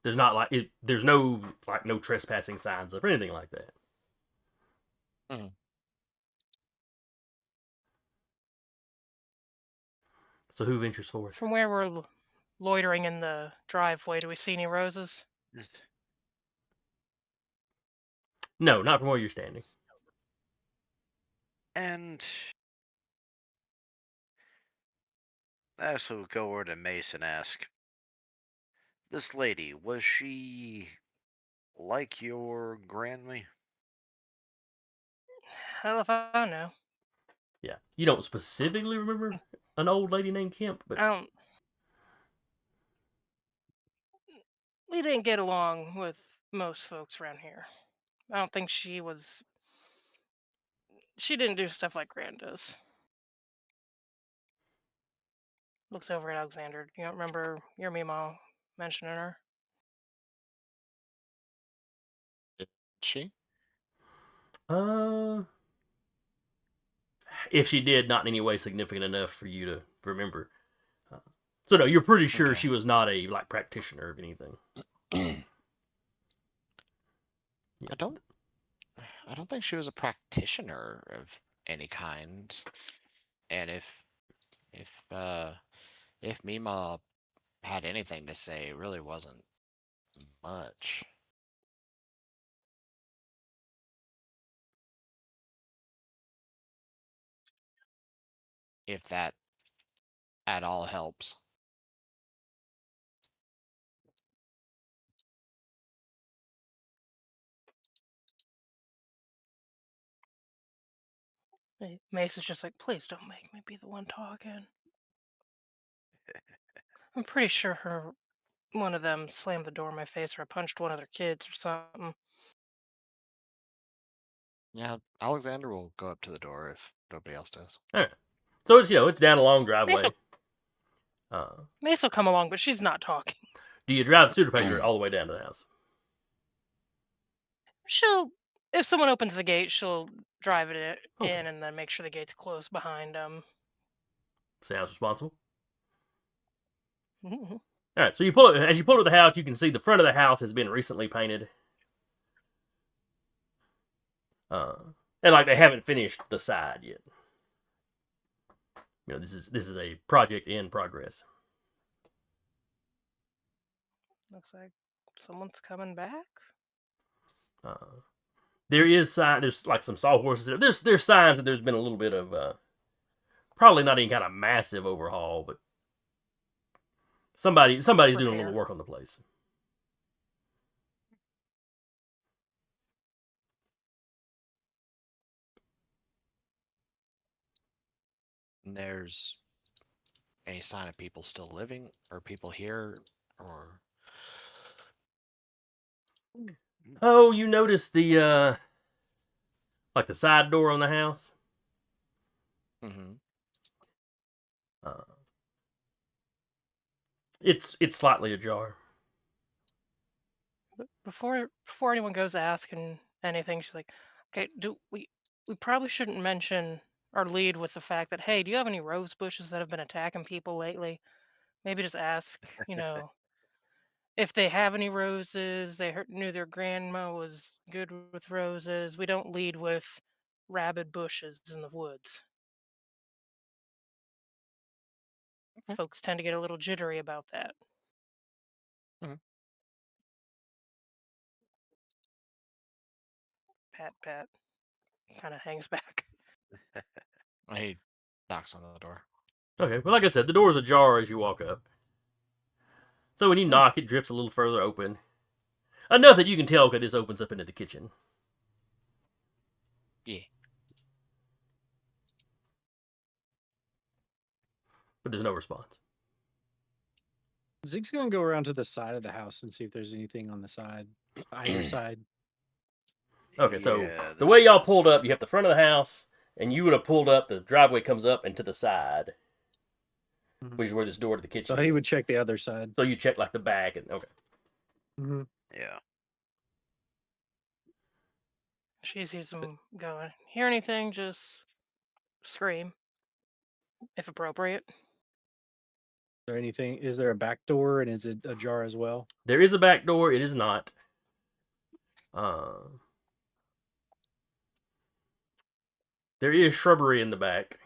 There's not like it. There's no no trespassing signs up or anything like that. Mhm. So who ventures forth? From where we're loitering in the driveway, do we see any roses? No, not from where you're standing. And I also go over to Mace and ask, this lady, was she like your grandme? Hell if I know. Yeah, you don't specifically remember an old lady named Kemp, but I don't. We didn't get along with most folks around here. I don't think she was. She didn't do stuff like Grand does. Looks over at Alexander. You don't remember your Meemaw mentioning her? Did she? uh, if she did, not in any way significant enough for you to remember. Uh, so no, you're pretty sure Okay. she was not a like practitioner of anything. Yeah. I don't think she was a practitioner of any kind. And if Mima had anything to say, it really wasn't much. If that at all helps. Mace is just like, please don't make me be the one talking. I'm pretty sure one of them slammed the door in my face, or I punched one of their kids or something. Yeah, Alexander will go up to the door if nobody else does. All right. So it's it's down a long Mace driveway. will, Uh, Mace will come along, but she's not talking. do you drive the Studebaker all the way down to the house? If someone opens the gate, she'll drive it Okay. in and then make sure the gate's closed behind them. Sounds responsible. Mm-hmm. All right. So you pull it as you pull to the house. You can see the front of the house has been recently painted. Uh, and like they haven't finished the side yet. This is a project in progress. Looks like someone's coming back. Uh, there's like some sawhorses there. There's signs that there's been a little bit of probably not any kind of massive overhaul, but somebody's doing a little Repair. work on the place. And there's any sign of people still living or people here or Oh, you notice the like the side door on the house? mm-hmm. Uh, it's slightly ajar. But before anyone goes asking anything, she's like, "Okay, do we probably shouldn't mention or lead with the fact that, hey, do you have any rose bushes that have been attacking people lately? Maybe just ask, if they have any roses. They knew their grandma was good with roses. We don't lead with rabid bushes in the woods. Okay. Folks tend to get a little jittery about that. Mhm. Pat, pat. kind of hangs back. He knocks on the door. Okay, well, like I said, the door's ajar as you walk up. So when you knock, it drifts a little further open. Enough that you can tell, okay, this opens up into the kitchen. Yeah. But there's no response. Zeke's gonna go around to the side of the house and see if there's anything on the side, either side. Okay, so Yeah, the way this- y'all pulled up, you have the front of the house, and you would have pulled up, the driveway comes up and to the side, Mhm. which is where this door to the kitchen So he is. would check the other side. So you check like the back, and okay. Mm-hmm. Yeah. She sees him going. Hear anything? Just scream, if appropriate. Is there anything? Is there a back door and is it ajar as well? There is a back door, it is not. There is shrubbery in the back.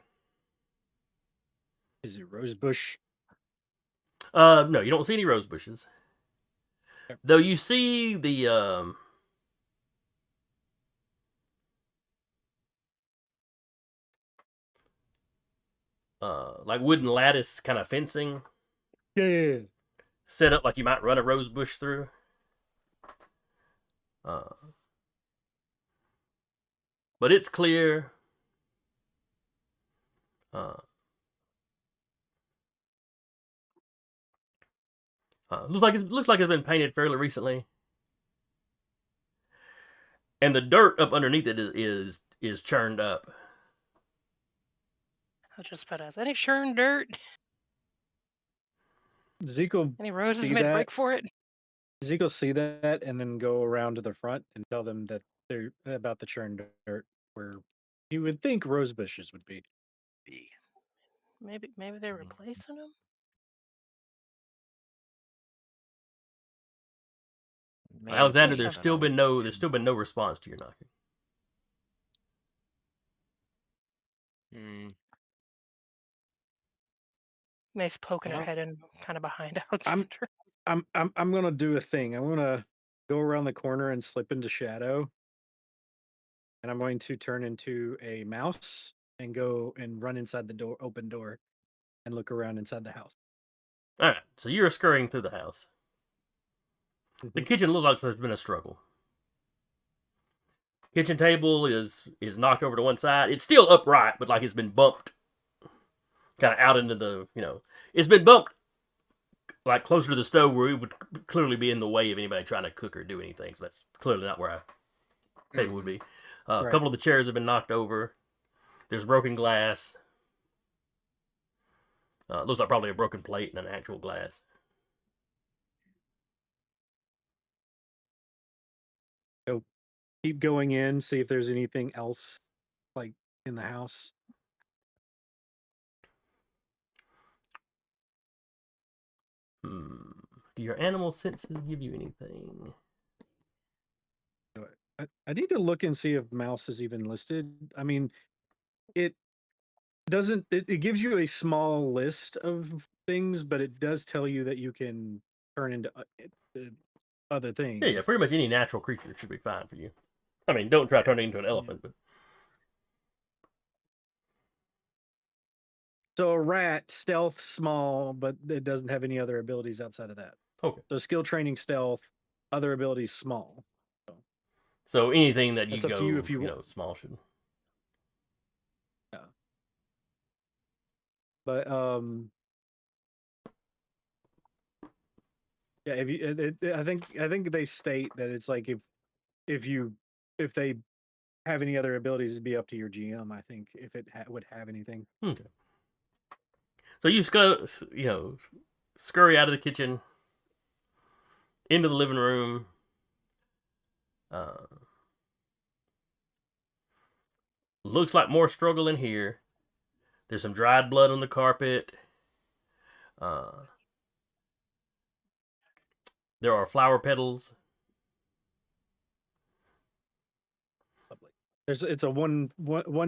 Is it rose bush? No, you don't see any rose bushes. Okay. Though you see the like wooden lattice kind of fencing Yeah. set up like you might run a rose bush through. But it's clear. Looks like it's been painted fairly recently, and the dirt up underneath it is churned up. I'll just put out any churned dirt, Zeke will any roses See made to that? break for it. Zeke will see that and then go around to the front and tell them that they're about the churned dirt, where you would think rose bushes would be. B. Maybe they're replacing them. Alexander, push there's up still on been no response to your knocking. Mace poking her Hello? head in, kind of behind Alexander. I'm gonna do a thing. I'm gonna go around the corner and slip into shadow, and I'm going to turn into a mouse and go and run inside the open door, and look around inside the house. All right, so you're scurrying through the house. The Mhm. kitchen looks like there's been a struggle. Kitchen table is knocked over to one side. It's still upright, but like it's been bumped, kind of out into the it's been bumped like closer to the stove where it would clearly be in the way of anybody trying to cook or do anything. So that's clearly not where a table would be. A Right. couple of the chairs have been knocked over. There's broken glass. Looks like probably a broken plate and an actual glass. Keep going in, see if there's anything else like in the house. Do your animal senses give you anything? I need to look and see if mouse is even listed. I mean, it doesn't. It gives you a small list of things, but it does tell you that you can turn into other things. Yeah, pretty much any natural creature should be fine for you. I mean, don't try turning into an elephant, but So a rat, stealth, small, but it doesn't have any other abilities outside of that. okay. So skill training, stealth, other abilities, small. So anything that you That's up go, to you if you want. small should. But yeah, if you, I think they state that it's like if they have any other abilities, it'd be up to your GM. I think if it would have anything. Okay. So you scurry out of the kitchen into the living room. Looks like more struggle in here. There's some dried blood on the carpet. There are flower petals. Lovely. It's a one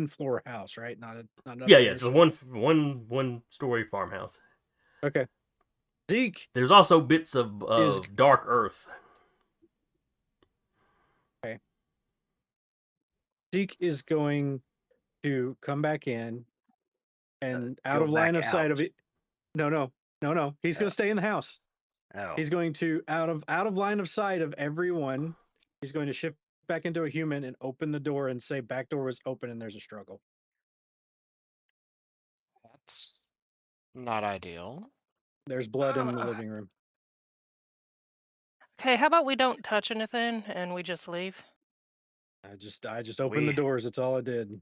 floor house, right? Not Yeah, upstairs. it's a one story farmhouse. Okay. Zeke. There's also bits of dark earth. Zeke is going to come back in and out go of line back of sight out. of it. No. He's going Oh. to stay in the house. Oh, He's going to out of line of sight of everyone. He's going to shift back into a human and open the door and say back door was open and there's a struggle. That's not ideal. There's blood in the living room. Okay, how about we don't touch anything and we just leave? I just opened the doors. That's all I did.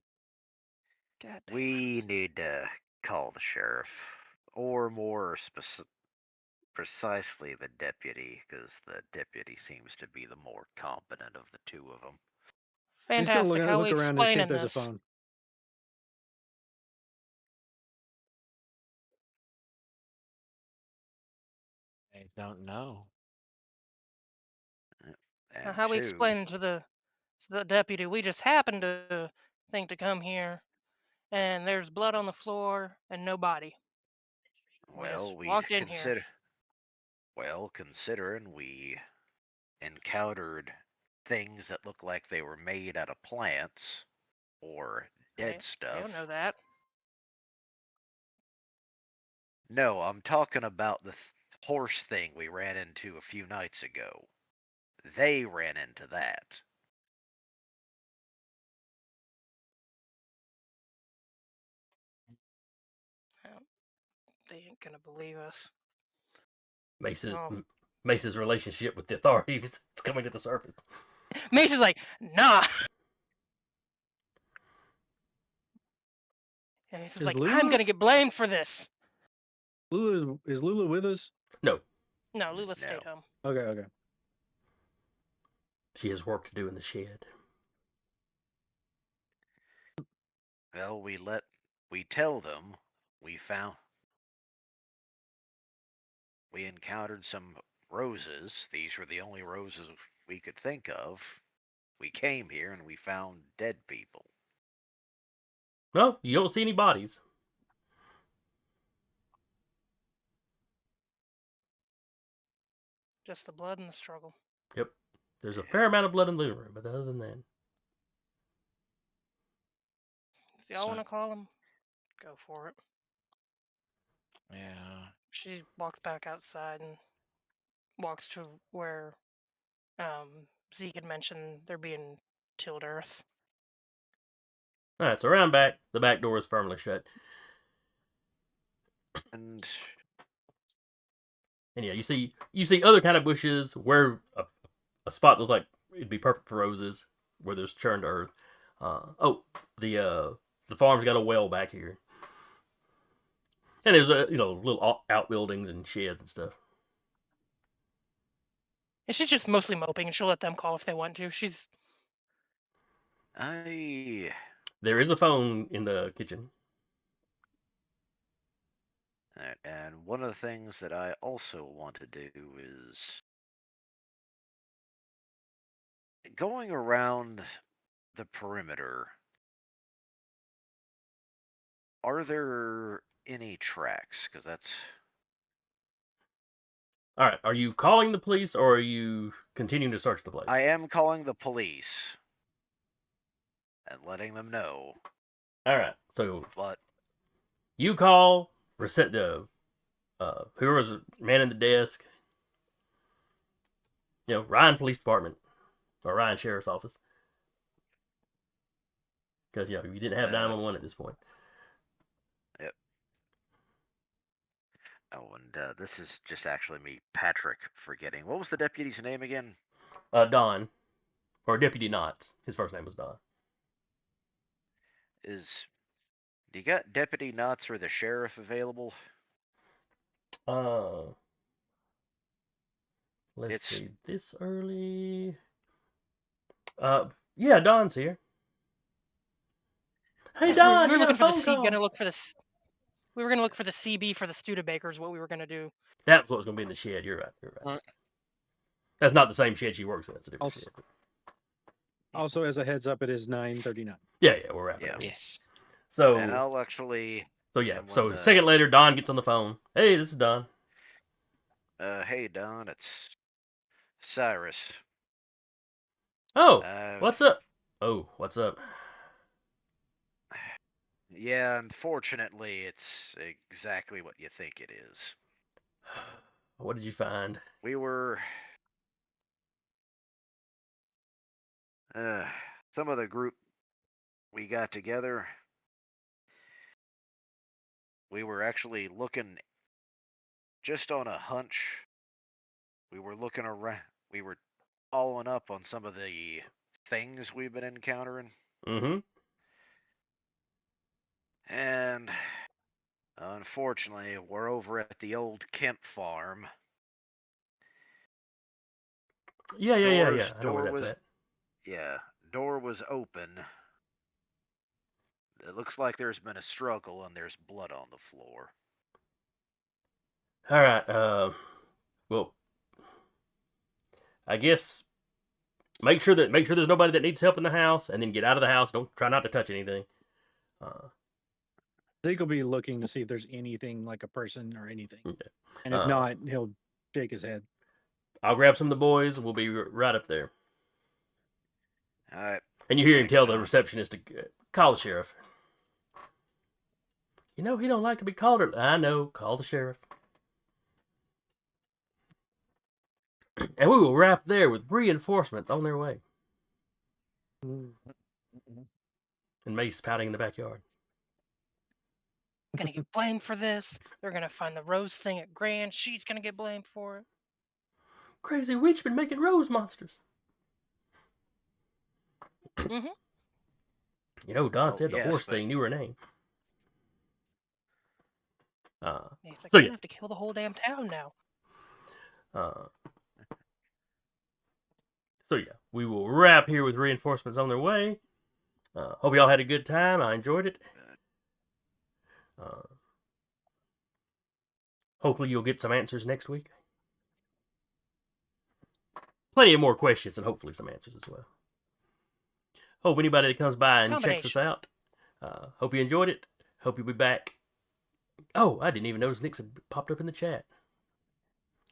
God damn. we need to call the sheriff, or more precisely the deputy, because the deputy seems to be the more competent of the two of them. He's going Fantastic. to How are we look around and see if explaining there's a this? phone. I don't know. And How are we two, explaining to the deputy? We just happened to think to come here, and there's blood on the floor and no body. We just well, walked in here. considering we encountered things that look like they were made out of plants or dead I don't know stuff. that. No, I'm talking about the horse thing we ran into a few nights ago. They ran into that. They ain't gonna believe us. Mace's, Oh. Mace's relationship with the authorities is coming to the surface. Mace is like, nah. And he's Is like, Lulu- I'm gonna get blamed for this. Is Lula with us? No, No, Lula No. stayed home. Okay. she has work to do in the shed. Well, we tell them we encountered some roses. These were the only roses we could think of. We came here and we found dead people. No, you don't see any bodies. Just the blood and the struggle. Yep. There's a fair amount of blood in the living room, but other than that, If y'all So- want to call him, go for it. Yeah. She walks back outside and walks to where Zeke had mentioned there being tilled earth. all right. So around back, the back door is firmly shut, And and yeah, you see other kind of bushes where a spot looks like it'd be perfect for roses, where there's churned earth. The farm's got a well back here, and there's little outbuildings and sheds and stuff. And she's just mostly moping, and she'll let them call if they want to. She's There is a phone in the kitchen. and one of the things that I also want to do is going around the perimeter. Are there any tracks? Because that's All right. Are you calling the police or are you continuing to search the place? I am calling the police and letting them know. All right. So But you call, reset the whoever's manning the desk. Ryan Police Department or Ryan Sheriff's Office. Because you didn't have 911 at this point. Yep. Oh, and this is just actually me, Patrick, forgetting. What was the deputy's name again? Don, or Deputy Knotts. His first name was Don. Do you got Deputy Knotts or the sheriff available? Let's see. This early. Yeah, Don's here. Hey, we Don, were you got a looking for the phone C. call. Gonna look for this. We were gonna look for the CB for the Studebakers. What we were gonna do. That's what was going to be in the shed. You're right. That's not the same shed she works in. It's a different shed. Also, as a heads up, it is 9:39. Yeah, we're wrapping up. Yes. So, And I'll actually. so yeah. and when So the- a second later, Don gets on the phone. Hey, this is Don. Hey, Don, it's Cyrus. Oh, I've- what's up? Oh, what's up? Yeah, unfortunately, it's exactly what you think it is. What did you find? We were. Some of the group we got together, we were actually looking just on a hunch. We were looking around. We were following up on some of the things we've been encountering. Mm-hmm. And unfortunately, we're over at the old Kemp farm. Yeah. I know where Door that's was, at. yeah, door was open. It looks like there's been a struggle and there's blood on the floor. All right. Well, I guess make sure there's nobody that needs help in the house, and then get out of the house. Don't try not to touch anything. Zeke will be looking to see if there's anything like a person or anything. Okay. And if not, he'll shake his head. I'll grab some of the boys. We'll be right up there. All right. And you hear him Thanks, tell the Don. receptionist to call the sheriff. He don't like to be called. I know. Call the sheriff. And we will wrap there with reinforcements on their way. And Mace pouting in the backyard. Gonna get blamed for this. They're gonna find the rose thing at Grand. She's gonna get blamed for it. Crazy witch been making rose monsters. Mm-hmm. Don said the yes, horse but- thing knew her name. He's like, So I'm yeah. gonna have to kill the whole damn town now. So yeah, we will wrap here with reinforcements on their way. Hope y'all had a good time. I enjoyed it. Hopefully you'll get some answers next week. Plenty of more questions and hopefully some answers as well. Hope anybody that comes by and checks us out. Hope you enjoyed it. Hope you'll be back. Oh, I didn't even notice Nick's had popped up in the chat.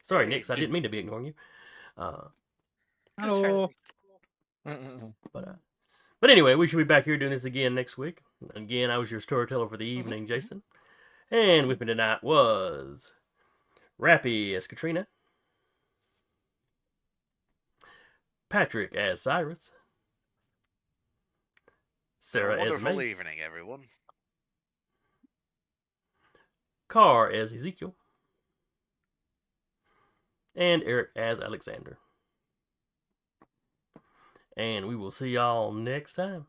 Sorry, Nix, I didn't mean to be ignoring you. Hello. But anyway, we should be back here doing this again next week. Again, I was your storyteller for the evening, Jason. And with me tonight was Rappy as Katrina, Patrick as Cyrus, Sarah as wonderful Mace, evening, everyone. Carr as Ezekiel, and Eric as Alexander. And we will see y'all next time.